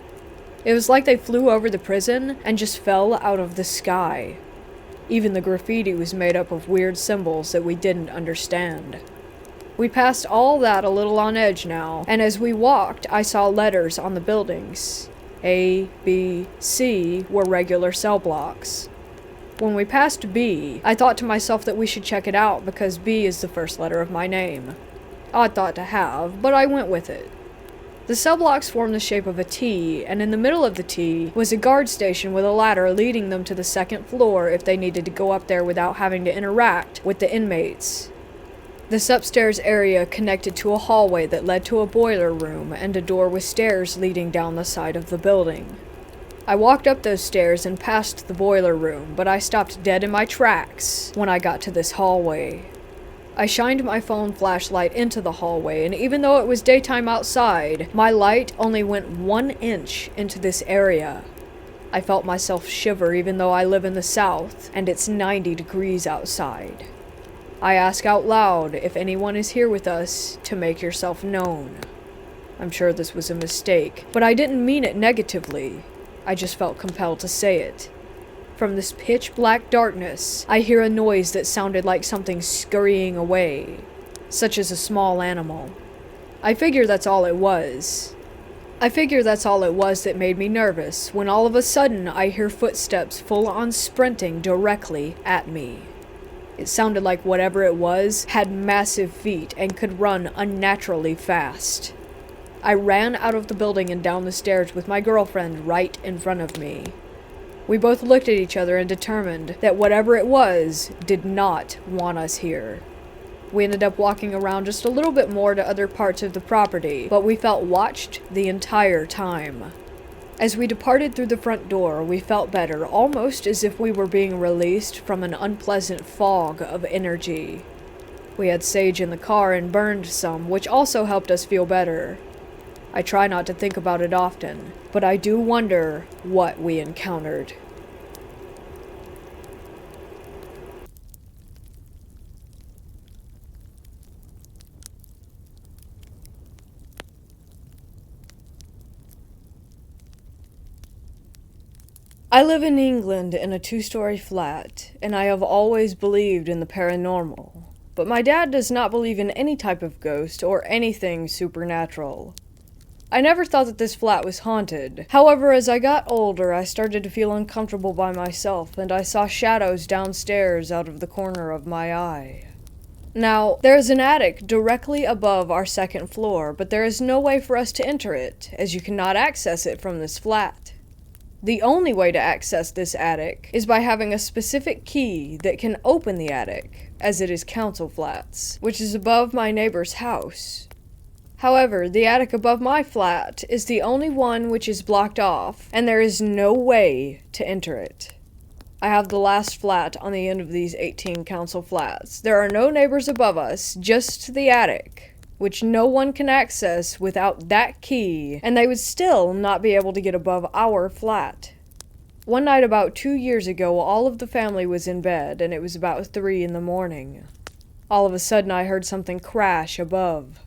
It was like they flew over the prison and just fell out of the sky. Even the graffiti was made up of weird symbols that we didn't understand. We passed all that a little on edge now, and as we walked, I saw letters on the buildings. A, B, C were regular cell blocks. When we passed B, I thought to myself that we should check it out because B is the first letter of my name. Odd thought to have, but I went with it. The cell blocks formed the shape of a T, and in the middle of the T was a guard station with a ladder leading them to the second floor if they needed to go up there without having to interact with the inmates. This upstairs area connected to a hallway that led to a boiler room and a door with stairs leading down the side of the building. I walked up those stairs and past the boiler room, but I stopped dead in my tracks when I got to this hallway. I shined my phone flashlight into the hallway, and even though it was daytime outside, my light only went 1 inch into this area. I felt myself shiver even though I live in the south, and it's 90 degrees outside. I ask out loud if anyone is here with us to make yourself known. I'm sure this was a mistake, but I didn't mean it negatively. I just felt compelled to say it. From this pitch-black darkness, I hear a noise that sounded like something scurrying away, such as a small animal. I figure that's all it was that made me nervous, when all of a sudden I hear footsteps full-on sprinting directly at me. It sounded like whatever it was had massive feet and could run unnaturally fast. I ran out of the building and down the stairs with my girlfriend right in front of me. We both looked at each other and determined that whatever it was did not want us here. We ended up walking around just a little bit more to other parts of the property, but we felt watched the entire time. As we departed through the front door, we felt better, almost as if we were being released from an unpleasant fog of energy. We had sage in the car and burned some, which also helped us feel better. I try not to think about it often, but I do wonder what we encountered. I live in England in a 2-story flat, and I have always believed in the paranormal. But my dad does not believe in any type of ghost or anything supernatural. I never thought that this flat was haunted. However, as I got older, I started to feel uncomfortable by myself, and I saw shadows downstairs out of the corner of my eye. Now, there is an attic directly above our second floor, but there is no way for us to enter it, as you cannot access it from this flat. The only way to access this attic is by having a specific key that can open the attic, as it is council flats, which is above my neighbor's house. However, the attic above my flat is the only one which is blocked off, and there is no way to enter it. I have the last flat on the end of these 18 council flats. There are no neighbors above us, just the attic, which no one can access without that key, and they would still not be able to get above our flat. One night about 2 years ago, all of the family was in bed, and it was about 3 in the morning. All of a sudden, I heard something crash above.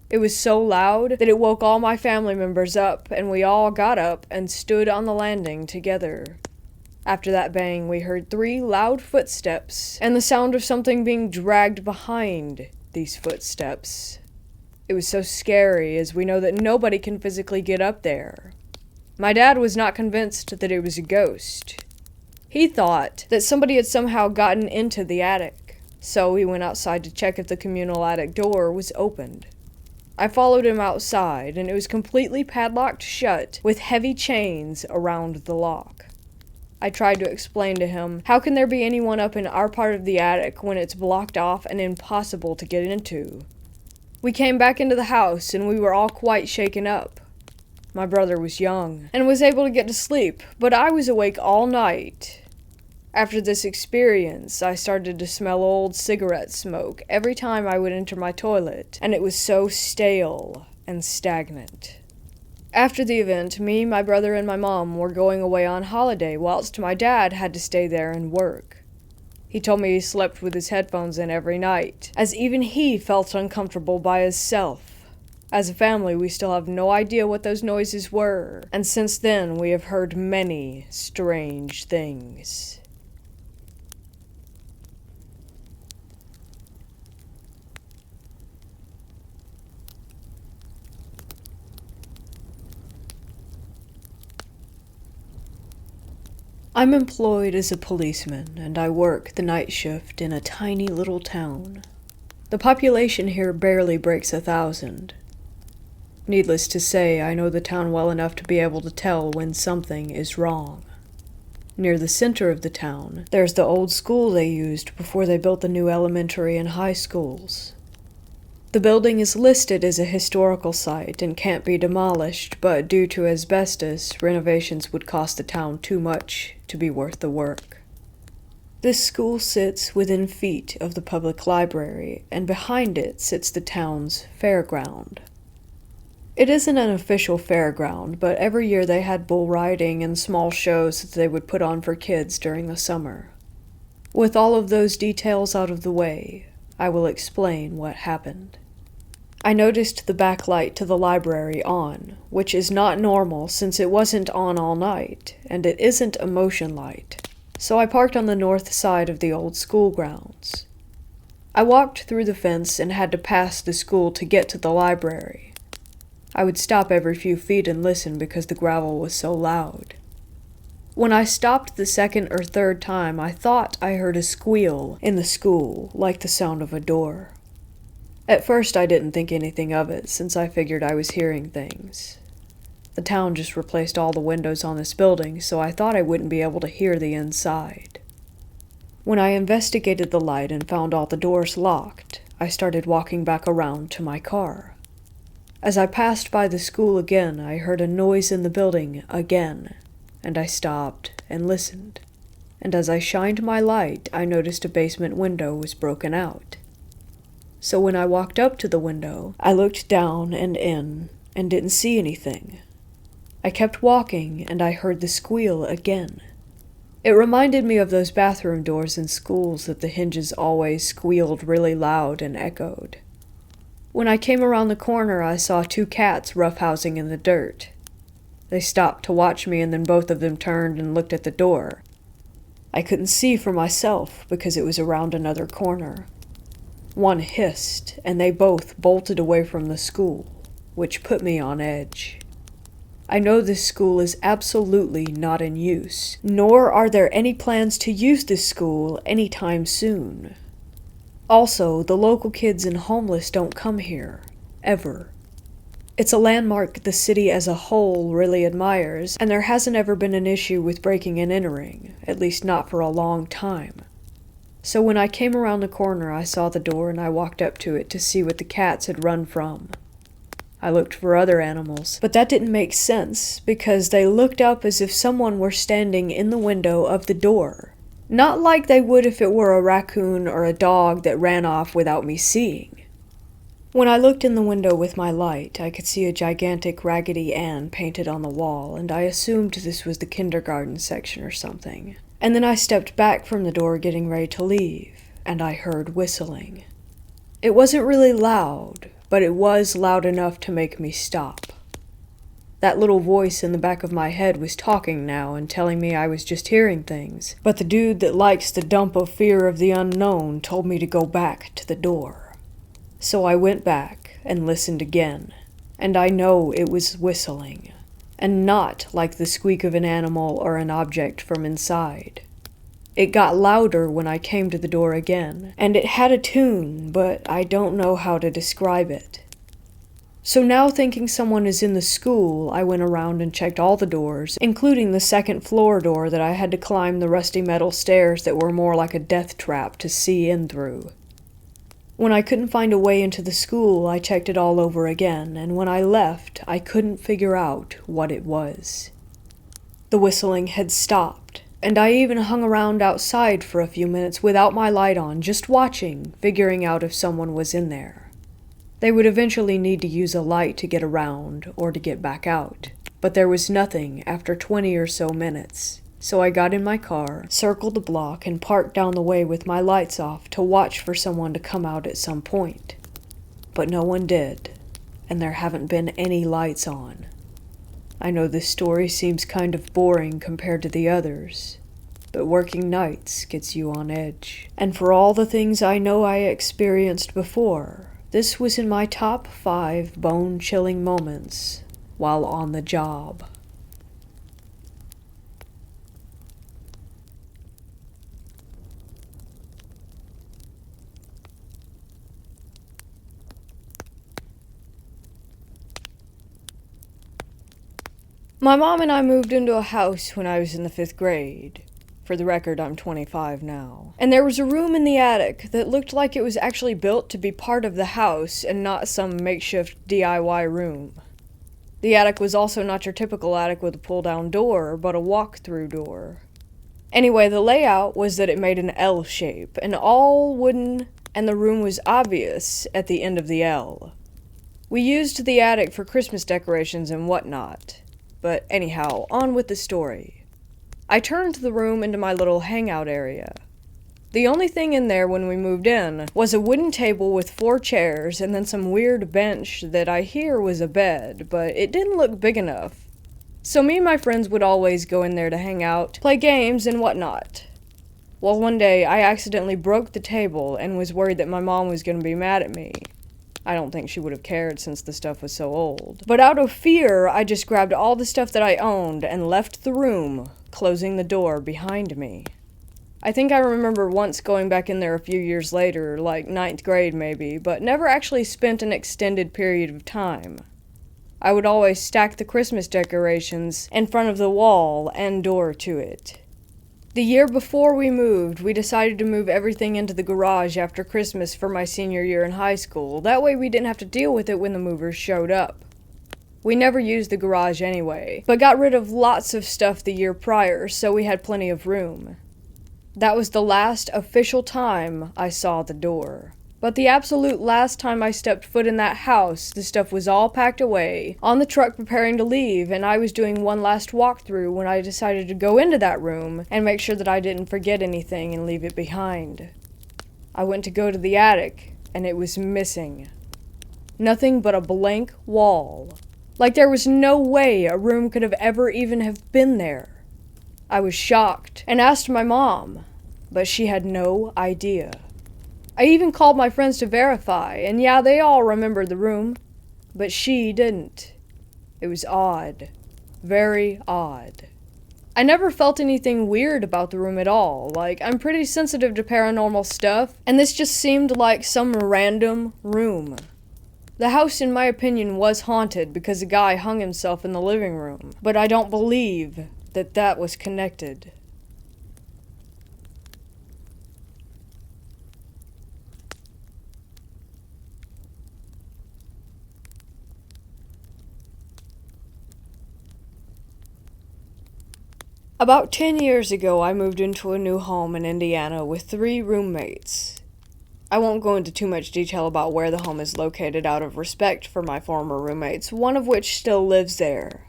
It was so loud that it woke all my family members up, and we all got up and stood on the landing together. After that bang, we heard 3 loud footsteps, and the sound of something being dragged behind these footsteps. It was so scary, as we know that nobody can physically get up there. My dad was not convinced that it was a ghost. He thought that somebody had somehow gotten into the attic, so he went outside to check if the communal attic door was opened. I followed him outside, and it was completely padlocked shut with heavy chains around the lock. I tried to explain to him, how can there be anyone up in our part of the attic when it's blocked off and impossible to get into? We came back into the house, and we were all quite shaken up. My brother was young, and was able to get to sleep, but I was awake all night. After this experience, I started to smell old cigarette smoke every time I would enter my toilet, and it was so stale and stagnant. After the event, me, my brother, and my mom were going away on holiday, whilst my dad had to stay there and work. He told me he slept with his headphones in every night, as even he felt uncomfortable by himself. As a family, we still have no idea what those noises were, and since then we have heard many strange things. I'm employed as a policeman, and I work the night shift in a tiny little town. The population here barely breaks 1,000. Needless to say, I know the town well enough to be able to tell when something is wrong. Near the center of the town, there's the old school they used before they built the new elementary and high schools. The building is listed as a historical site and can't be demolished, but due to asbestos, renovations would cost the town too much to be worth the work. This school sits within feet of the public library, and behind it sits the town's fairground. It isn't an official fairground, but every year they had bull riding and small shows that they would put on for kids during the summer. With all of those details out of the way, I will explain what happened. I noticed the backlight to the library on, which is not normal since it wasn't on all night, and it isn't a motion light. So I parked on the north side of the old school grounds. I walked through the fence and had to pass the school to get to the library. I would stop every few feet and listen because the gravel was so loud. When I stopped the second or third time, I thought I heard a squeal in the school, like the sound of a door. At first I didn't think anything of it, since I figured I was hearing things. The town just replaced all the windows on this building, so I thought I wouldn't be able to hear the inside. When I investigated the light and found all the doors locked, I started walking back around to my car. As I passed by the school again, I heard a noise in the building again, and I stopped and listened. And as I shined my light, I noticed a basement window was broken out. So when I walked up to the window, I looked down and in and didn't see anything. I kept walking, and I heard the squeal again. It reminded me of those bathroom doors in schools that the hinges always squealed really loud and echoed. When I came around the corner, I saw 2 cats roughhousing in the dirt. They stopped to watch me, and then both of them turned and looked at the door. I couldn't see for myself because it was around another corner. One hissed, and they both bolted away from the school, which put me on edge. I know this school is absolutely not in use, nor are there any plans to use this school anytime soon. Also, the local kids and homeless don't come here, ever. It's a landmark the city as a whole really admires, and there hasn't ever been an issue with breaking and entering, at least not for a long time. So when I came around the corner, I saw the door and I walked up to it to see what the cats had run from. I looked for other animals, but that didn't make sense because they looked up as if someone were standing in the window of the door. Not like they would if it were a raccoon or a dog that ran off without me seeing. When I looked in the window with my light, I could see a gigantic Raggedy Ann painted on the wall, and I assumed this was the kindergarten section or something. And then I stepped back from the door getting ready to leave, and I heard whistling. It wasn't really loud, but it was loud enough to make me stop. That little voice in the back of my head was talking now and telling me I was just hearing things, but the dude that likes the dump of fear of the unknown told me to go back to the door. So I went back and listened again, and I know it was whistling, and not like the squeak of an animal or an object from inside. It got louder when I came to the door again, and it had a tune, but I don't know how to describe it. So now thinking someone is in the school, I went around and checked all the doors, including the second floor door that I had to climb the rusty metal stairs that were more like a death trap to see in through. When I couldn't find a way into the school, I checked it all over again, and when I left, I couldn't figure out what it was. The whistling had stopped, and I even hung around outside for a few minutes without my light on, just watching, figuring out if someone was in there. They would eventually need to use a light to get around or to get back out, but there was nothing after 20 or so minutes. So I got in my car, circled the block, and parked down the way with my lights off to watch for someone to come out at some point. But no one did, and there haven't been any lights on. I know this story seems kind of boring compared to the others, but working nights gets you on edge. And for all the things I know I experienced before, this was in my top 5 bone-chilling moments while on the job. My mom and I moved into a house when I was in the 5th grade. For the record, I'm 25 now. And there was a room in the attic that looked like it was actually built to be part of the house and not some makeshift DIY room. The attic was also not your typical attic with a pull-down door, but a walk-through door. Anyway, the layout was that it made an L shape, and all wooden, and the room was obvious at the end of the L. We used the attic for Christmas decorations and whatnot. But anyhow, on with the story. I turned the room into my little hangout area. The only thing in there when we moved in was a wooden table with 4 chairs and then some weird bench that I hear was a bed, but it didn't look big enough. So me and my friends would always go in there to hang out, play games, and whatnot. Well, one day I accidentally broke the table and was worried that my mom was going to be mad at me. I don't think she would have cared since the stuff was so old. But out of fear, I just grabbed all the stuff that I owned and left the room, closing the door behind me. I think I remember once going back in there a few years later, like 9th grade maybe, but never actually spent an extended period of time. I would always stack the Christmas decorations in front of the wall and door to it. The year before we moved, we decided to move everything into the garage after Christmas for my senior year in high school. That way we didn't have to deal with it when the movers showed up. We never used the garage anyway, but got rid of lots of stuff the year prior, so we had plenty of room. That was the last official time I saw the door. But the absolute last time I stepped foot in that house, the stuff was all packed away, on the truck preparing to leave, and I was doing one last walkthrough when I decided to go into that room and make sure that I didn't forget anything and leave it behind. I went to go to the attic, and it was missing. Nothing but a blank wall. Like there was no way a room could have ever even have been there. I was shocked and asked my mom, but she had no idea. I even called my friends to verify, and yeah, they all remembered the room, but she didn't. It was odd. Very odd. I never felt anything weird about the room at all. Like, I'm pretty sensitive to paranormal stuff, and this just seemed like some random room. The house, in my opinion, was haunted because a guy hung himself in the living room, but I don't believe that that was connected. About 10 years ago, I moved into a new home in Indiana with 3 roommates. I won't go into too much detail about where the home is located out of respect for my former roommates, one of which still lives there.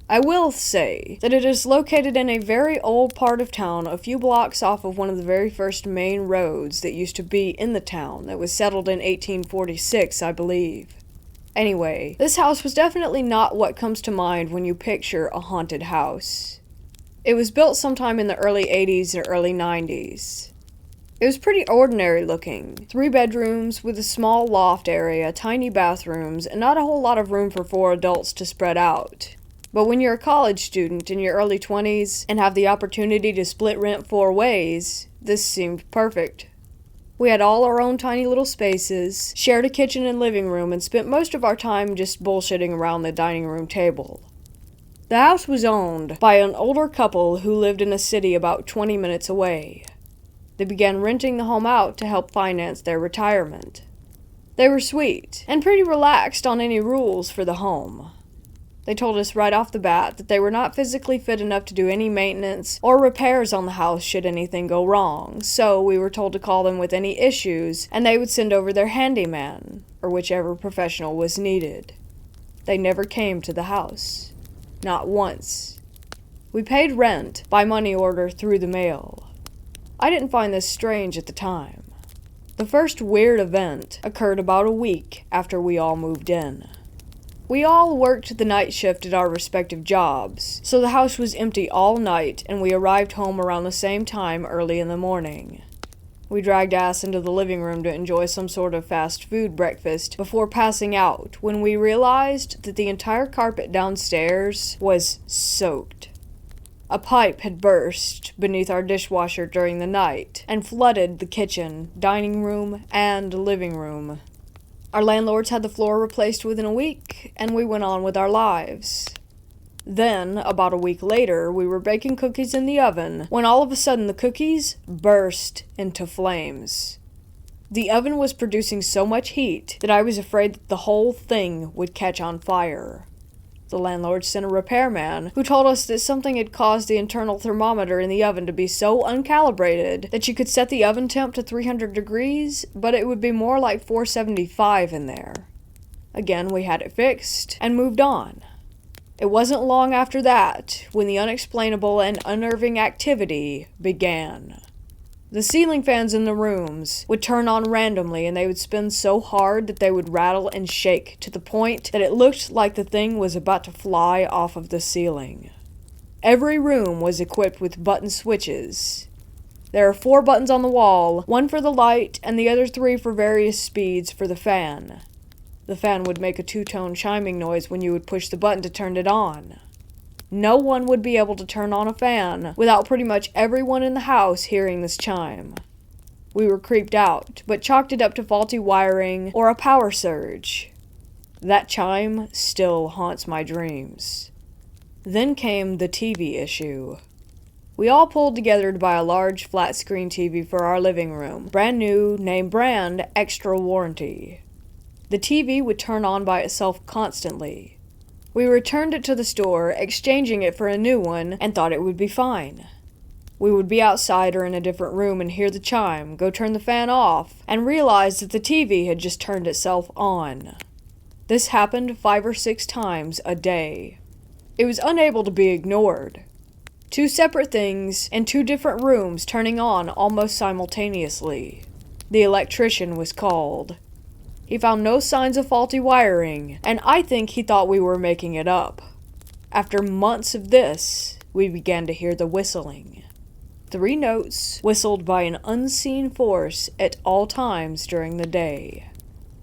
I will say that it is located in a very old part of town, a few blocks off of one of the very first main roads that used to be in the town that was settled in 1846, I believe. Anyway, this house was definitely not what comes to mind when you picture a haunted house. It was built sometime in the early 80s or early 90s. It was pretty ordinary looking. 3 bedrooms with a small loft area, tiny bathrooms, and not a whole lot of room for 4 adults to spread out. But when you're a college student in your early 20s and have the opportunity to split rent 4 ways, this seemed perfect. We had all our own tiny little spaces, shared a kitchen and living room, and spent most of our time just bullshitting around the dining room table. The house was owned by an older couple who lived in a city about 20 minutes away. They began renting the home out to help finance their retirement. They were sweet, and pretty relaxed on any rules for the home. They told us right off the bat that they were not physically fit enough to do any maintenance or repairs on the house should anything go wrong, so we were told to call them with any issues, and they would send over their handyman, or whichever professional was needed. They never came to the house. Not once. We paid rent by money order through the mail. I didn't find this strange at the time. The first weird event occurred about a week after we all moved in. We all worked the night shift at our respective jobs, so the house was empty all night and we arrived home around the same time early in the morning. We dragged ass into the living room to enjoy some sort of fast food breakfast before passing out when we realized that the entire carpet downstairs was soaked. A pipe had burst beneath our dishwasher during the night and flooded the kitchen, dining room, and living room. Our landlords had the floor replaced within a week, and we went on with our lives. Then, about a week later, we were baking cookies in the oven when all of a sudden the cookies burst into flames. The oven was producing so much heat that I was afraid that the whole thing would catch on fire. The landlord sent a repairman who told us that something had caused the internal thermometer in the oven to be so uncalibrated that you could set the oven temp to 300 degrees, but it would be more like 475 in there. Again, we had it fixed and moved on. It wasn't long after that when the unexplainable and unnerving activity began. The ceiling fans in the rooms would turn on randomly, and they would spin so hard that they would rattle and shake to the point that it looked like the thing was about to fly off of the ceiling. Every room was equipped with button switches. There are 4 buttons on the wall, 1 for the light and the other 3 for various speeds for the fan. The fan would make a 2-tone chiming noise when you would push the button to turn it on. No one would be able to turn on a fan without pretty much everyone in the house hearing this chime. We were creeped out, but chalked it up to faulty wiring or a power surge. That chime still haunts my dreams. Then came the TV issue. We all pulled together to buy a large flat-screen TV for our living room, brand new, name brand, extra warranty. The TV would turn on by itself constantly. We returned it to the store, exchanging it for a new one, and thought it would be fine. We would be outside or in a different room and hear the chime, go turn the fan off, and realize that the TV had just turned itself on. This happened 5 or 6 times a day. It was unable to be ignored. 2 separate things in 2 different rooms turning on almost simultaneously. The electrician was called. He found no signs of faulty wiring, and I think he thought we were making it up. After months of this, we began to hear the whistling. 3 notes whistled by an unseen force at all times during the day.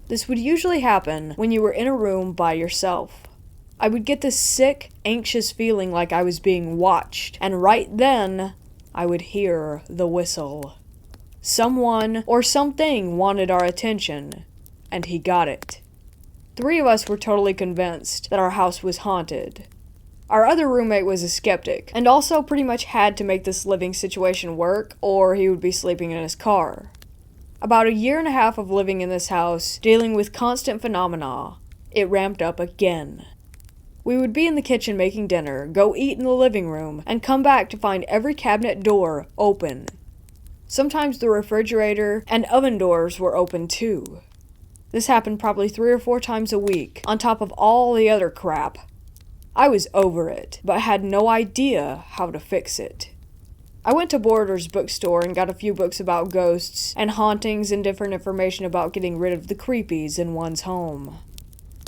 This would usually happen when you were in a room by yourself. I would get this sick, anxious feeling like I was being watched, and right then, I would hear the whistle. Someone or something wanted our attention, and he got it. 3 of us were totally convinced that our house was haunted. Our other roommate was a skeptic, and also pretty much had to make this living situation work, or he would be sleeping in his car. About 1.5 years of living in this house, dealing with constant phenomena, it ramped up again. We would be in the kitchen making dinner, go eat in the living room, and come back to find every cabinet door open. Sometimes the refrigerator and oven doors were open too. This happened probably 3 or 4 times a week, on top of all the other crap. I was over it, but had no idea how to fix it. I went to Borders bookstore and got a few books about ghosts and hauntings and different information about getting rid of the creepies in one's home.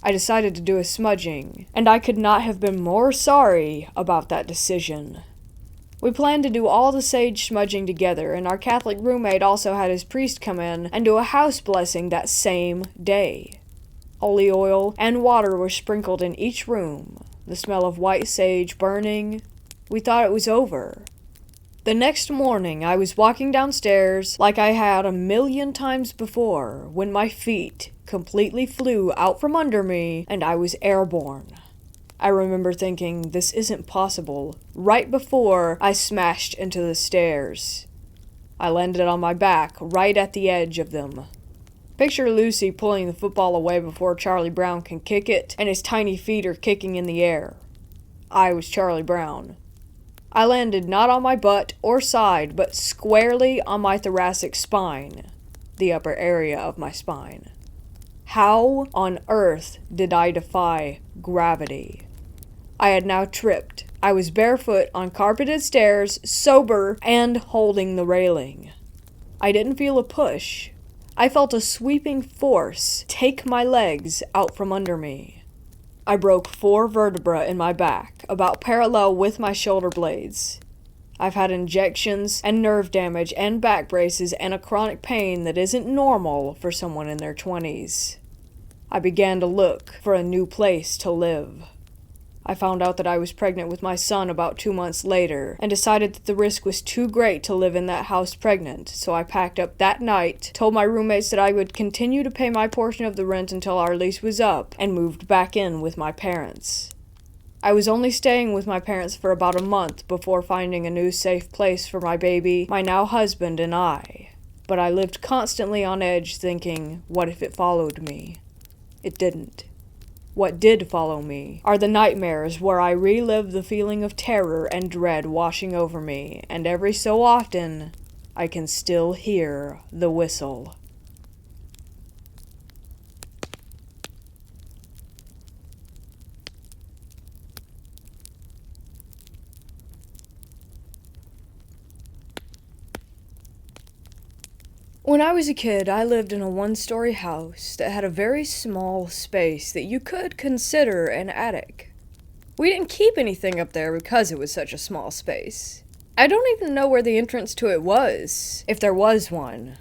I decided to do a smudging, and I could not have been more sorry about that decision. We planned to do all the sage smudging together, and our Catholic roommate also had his priest come in and do a house blessing that same day. Holy oil and water were sprinkled in each room, the smell of white sage burning. We thought it was over. The next morning, I was walking downstairs like I had 1,000,000 times before, when my feet completely flew out from under me and I was airborne. I remember thinking, this isn't possible, right before I smashed into the stairs. I landed on my back, right at the edge of them. Picture Lucy pulling the football away before Charlie Brown can kick it, and his tiny feet are kicking in the air. I was Charlie Brown. I landed not on my butt or side, but squarely on my thoracic spine, the upper area of my spine. How on earth did I defy gravity? I had now tripped. I was barefoot on carpeted stairs, sober, and holding the railing. I didn't feel a push. I felt a sweeping force take my legs out from under me. I broke 4 vertebrae in my back, about parallel with my shoulder blades. I've had injections and nerve damage and back braces and a chronic pain that isn't normal for someone in their 20s. I began to look for a new place to live. I found out that I was pregnant with my son about 2 months later, and decided that the risk was too great to live in that house pregnant, so I packed up that night, told my roommates that I would continue to pay my portion of the rent until our lease was up, and moved back in with my parents. I was only staying with my parents for about a month before finding a new safe place for my baby, my now husband, and I. But I lived constantly on edge thinking, what if it followed me? It didn't. What did follow me are the nightmares where I relive the feeling of terror and dread washing over me, and every so often, I can still hear the whistle. When I was a kid, I lived in a one-story house that had a very small space that you could consider an attic. We didn't keep anything up there because it was such a small space. I don't even know where the entrance to it was, if there was one.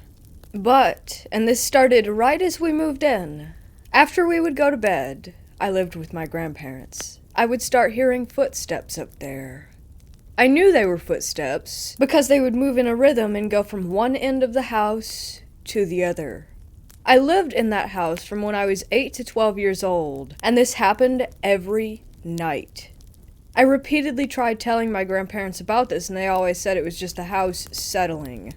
But, and this started right as we moved in, after we would go to bed, I lived with my grandparents. I would start hearing footsteps up there. I knew they were footsteps because they would move in a rhythm and go from one end of the house to the other. I lived in that house from when I was 8 to 12 years old, and this happened every night. I repeatedly tried telling my grandparents about this, and they always said it was just the house settling.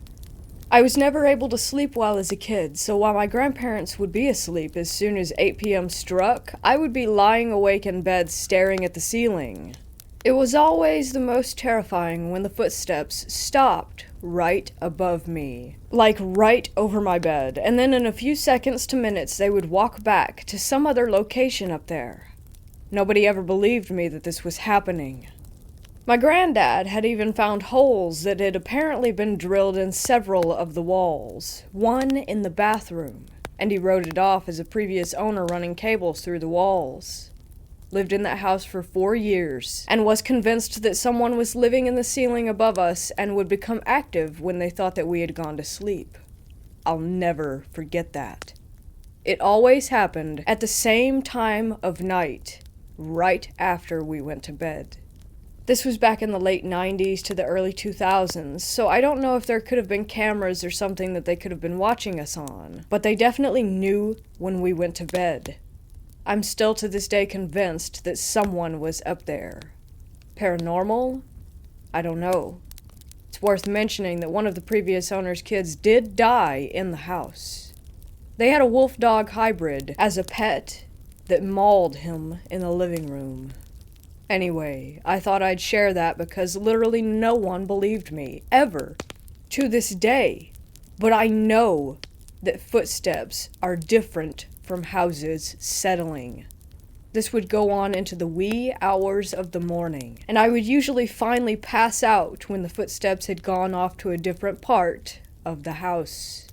I was never able to sleep well as a kid, so while my grandparents would be asleep as soon as 8 p.m. struck, I would be lying awake in bed staring at the ceiling. It was always the most terrifying when the footsteps stopped right above me, like right over my bed, and then in a few seconds to minutes they would walk back to some other location up there. Nobody ever believed me that this was happening. My granddad had even found holes that had apparently been drilled in several of the walls, one in the bathroom, and he wrote it off as a previous owner running cables through the walls. Lived in that house for 4 years, and was convinced that someone was living in the ceiling above us and would become active when they thought that we had gone to sleep. I'll never forget that. It always happened at the same time of night, right after we went to bed. This was back in the late 90s to the early 2000s, so I don't know if there could have been cameras or something that they could have been watching us on, but they definitely knew when we went to bed. I'm still to this day convinced that someone was up there. Paranormal? I don't know. It's worth mentioning that one of the previous owner's kids did die in the house. They had a wolf-dog hybrid as a pet that mauled him in the living room. Anyway, I thought I'd share that because literally no one believed me, ever, to this day. But I know that footsteps are different from houses settling. This would go on into the wee hours of the morning, and I would usually finally pass out when the footsteps had gone off to a different part of the house.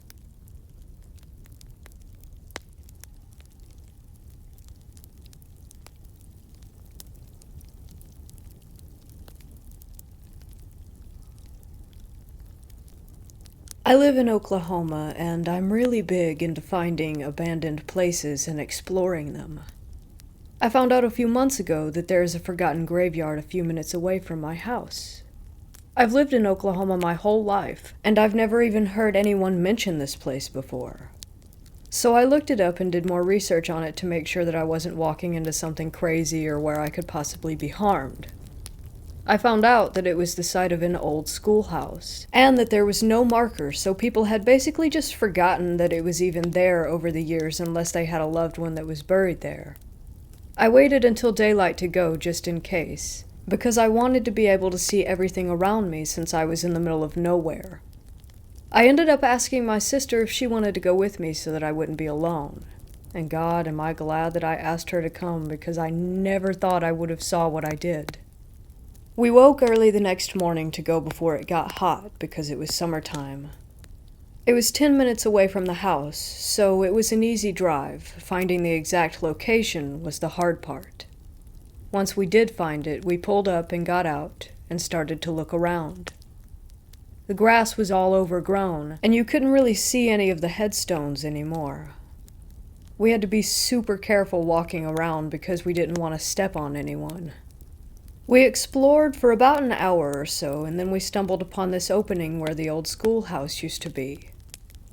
I live in Oklahoma, and I'm really big into finding abandoned places and exploring them. I found out a few months ago that there is a forgotten graveyard a few minutes away from my house. I've lived in Oklahoma my whole life, and I've never even heard anyone mention this place before. So I looked it up and did more research on it to make sure that I wasn't walking into something crazy or where I could possibly be harmed. I found out that it was the site of an old schoolhouse, and that there was no marker, so people had basically just forgotten that it was even there over the years unless they had a loved one that was buried there. I waited until daylight to go just in case, because I wanted to be able to see everything around me since I was in the middle of nowhere. I ended up asking my sister if she wanted to go with me so that I wouldn't be alone. And God, am I glad that I asked her to come because I never thought I would have saw what I did. We woke early the next morning to go before it got hot because it was summertime. It was 10 minutes away from the house, so it was an easy drive. Finding the exact location was the hard part. Once we did find it, we pulled up and got out and started to look around. The grass was all overgrown, and you couldn't really see any of the headstones anymore. We had to be super careful walking around because we didn't want to step on anyone. We explored for about an hour or so, and then we stumbled upon this opening where the old schoolhouse used to be.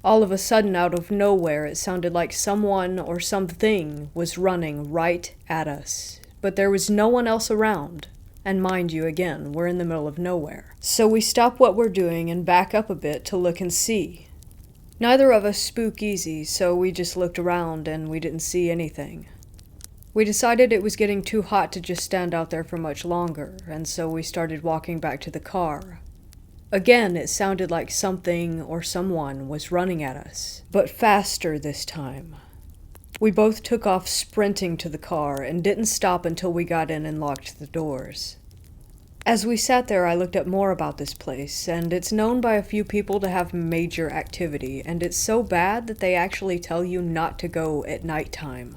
All of a sudden, out of nowhere, it sounded like someone or something was running right at us, but there was no one else around. And mind you, again, we're in the middle of nowhere. So we stop what we're doing and back up a bit to look and see. Neither of us spook easy, so we just looked around and we didn't see anything. We decided it was getting too hot to just stand out there for much longer, and so we started walking back to the car. Again, it sounded like something or someone was running at us, but faster this time. We both took off sprinting to the car and didn't stop until we got in and locked the doors. As we sat there, I looked up more about this place, and it's known by a few people to have major activity, and it's so bad that they actually tell you not to go at nighttime.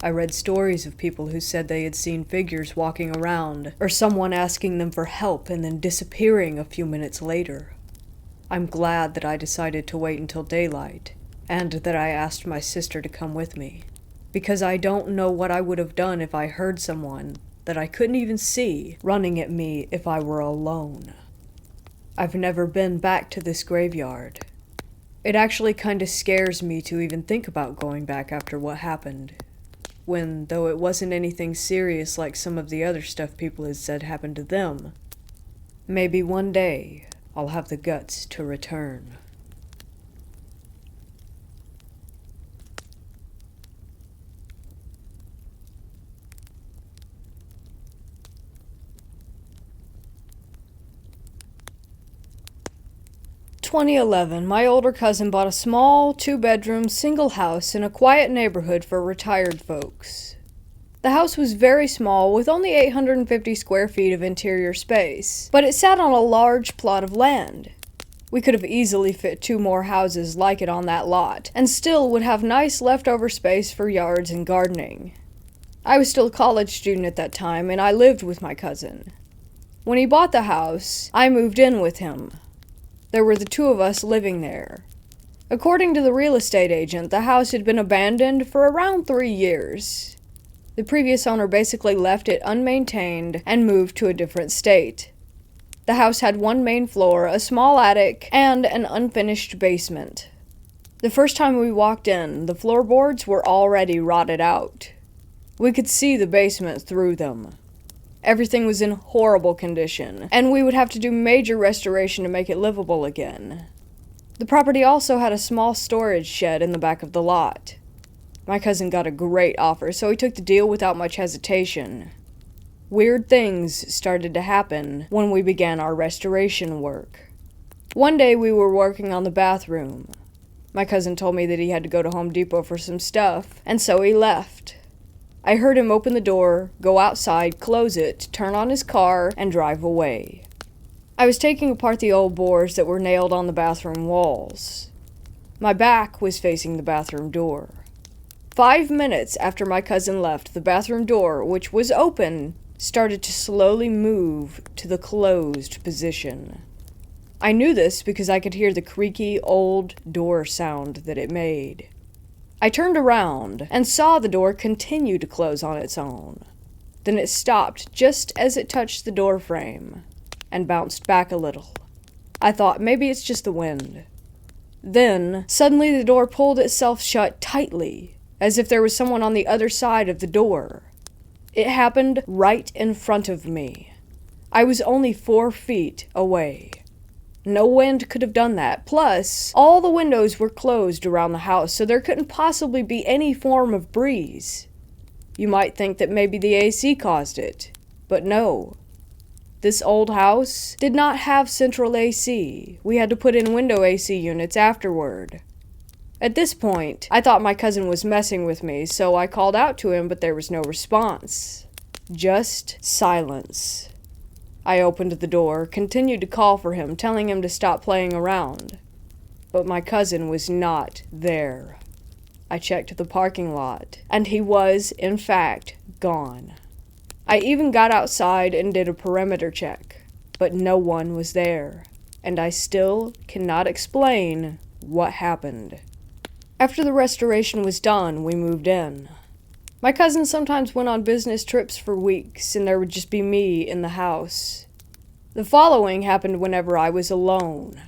I read stories of people who said they had seen figures walking around, or someone asking them for help and then disappearing a few minutes later. I'm glad that I decided to wait until daylight, and that I asked my sister to come with me, because I don't know what I would have done if I heard someone that I couldn't even see running at me if I were alone. I've never been back to this graveyard. It actually kind of scares me to even think about going back after what happened, when, though it wasn't anything serious like some of the other stuff people had said happened to them, maybe one day I'll have the guts to return. In 2011, my older cousin bought a small, 2-bedroom, single house in a quiet neighborhood for retired folks. The house was very small, with only 850 square feet of interior space, but it sat on a large plot of land. We could have easily fit 2 more houses like it on that lot, and still would have nice leftover space for yards and gardening. I was still a college student at that time, and I lived with my cousin. When he bought the house, I moved in with him. There were the 2 of us living there. According to the real estate agent, the house had been abandoned for around 3 years. The previous owner basically left it unmaintained and moved to a different state. The house had 1 main floor, a small attic, and an unfinished basement. The first time we walked in, the floorboards were already rotted out. We could see the basement through them. Everything was in horrible condition, and we would have to do major restoration to make it livable again. The property also had a small storage shed in the back of the lot. My cousin got a great offer, so he took the deal without much hesitation. Weird things started to happen when we began our restoration work. One day we were working on the bathroom. My cousin told me that he had to go to Home Depot for some stuff, and so he left. I heard him open the door, go outside, close it, turn on his car, and drive away. I was taking apart the old boards that were nailed on the bathroom walls. My back was facing the bathroom door. 5 minutes after my cousin left, the bathroom door, which was open, started to slowly move to the closed position. I knew this because I could hear the creaky old door sound that it made. I turned around and saw the door continue to close on its own. Then it stopped just as it touched the door frame and bounced back a little. I thought maybe it's just the wind. Then, suddenly the door pulled itself shut tightly, as if there was someone on the other side of the door. It happened right in front of me. I was only 4 feet away. No wind could have done that. Plus, all the windows were closed around the house, so there couldn't possibly be any form of breeze. You might think that maybe the AC caused it, but no. This old house did not have central AC. We had to put in window AC units afterward. At this point, I thought my cousin was messing with me, so I called out to him, but there was no response. Just silence. I opened the door, continued to call for him, telling him to stop playing around. But my cousin was not there. I checked the parking lot, and he was, in fact, gone. I even got outside and did a perimeter check, but no one was there, and I still cannot explain what happened. After the restoration was done, we moved in. My cousin sometimes went on business trips for weeks, and there would just be me in the house. The following happened whenever I was alone.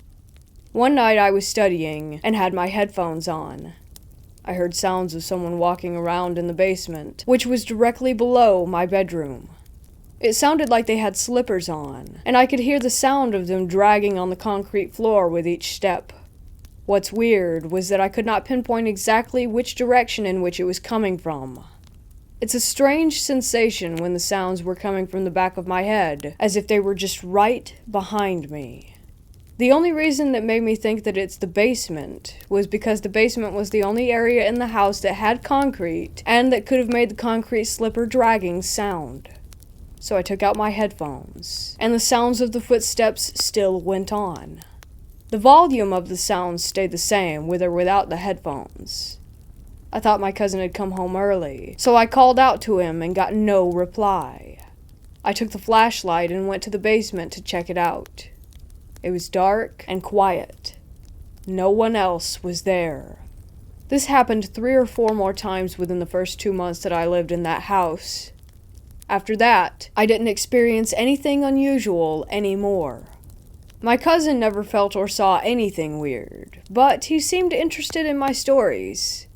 One night I was studying and had my headphones on. I heard sounds of someone walking around in the basement, which was directly below my bedroom. It sounded like they had slippers on, and I could hear the sound of them dragging on the concrete floor with each step. What's weird was that I could not pinpoint exactly which direction in which it was coming from. It's a strange sensation when the sounds were coming from the back of my head, as if they were just right behind me. The only reason that made me think that it's the basement was because the basement was the only area in the house that had concrete and that could have made the concrete slipper dragging sound. So I took out my headphones, and the sounds of the footsteps still went on. The volume of the sounds stayed the same, with or without the headphones. I thought my cousin had come home early, so I called out to him and got no reply. I took the flashlight and went to the basement to check it out. It was dark and quiet. No one else was there. This happened 3 or 4 more times within the first 2 months that I lived in that house. After that, I didn't experience anything unusual anymore. My cousin never felt or saw anything weird, but he seemed interested in my stories.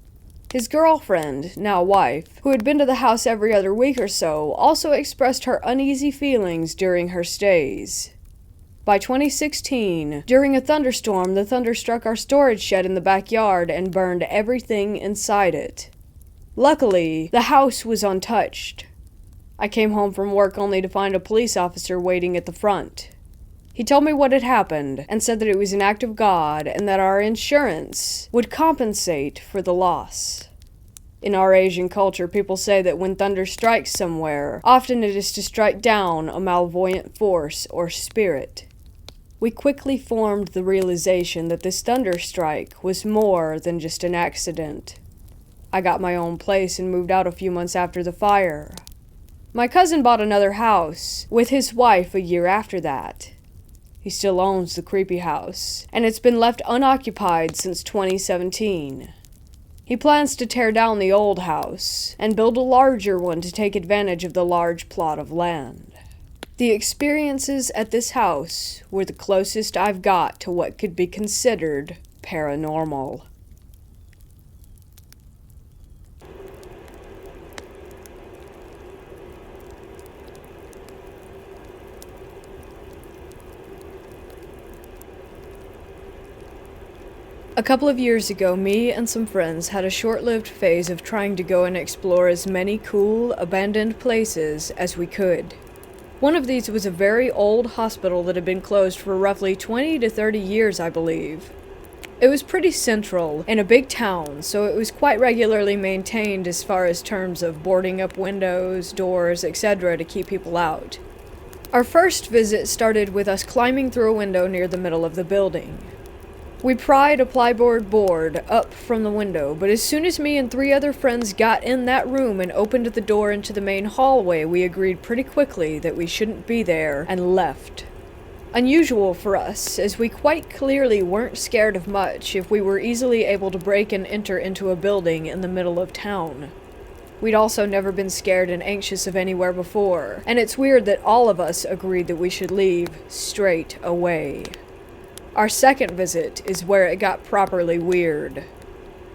His girlfriend, now wife, who had been to the house every other week or so, also expressed her uneasy feelings during her stays. By 2016, during a thunderstorm, the thunder struck our storage shed in the backyard and burned everything inside it. Luckily, the house was untouched. I came home from work only to find a police officer waiting at the front. He told me what had happened and said that it was an act of God and that our insurance would compensate for the loss. In our Asian culture, people say that when thunder strikes somewhere, often it is to strike down a malevolent force or spirit. We quickly formed the realization that this thunder strike was more than just an accident. I got my own place and moved out a few months after the fire. My cousin bought another house with his wife a year after that. He still owns the creepy house, and it's been left unoccupied since 2017. He plans to tear down the old house and build a larger one to take advantage of the large plot of land. The experiences at this house were the closest I've got to what could be considered paranormal. A couple of years ago, me and some friends had a short-lived phase of trying to go and explore as many cool, abandoned places as we could. One of these was a very old hospital that had been closed for roughly 20 to 30 years, I believe. It was pretty central, in a big town, so it was quite regularly maintained as far as terms of boarding up windows, doors, etc. to keep people out. Our first visit started with us climbing through a window near the middle of the building. We pried a plyboard board up from the window, but as soon as me and 3 other friends got in that room and opened the door into the main hallway, we agreed pretty quickly that we shouldn't be there and left. Unusual for us, as we quite clearly weren't scared of much if we were easily able to break and enter into a building in the middle of town. We'd also never been scared and anxious of anywhere before, and it's weird that all of us agreed that we should leave straight away. Our second visit is where it got properly weird.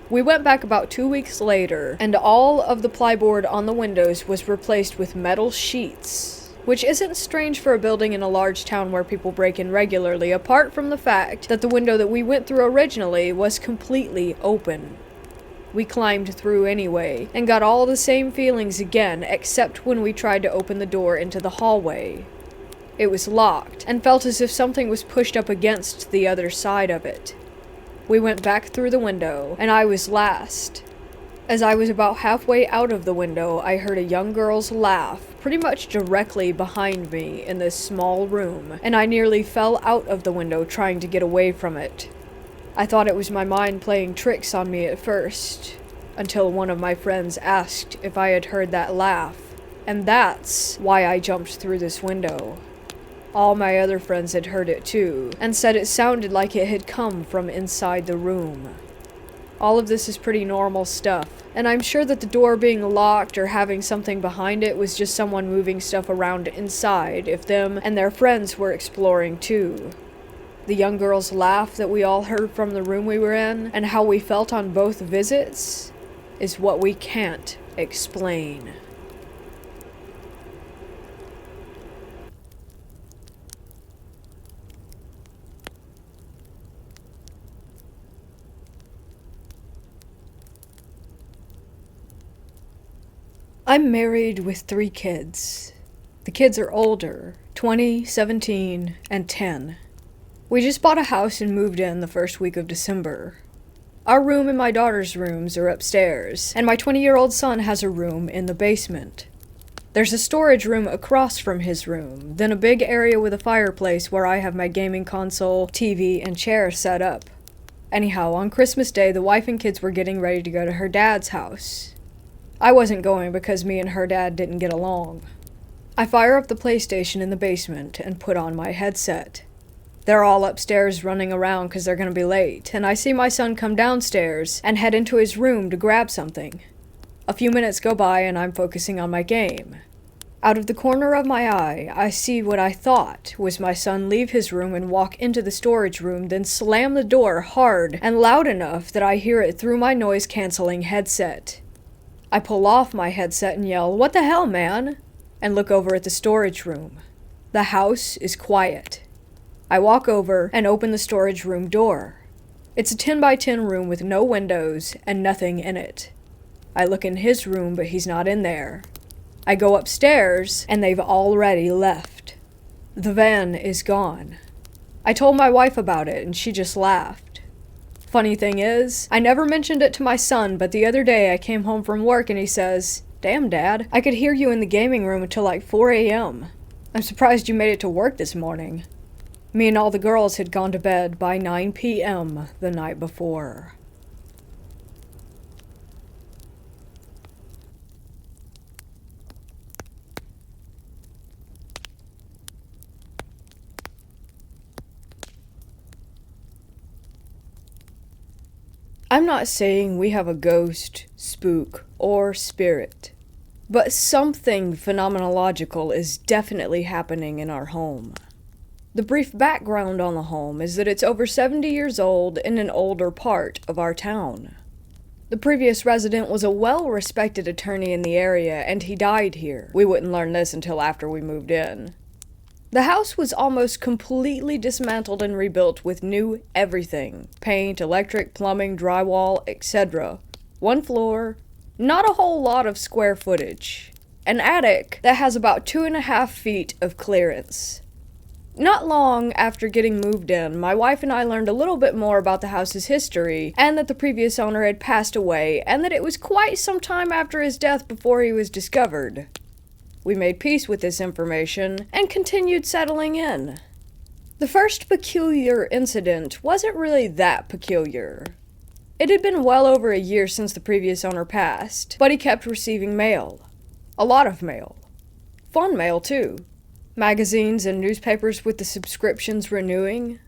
We went back about 2 weeks later, and all of the plyboard on the windows was replaced with metal sheets, which isn't strange for a building in a large town where people break in regularly, apart from the fact that the window that we went through originally was completely open. We climbed through anyway, and got all the same feelings again, except when we tried to open the door into the hallway. It was locked, and felt as if something was pushed up against the other side of it. We went back through the window, and I was last. As I was about halfway out of the window, I heard a young girl's laugh, pretty much directly behind me in this small room, and I nearly fell out of the window trying to get away from it. I thought it was my mind playing tricks on me at first, until one of my friends asked if I had heard that laugh, and that's why I jumped through this window. All my other friends had heard it too, and said it sounded like it had come from inside the room. All of this is pretty normal stuff, and I'm sure that the door being locked or having something behind it was just someone moving stuff around inside if them and their friends were exploring too. the young girl's laugh that we all heard from the room we were in, and how we felt on both visits, is what we can't explain. I'm married with 3 kids. The kids are older, 20, 17, and 10. We just bought a house and moved in the first week of December. Our room and my daughter's rooms are upstairs, and my 20-year-old son has a room in the basement. There's a storage room across from his room, then a big area with a fireplace where I have my gaming console, TV, and chair set up. Anyhow, on Christmas Day, the wife and kids were getting ready to go to her dad's house. I wasn't going because me and her dad didn't get along. I fire up the PlayStation in the basement and put on my headset. They're all upstairs running around because they're going to be late, and I see my son come downstairs and head into his room to grab something. A few minutes go by and I'm focusing on my game. Out of the corner of my eye, I see what I thought was my son leave his room and walk into the storage room, then slam the door hard and loud enough that I hear it through my noise-canceling headset. I pull off my headset and yell, "What the hell, man?" and look over at the storage room. The house is quiet. I walk over and open the storage room door. It's a 10 by 10 room with no windows and nothing in it. I look in his room, but he's not in there. I go upstairs, and they've already left. The van is gone. I told my wife about it, and she just laughed. Funny thing is, I never mentioned it to my son, but the other day I came home from work and he says, "Damn, Dad, I could hear you in the gaming room until like 4 a.m. I'm surprised you made it to work this morning." Me and all the girls had gone to bed by 9 p.m. the night before. I'm not saying we have a ghost, spook, or spirit, but something phenomenological is definitely happening in our home. The brief background on the home is that it's over 70 years old in an older part of our town. The previous resident was a well-respected attorney in the area, and he died here. We wouldn't learn this until after we moved in. The house was almost completely dismantled and rebuilt with new everything. Paint, electric, plumbing, drywall, etc. 1 floor, not a whole lot of square footage. An attic that has about 2.5 feet of clearance. Not long after getting moved in, my wife and I learned a little bit more about the house's history, and that the previous owner had passed away, and that it was quite some time after his death before he was discovered. We made peace with this information and continued settling in. The first peculiar incident wasn't really that peculiar. It had been well over a year since the previous owner passed, but he kept receiving mail. A lot of mail. Fun mail, too. Magazines and newspapers with the subscriptions renewing.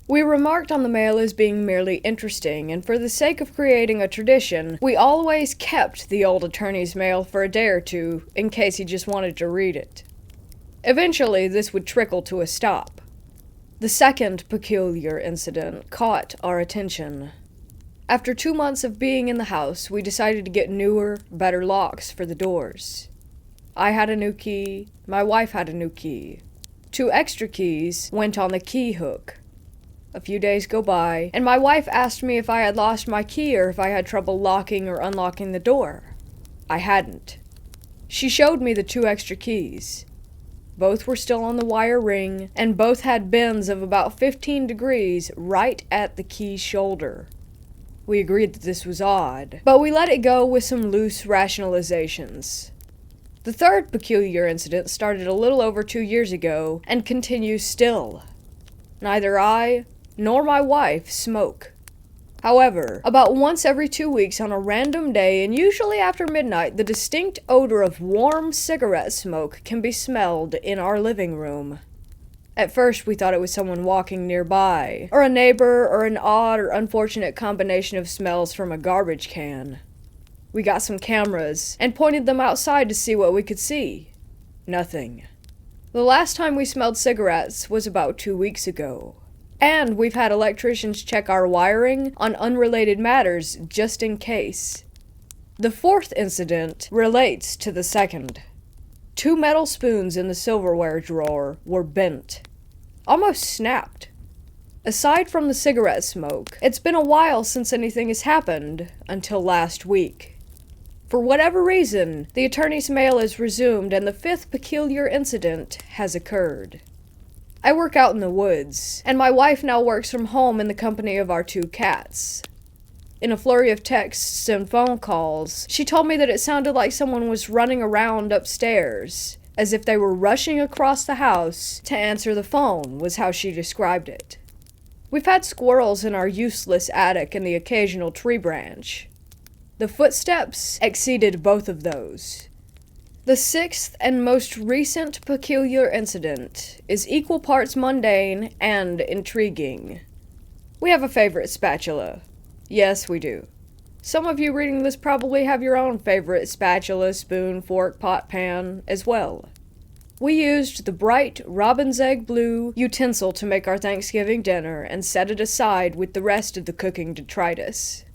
We remarked on the mail as being merely interesting, and for the sake of creating a tradition, we always kept the old attorney's mail for a day or two, in case he just wanted to read it. Eventually, this would trickle to a stop. The second peculiar incident caught our attention. After 2 months of being in the house, we decided to get newer, better locks for the doors. I had a new key, my wife had a new key. 2 extra keys went on the key hook. A few days go by, and my wife asked me if I had lost my key or if I had trouble locking or unlocking the door. I hadn't. She showed me the 2 extra keys. Both were still on the wire ring, and both had bends of about 15 degrees right at the key's shoulder. We agreed that this was odd, but we let it go with some loose rationalizations. The third peculiar incident started a little over 2 years ago, and continues still. Neither I nor my wife smoke. However, about once every 2 weeks on a random day, and usually after midnight, the distinct odor of warm cigarette smoke can be smelled in our living room. At first, we thought it was someone walking nearby, or a neighbor, or an odd or unfortunate combination of smells from a garbage can. We got some cameras, and pointed them outside to see what we could see. Nothing. The last time we smelled cigarettes was about 2 weeks ago. And we've had electricians check our wiring on unrelated matters just in case. The fourth incident relates to the second. 2 metal spoons in the silverware drawer were bent. Almost snapped. Aside from the cigarette smoke, it's been a while since anything has happened, until last week. For whatever reason, the attorney's mail is resumed and the 5th peculiar incident has occurred. I work out in the woods, and my wife now works from home in the company of our 2 cats. In a flurry of texts and phone calls, she told me that it sounded like someone was running around upstairs, as if they were rushing across the house to answer the phone, was how she described it. We've had squirrels in our useless attic and the occasional tree branch. The footsteps exceeded both of those. The 6th and most recent peculiar incident is equal parts mundane and intriguing. We have a favorite spatula. Yes, we do. Some of you reading this probably have your own favorite spatula, spoon, fork, pot, pan as well. We used the bright robin's egg blue utensil to make our Thanksgiving dinner and set it aside with the rest of the cooking detritus.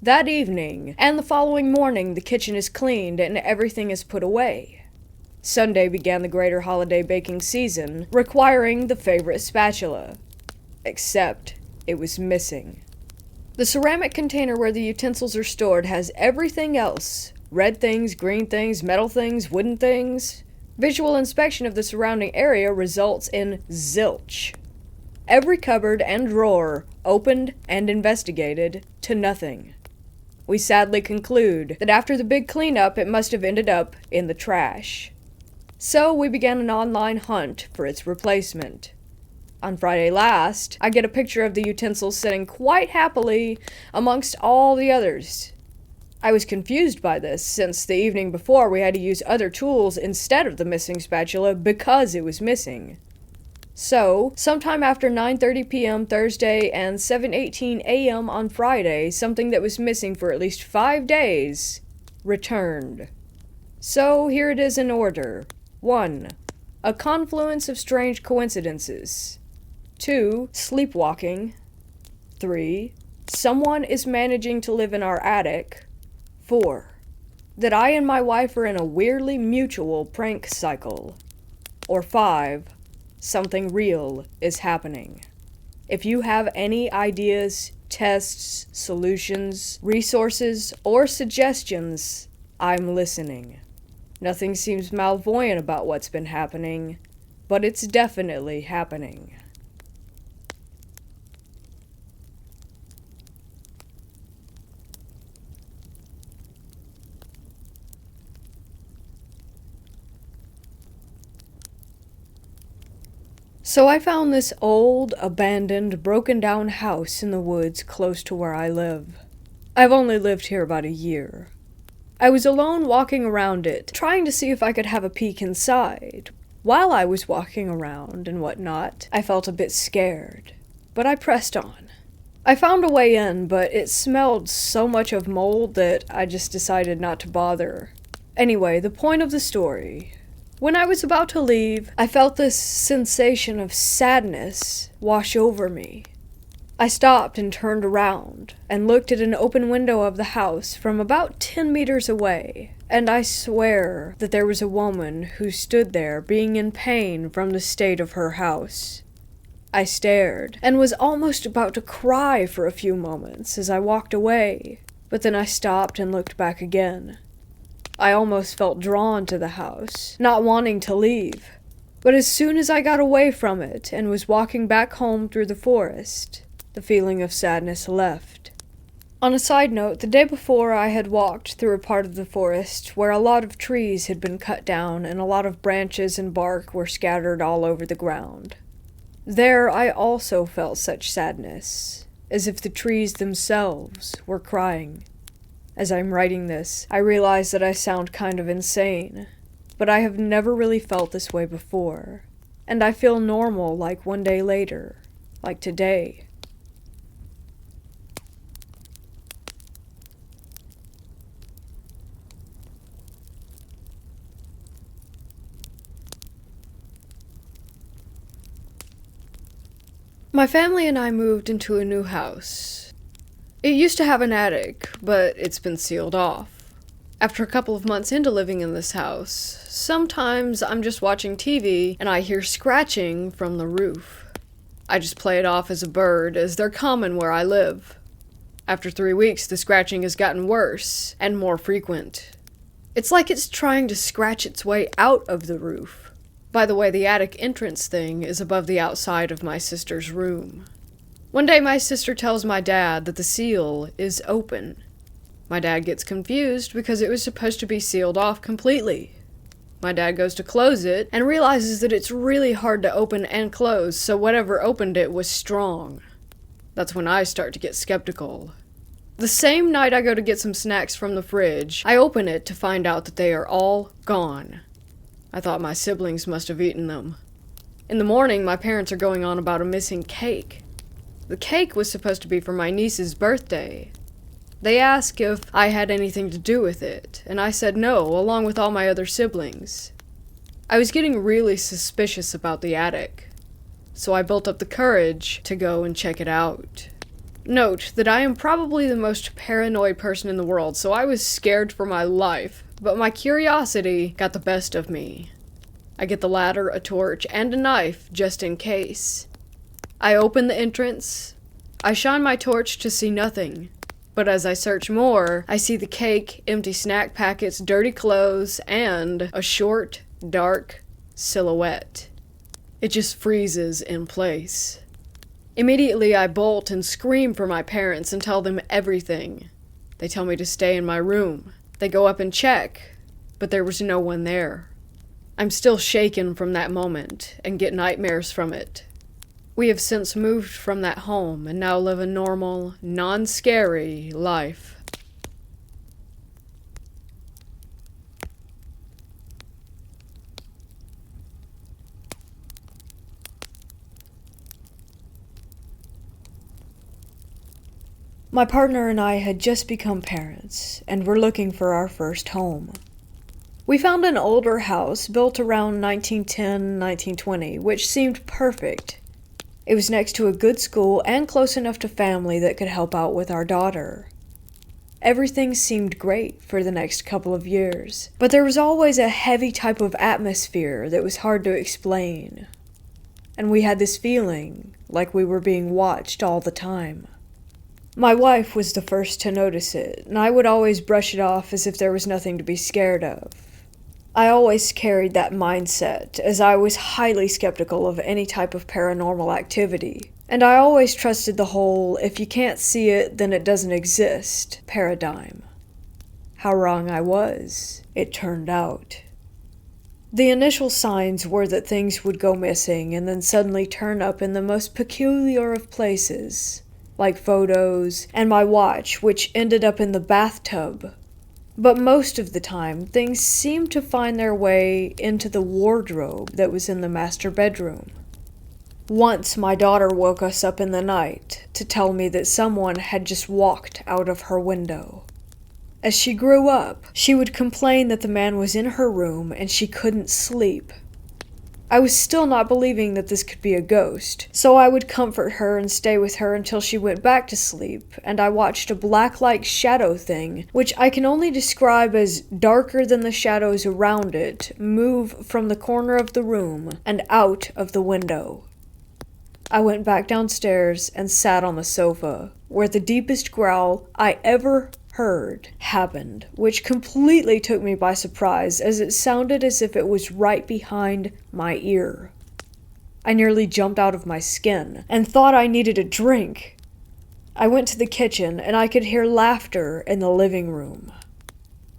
That evening, and the following morning, the kitchen is cleaned and everything is put away. Sunday began the greater holiday baking season, requiring the favorite spatula. Except, it was missing. The ceramic container where the utensils are stored has everything else. Red things, green things, metal things, wooden things. Visual inspection of the surrounding area results in zilch. Every cupboard and drawer opened and investigated to nothing. We sadly conclude that after the big cleanup, it must have ended up in the trash. So we began an online hunt for its replacement. On Friday last, I get a picture of the utensils sitting quite happily amongst all the others. I was confused by this, since the evening before we had to use other tools instead of the missing spatula because it was missing. So, sometime after 9:30 p.m. Thursday and 7:18 a.m. on Friday, something that was missing for at least 5 days returned. So, here it is in order. 1. A confluence of strange coincidences. 2. Sleepwalking. 3. Someone is managing to live in our attic. 4. That I and my wife are in a weirdly mutual prank cycle. Or 5. Something real is happening. If you have any ideas, tests, solutions, resources, or suggestions, I'm listening. Nothing seems malvoyant about what's been happening, but it's definitely happening. So I found this old, abandoned, broken-down house in the woods close to where I live. I've only lived here about a year. I was alone walking around it, trying to see if I could have a peek inside. While I was walking around and whatnot, I felt a bit scared, but I pressed on. I found a way in, but it smelled so much of mold that I just decided not to bother. Anyway, the point of the story. When I was about to leave, I felt this sensation of sadness wash over me. I stopped and turned around, and looked at an open window of the house from about 10 meters away, and I swear that there was a woman who stood there being in pain from the state of her house. I stared, and was almost about to cry for a few moments as I walked away, but then I stopped and looked back again. I almost felt drawn to the house, not wanting to leave. But as soon as I got away from it and was walking back home through the forest, the feeling of sadness left. On a side note, the day before I had walked through a part of the forest where a lot of trees had been cut down and a lot of branches and bark were scattered all over the ground. There I also felt such sadness, as if the trees themselves were crying. As I'm writing this, I realize that I sound kind of insane, but I have never really felt this way before, and I feel normal like one day later, like today. My family and I moved into a new house. It used to have an attic, but it's been sealed off. After a couple of months into living in this house, sometimes I'm just watching TV and I hear scratching from the roof. I just play it off as a bird, as they're common where I live. After 3 weeks, the scratching has gotten worse and more frequent. It's like it's trying to scratch its way out of the roof. By the way, the attic entrance thing is above the outside of my sister's room. One day my sister tells my dad that the seal is open. My dad gets confused because it was supposed to be sealed off completely. My dad goes to close it and realizes that it's really hard to open and close, so whatever opened it was strong. That's when I start to get skeptical. The same night I go to get some snacks from the fridge, I open it to find out that they are all gone. I thought my siblings must have eaten them. In the morning, my parents are going on about a missing cake. The cake was supposed to be for my niece's birthday. They asked if I had anything to do with it, and I said no, along with all my other siblings. I was getting really suspicious about the attic, so I built up the courage to go and check it out. Note that I am probably the most paranoid person in the world, so I was scared for my life, but my curiosity got the best of me. I get the ladder, a torch, and a knife just in case. I open the entrance. I shine my torch to see nothing, but as I search more, I see the cake, empty snack packets, dirty clothes, and a short, dark silhouette. It just freezes in place. Immediately, I bolt and scream for my parents and tell them everything. They tell me to stay in my room. They go up and check, but there was no one there. I'm still shaken from that moment and get nightmares from it. We have since moved from that home and now live a normal, non-scary life. My partner and I had just become parents, and were looking for our first home. We found an older house built around 1910-1920, which seemed perfect. It was next to a good school and close enough to family that could help out with our daughter. Everything seemed great for the next couple of years, but there was always a heavy type of atmosphere that was hard to explain. And we had this feeling like we were being watched all the time. My wife was the first to notice it, and I would always brush it off as if there was nothing to be scared of. I always carried that mindset, as I was highly skeptical of any type of paranormal activity, and I always trusted the whole "if you can't see it, then it doesn't exist" paradigm. How wrong I was, it turned out. The initial signs were that things would go missing and then suddenly turn up in the most peculiar of places, like photos, and my watch, which ended up in the bathtub. But most of the time, things seemed to find their way into the wardrobe that was in the master bedroom. Once, my daughter woke us up in the night to tell me that someone had just walked out of her window. As she grew up, she would complain that the man was in her room and she couldn't sleep. I was still not believing that this could be a ghost, so I would comfort her and stay with her until she went back to sleep, and I watched a black-like shadow thing, which I can only describe as darker than the shadows around it, move from the corner of the room and out of the window. I went back downstairs and sat on the sofa, where the deepest growl I ever heard happened, which completely took me by surprise, as it sounded as if it was right behind my ear. I nearly jumped out of my skin and thought I needed a drink. I went to the kitchen and I could hear laughter in the living room.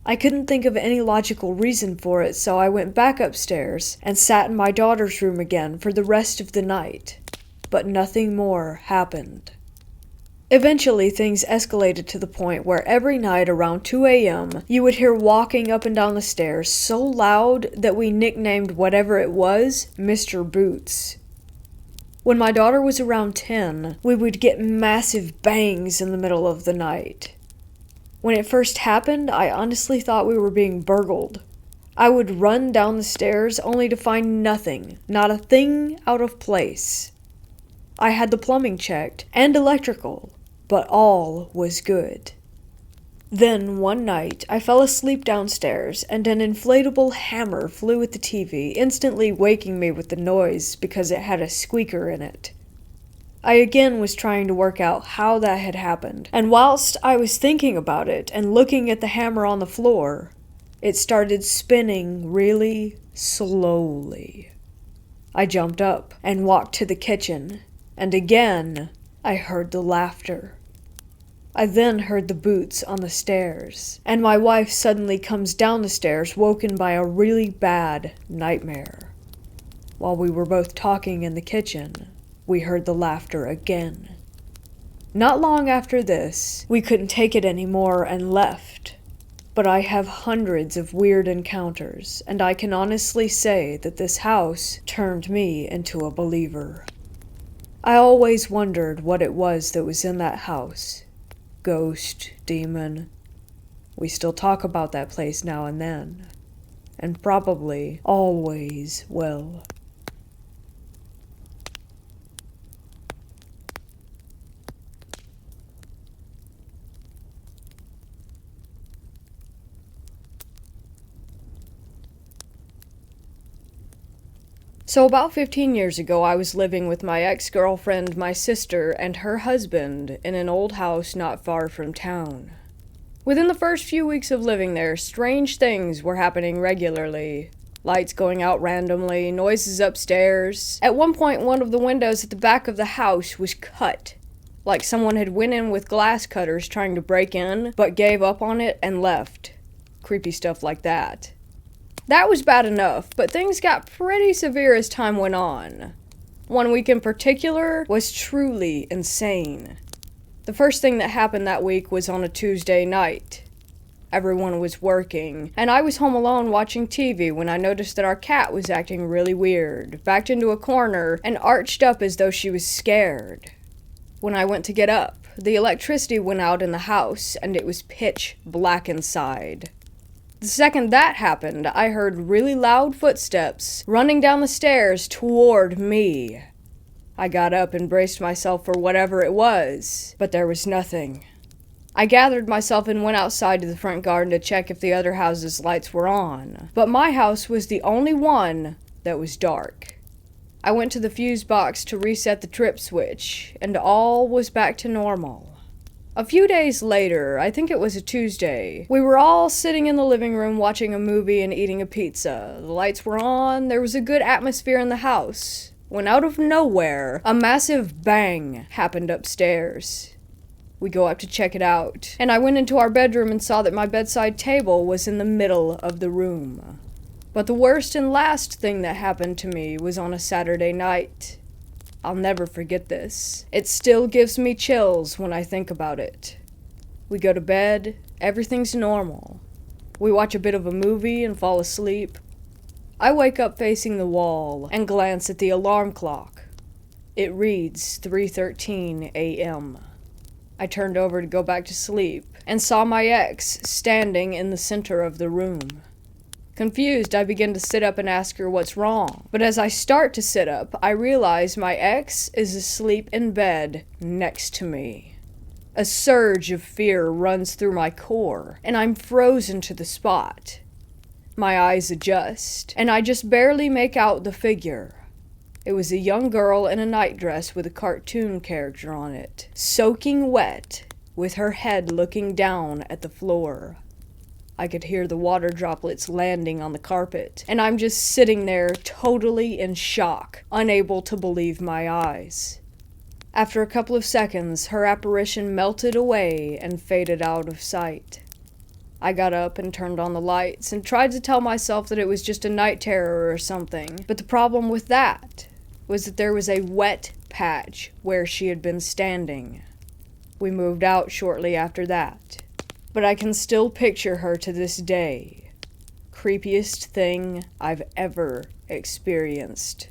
I couldn't think of any logical reason for it, so I went back upstairs and sat in my daughter's room again for the rest of the night, but nothing more happened. Eventually, things escalated to the point where every night around 2 a.m., you would hear walking up and down the stairs so loud that we nicknamed whatever it was Mr. Boots. When my daughter was around 10, we would get massive bangs in the middle of the night. When it first happened, I honestly thought we were being burgled. I would run down the stairs only to find nothing, not a thing out of place. I had the plumbing checked and electrical, but all was good. Then, one night, I fell asleep downstairs and an inflatable hammer flew at the TV, instantly waking me with the noise because it had a squeaker in it. I again was trying to work out how that had happened, and whilst I was thinking about it and looking at the hammer on the floor, it started spinning really slowly. I jumped up and walked to the kitchen, and again I heard the laughter. I then heard the boots on the stairs, and my wife suddenly comes down the stairs, woken by a really bad nightmare. While we were both talking in the kitchen, we heard the laughter again. Not long after this, we couldn't take it anymore and left. But I have hundreds of weird encounters, and I can honestly say that this house turned me into a believer. I always wondered what it was that was in that house. Ghost, demon. We still talk about that place now and then, and probably always will. So about 15 years ago, I was living with my ex-girlfriend, my sister, and her husband in an old house not far from town. Within the first few weeks of living there, strange things were happening regularly. Lights going out randomly, noises upstairs. At one point, one of the windows at the back of the house was cut. Like someone had went in with glass cutters trying to break in, but gave up on it and left. Creepy stuff like that. That was bad enough, but things got pretty severe as time went on. One week in particular was truly insane. The first thing that happened that week was on a Tuesday night. Everyone was working, and I was home alone watching TV when I noticed that our cat was acting really weird, backed into a corner, and arched up as though she was scared. When I went to get up, the electricity went out in the house, and it was pitch black inside. The second that happened, I heard really loud footsteps running down the stairs toward me. I got up and braced myself for whatever it was, but there was nothing. I gathered myself and went outside to the front garden to check if the other houses' lights were on, but my house was the only one that was dark. I went to the fuse box to reset the trip switch, and all was back to normal. A few days later, I think it was a Tuesday, we were all sitting in the living room watching a movie and eating a pizza. The lights were on, there was a good atmosphere in the house, when out of nowhere, a massive bang happened upstairs. We go up to check it out, and I went into our bedroom and saw that my bedside table was in the middle of the room. But the worst and last thing that happened to me was on a Saturday night. I'll never forget this. It still gives me chills when I think about it. We go to bed, everything's normal. We watch a bit of a movie and fall asleep. I wake up facing the wall and glance at the alarm clock. It reads 3:13 a.m. I turned over to go back to sleep and saw my ex standing in the center of the room. Confused, I begin to sit up and ask her what's wrong. But as I start to sit up, I realize my ex is asleep in bed next to me. A surge of fear runs through my core, and I'm frozen to the spot. My eyes adjust, and I just barely make out the figure. It was a young girl in a nightdress with a cartoon character on it, soaking wet, with her head looking down at the floor. I could hear the water droplets landing on the carpet, and I'm just sitting there totally in shock, unable to believe my eyes. After a couple of seconds, her apparition melted away and faded out of sight. I got up and turned on the lights and tried to tell myself that it was just a night terror or something, but the problem with that was that there was a wet patch where she had been standing. We moved out shortly after that. But I can still picture her to this day. Creepiest thing I've ever experienced.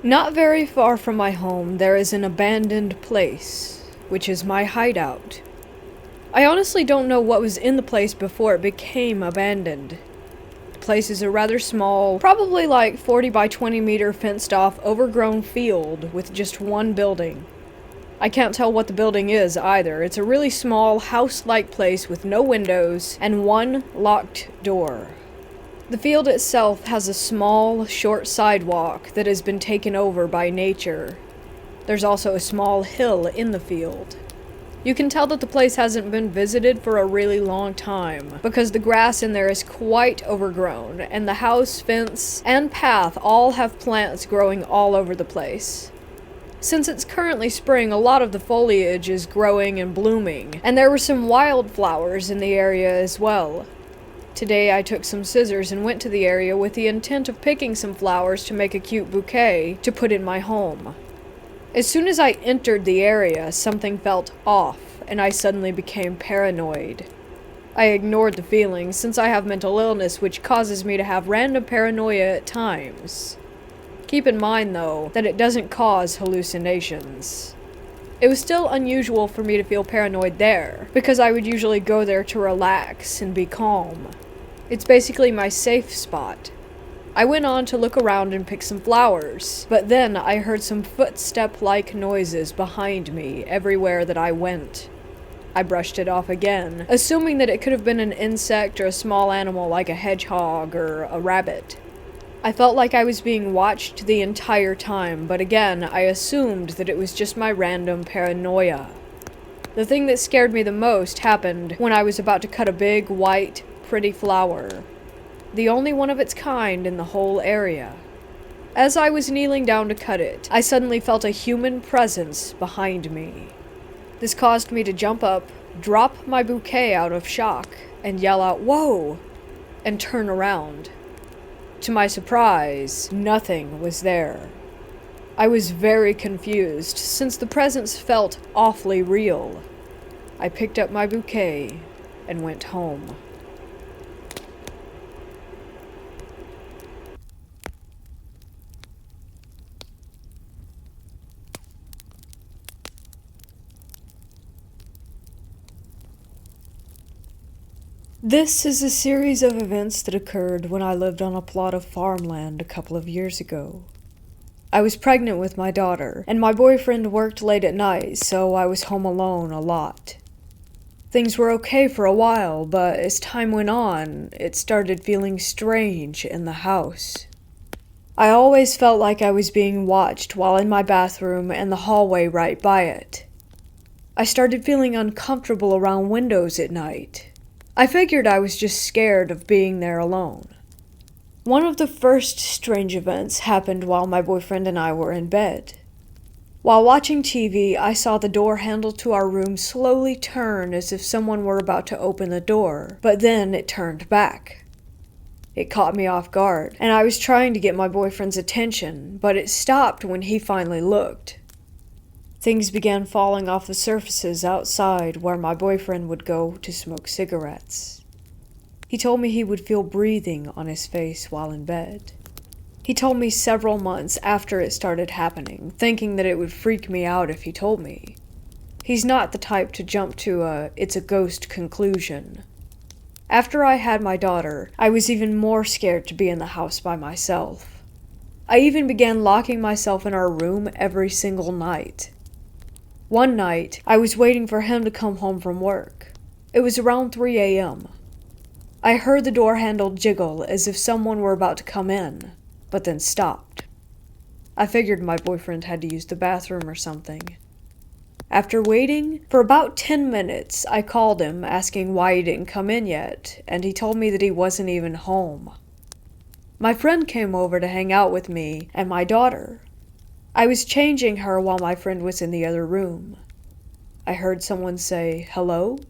Not very far from my home, there is an abandoned place, which is my hideout. I honestly don't know what was in the place before it became abandoned. The place is a rather small, probably like 40 by 20 meter fenced off, overgrown field with just one building. I can't tell what the building is either. It's a really small, house-like place with no windows and one locked door. The field itself has a small, short sidewalk that has been taken over by nature. There's also a small hill in the field. You can tell that the place hasn't been visited for a really long time, because the grass in there is quite overgrown, and the house, fence, and path all have plants growing all over the place. Since it's currently spring, a lot of the foliage is growing and blooming, and there were some wildflowers in the area as well. Today I took some scissors and went to the area with the intent of picking some flowers to make a cute bouquet to put in my home. As soon as I entered the area, something felt off, and I suddenly became paranoid. I ignored the feelings, since I have mental illness which causes me to have random paranoia at times. Keep in mind, though, that it doesn't cause hallucinations. It was still unusual for me to feel paranoid there, because I would usually go there to relax and be calm. It's basically my safe spot. I went on to look around and pick some flowers, but then I heard some footstep-like noises behind me everywhere that I went. I brushed it off again, assuming that it could have been an insect or a small animal like a hedgehog or a rabbit. I felt like I was being watched the entire time, but again, I assumed that it was just my random paranoia. The thing that scared me the most happened when I was about to cut a big, white, pretty flower. The only one of its kind in the whole area. As I was kneeling down to cut it, I suddenly felt a human presence behind me. This caused me to jump up, drop my bouquet out of shock, and yell out, "Whoa!" and turn around. To my surprise, nothing was there. I was very confused, since the presence felt awfully real. I picked up my bouquet and went home. This is a series of events that occurred when I lived on a plot of farmland a couple of years ago. I was pregnant with my daughter, and my boyfriend worked late at night, so I was home alone a lot. Things were okay for a while, but as time went on, it started feeling strange in the house. I always felt like I was being watched while in my bathroom and the hallway right by it. I started feeling uncomfortable around windows at night. I figured I was just scared of being there alone. One of the first strange events happened while my boyfriend and I were in bed. While watching TV, I saw the door handle to our room slowly turn as if someone were about to open the door, but then it turned back. It caught me off guard, and I was trying to get my boyfriend's attention, but it stopped when he finally looked. Things began falling off the surfaces outside where my boyfriend would go to smoke cigarettes. He told me he would feel breathing on his face while in bed. He told me several months after it started happening, thinking that it would freak me out if he told me. He's not the type to jump to a "it's a ghost" conclusion. After I had my daughter, I was even more scared to be in the house by myself. I even began locking myself in our room every single night. One night, I was waiting for him to come home from work. It was around 3 a.m. I heard the door handle jiggle as if someone were about to come in, but then stopped. I figured my boyfriend had to use the bathroom or something. After waiting for about 10 minutes, I called him asking why he didn't come in yet, and he told me that he wasn't even home. My friend came over to hang out with me and my daughter. I was changing her while my friend was in the other room. I heard someone say, "Hello?"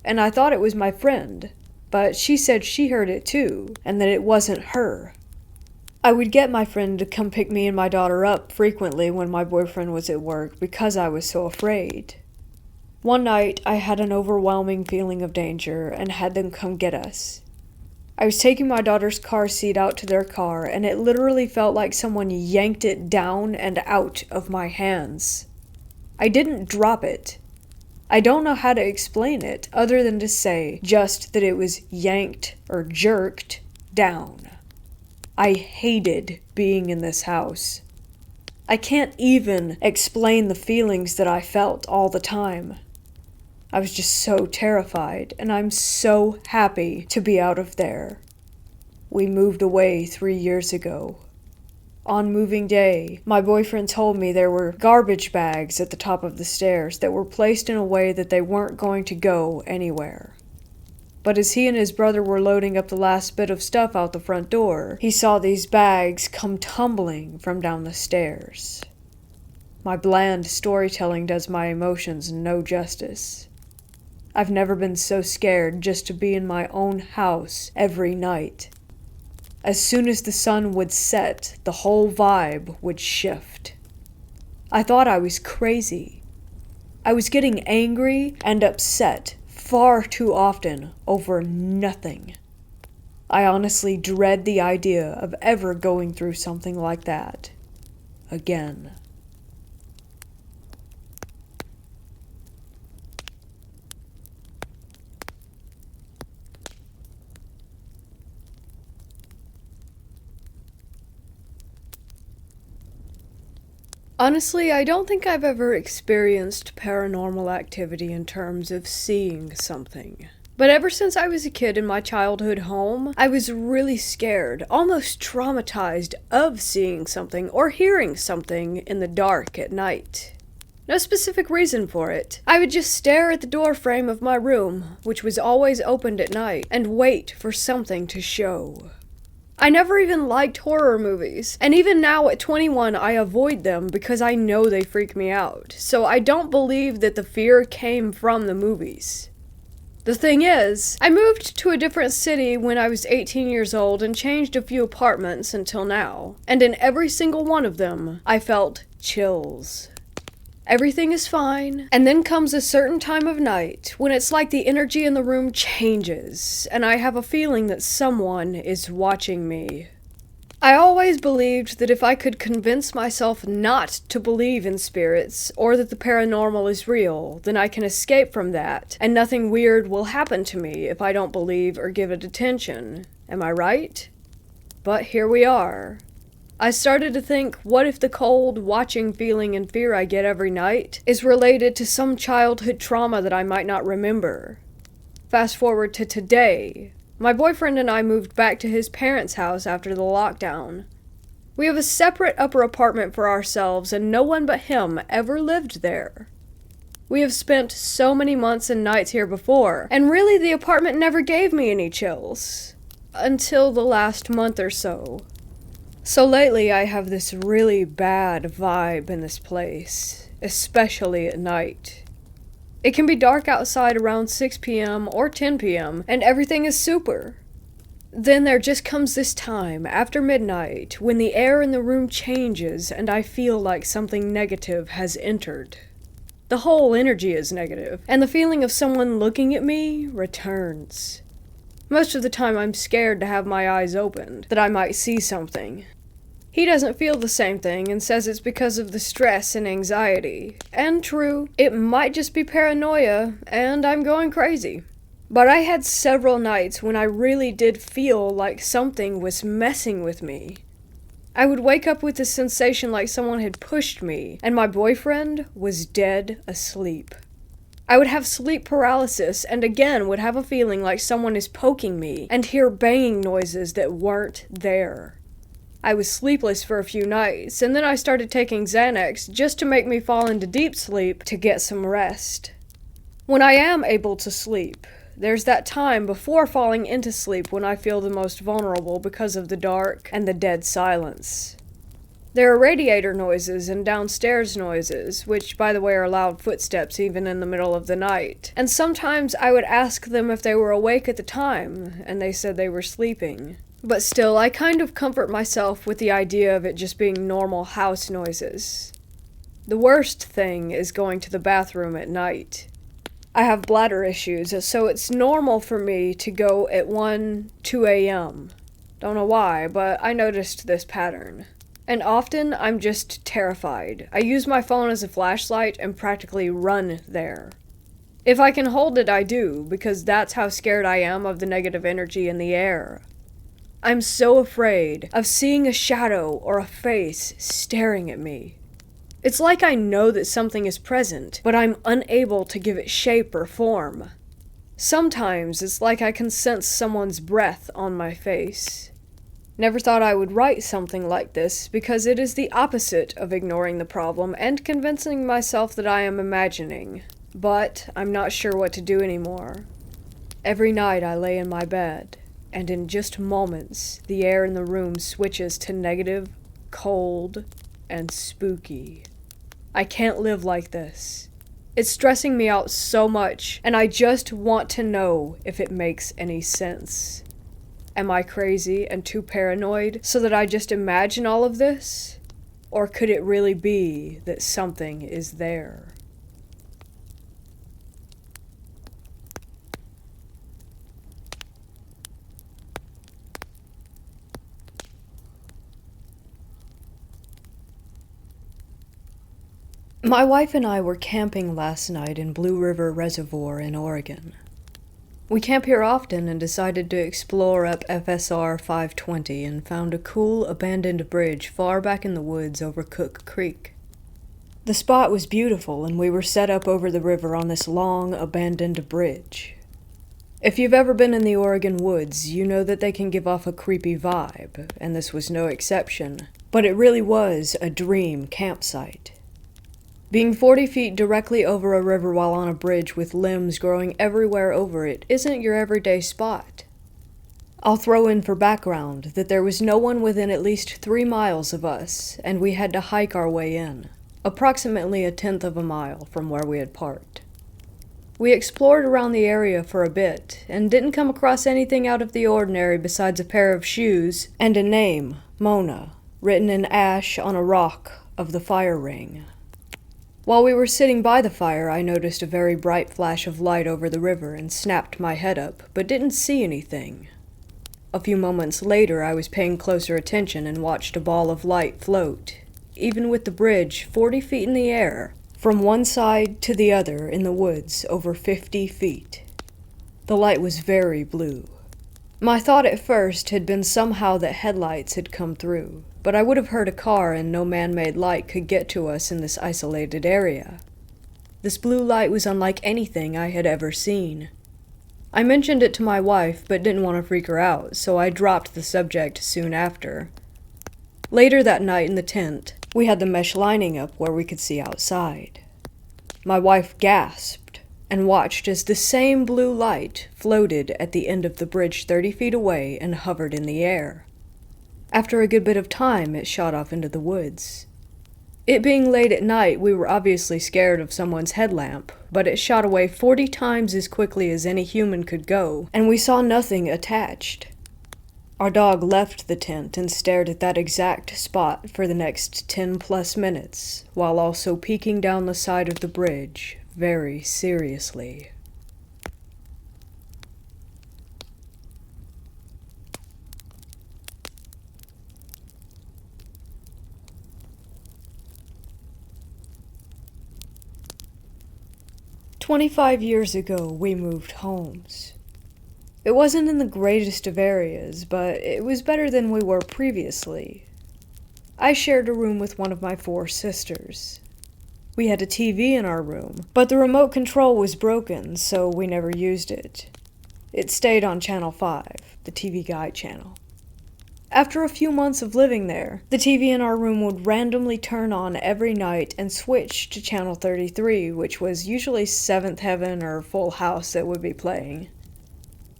And I thought it was my friend, but she said she heard it too, and that it wasn't her. I would get my friend to come pick me and my daughter up frequently when my boyfriend was at work because I was so afraid. One night, I had an overwhelming feeling of danger and had them come get us. I was taking my daughter's car seat out to their car, and it literally felt like someone yanked it down and out of my hands. I didn't drop it. I don't know how to explain it other than to say just that it was yanked or jerked down. I hated being in this house. I can't even explain the feelings that I felt all the time. I was just so terrified, and I'm so happy to be out of there. We moved away 3 years ago. On moving day, my boyfriend told me there were garbage bags at the top of the stairs that were placed in a way that they weren't going to go anywhere. But as he and his brother were loading up the last bit of stuff out the front door, he saw these bags come tumbling from down the stairs. My bland storytelling does my emotions no justice. I've never been so scared just to be in my own house every night. As soon as the sun would set, the whole vibe would shift. I thought I was crazy. I was getting angry and upset far too often over nothing. I honestly dread the idea of ever going through something like that again. Honestly, I don't think I've ever experienced paranormal activity in terms of seeing something. But ever since I was a kid in my childhood home, I was really scared, almost traumatized of seeing something or hearing something in the dark at night. No specific reason for it. I would just stare at the door frame of my room, which was always opened at night, and wait for something to show. I never even liked horror movies, and even now at 21 I avoid them because I know they freak me out, so I don't believe that the fear came from the movies. The thing is, I moved to a different city when I was 18 years old and changed a few apartments until now, and in every single one of them, I felt chills. Everything is fine, and then comes a certain time of night when it's like the energy in the room changes, and I have a feeling that someone is watching me. I always believed that if I could convince myself not to believe in spirits, or that the paranormal is real, then I can escape from that, and nothing weird will happen to me if I don't believe or give it attention. Am I right? But here we are. I started to think, what if the cold, watching feeling and fear I get every night is related to some childhood trauma that I might not remember? Fast forward to today. My boyfriend and I moved back to his parents' house after the lockdown. We have a separate upper apartment for ourselves, and no one but him ever lived there. We have spent so many months and nights here before, and really the apartment never gave me any chills. Until the last month or so. So lately I have this really bad vibe in this place, especially at night. It can be dark outside around 6 p.m. or 10 p.m. and everything is super. Then there just comes this time, after midnight, when the air in the room changes and I feel like something negative has entered. The whole energy is negative, and the feeling of someone looking at me returns. Most of the time I'm scared to have my eyes opened, that I might see something. He doesn't feel the same thing and says it's because of the stress and anxiety. And true, it might just be paranoia, and I'm going crazy. But I had several nights when I really did feel like something was messing with me. I would wake up with the sensation like someone had pushed me, and my boyfriend was dead asleep. I would have sleep paralysis and again would have a feeling like someone is poking me and hear banging noises that weren't there. I was sleepless for a few nights, and then I started taking Xanax just to make me fall into deep sleep to get some rest. When I am able to sleep, there's that time before falling into sleep when I feel the most vulnerable because of the dark and the dead silence. There are radiator noises and downstairs noises, which, by the way, are loud footsteps even in the middle of the night. And sometimes I would ask them if they were awake at the time, and they said they were sleeping. But still, I kind of comfort myself with the idea of it just being normal house noises. The worst thing is going to the bathroom at night. I have bladder issues, so it's normal for me to go at 1, 2 a.m. Don't know why, but I noticed this pattern. And often, I'm just terrified. I use my phone as a flashlight and practically run there. If I can hold it, I do, because that's how scared I am of the negative energy in the air. I'm so afraid of seeing a shadow or a face staring at me. It's like I know that something is present, but I'm unable to give it shape or form. Sometimes it's like I can sense someone's breath on my face. Never thought I would write something like this because it is the opposite of ignoring the problem and convincing myself that I am imagining. But I'm not sure what to do anymore. Every night I lay in my bed, and in just moments the air in the room switches to negative, cold, and spooky. I can't live like this. It's stressing me out so much, and I just want to know if it makes any sense. Am I crazy and too paranoid so that I just imagine all of this? Or could it really be that something is there? My wife and I were camping last night in Blue River Reservoir in Oregon. We camp here often and decided to explore up FSR 520 and found a cool, abandoned bridge far back in the woods over Cook Creek. The spot was beautiful and we were set up over the river on this long, abandoned bridge. If you've ever been in the Oregon woods, you know that they can give off a creepy vibe, and this was no exception. But it really was a dream campsite. Being 40 feet directly over a river while on a bridge with limbs growing everywhere over it isn't your everyday spot. I'll throw in for background that there was no one within at least 3 miles of us, and we had to hike our way in, approximately 1/10 of a mile from where we had parked. We explored around the area for a bit, and didn't come across anything out of the ordinary besides a pair of shoes and a name, Mona, written in ash on a rock of the fire ring. While we were sitting by the fire, I noticed a very bright flash of light over the river and snapped my head up, but didn't see anything. A few moments later, I was paying closer attention and watched a ball of light float, even with the bridge 40 feet in the air, from one side to the other in the woods over 50 feet. The light was very blue. My thought at first had been somehow that headlights had come through, but I would have heard a car and no man-made light could get to us in this isolated area. This blue light was unlike anything I had ever seen. I mentioned it to my wife, but didn't want to freak her out, so I dropped the subject soon after. Later that night in the tent, we had the mesh lining up where we could see outside. My wife gasped and watched as the same blue light floated at the end of the bridge 30 feet away and hovered in the air. After a good bit of time, it shot off into the woods. It being late at night, we were obviously scared of someone's headlamp, but it shot away 40 times as quickly as any human could go, and we saw nothing attached. Our dog left the tent and stared at that exact spot for the next 10+ minutes, while also peeking down the side of the bridge very seriously. "25 years ago, we moved homes. It wasn't in the greatest of areas, but it was better than we were previously. I shared a room with one of my 4 sisters. We had a TV in our room, but the remote control was broken, so we never used it. It stayed on Channel 5, the TV Guide channel. After a few months of living there, the TV in our room would randomly turn on every night and switch to Channel 33, which was usually Seventh Heaven or Full House that would be playing.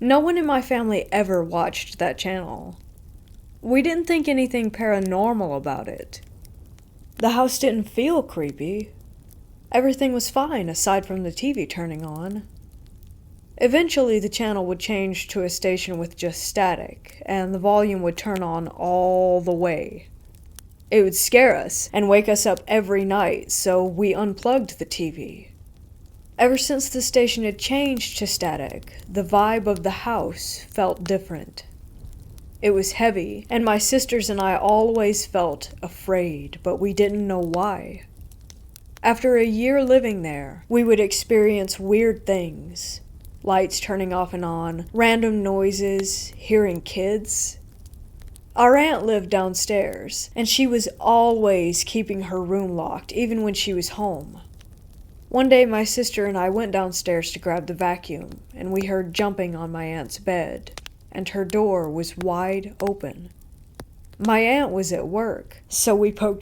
No one in my family ever watched that channel. We didn't think anything paranormal about it. The house didn't feel creepy. Everything was fine aside from the TV turning on. Eventually, the channel would change to a station with just static, and the volume would turn on all the way. It would scare us and wake us up every night, so we unplugged the TV. Ever since the station had changed to static, the vibe of the house felt different. It was heavy, and my sisters and I always felt afraid, but we didn't know why. After a year living there, we would experience weird things. Lights turning off and on, random noises, hearing kids. Our aunt lived downstairs, and she was always keeping her room locked, even when she was home. One day my sister and I went downstairs to grab the vacuum, and we heard jumping on my aunt's bed, and her door was wide open. My aunt was at work, so we poked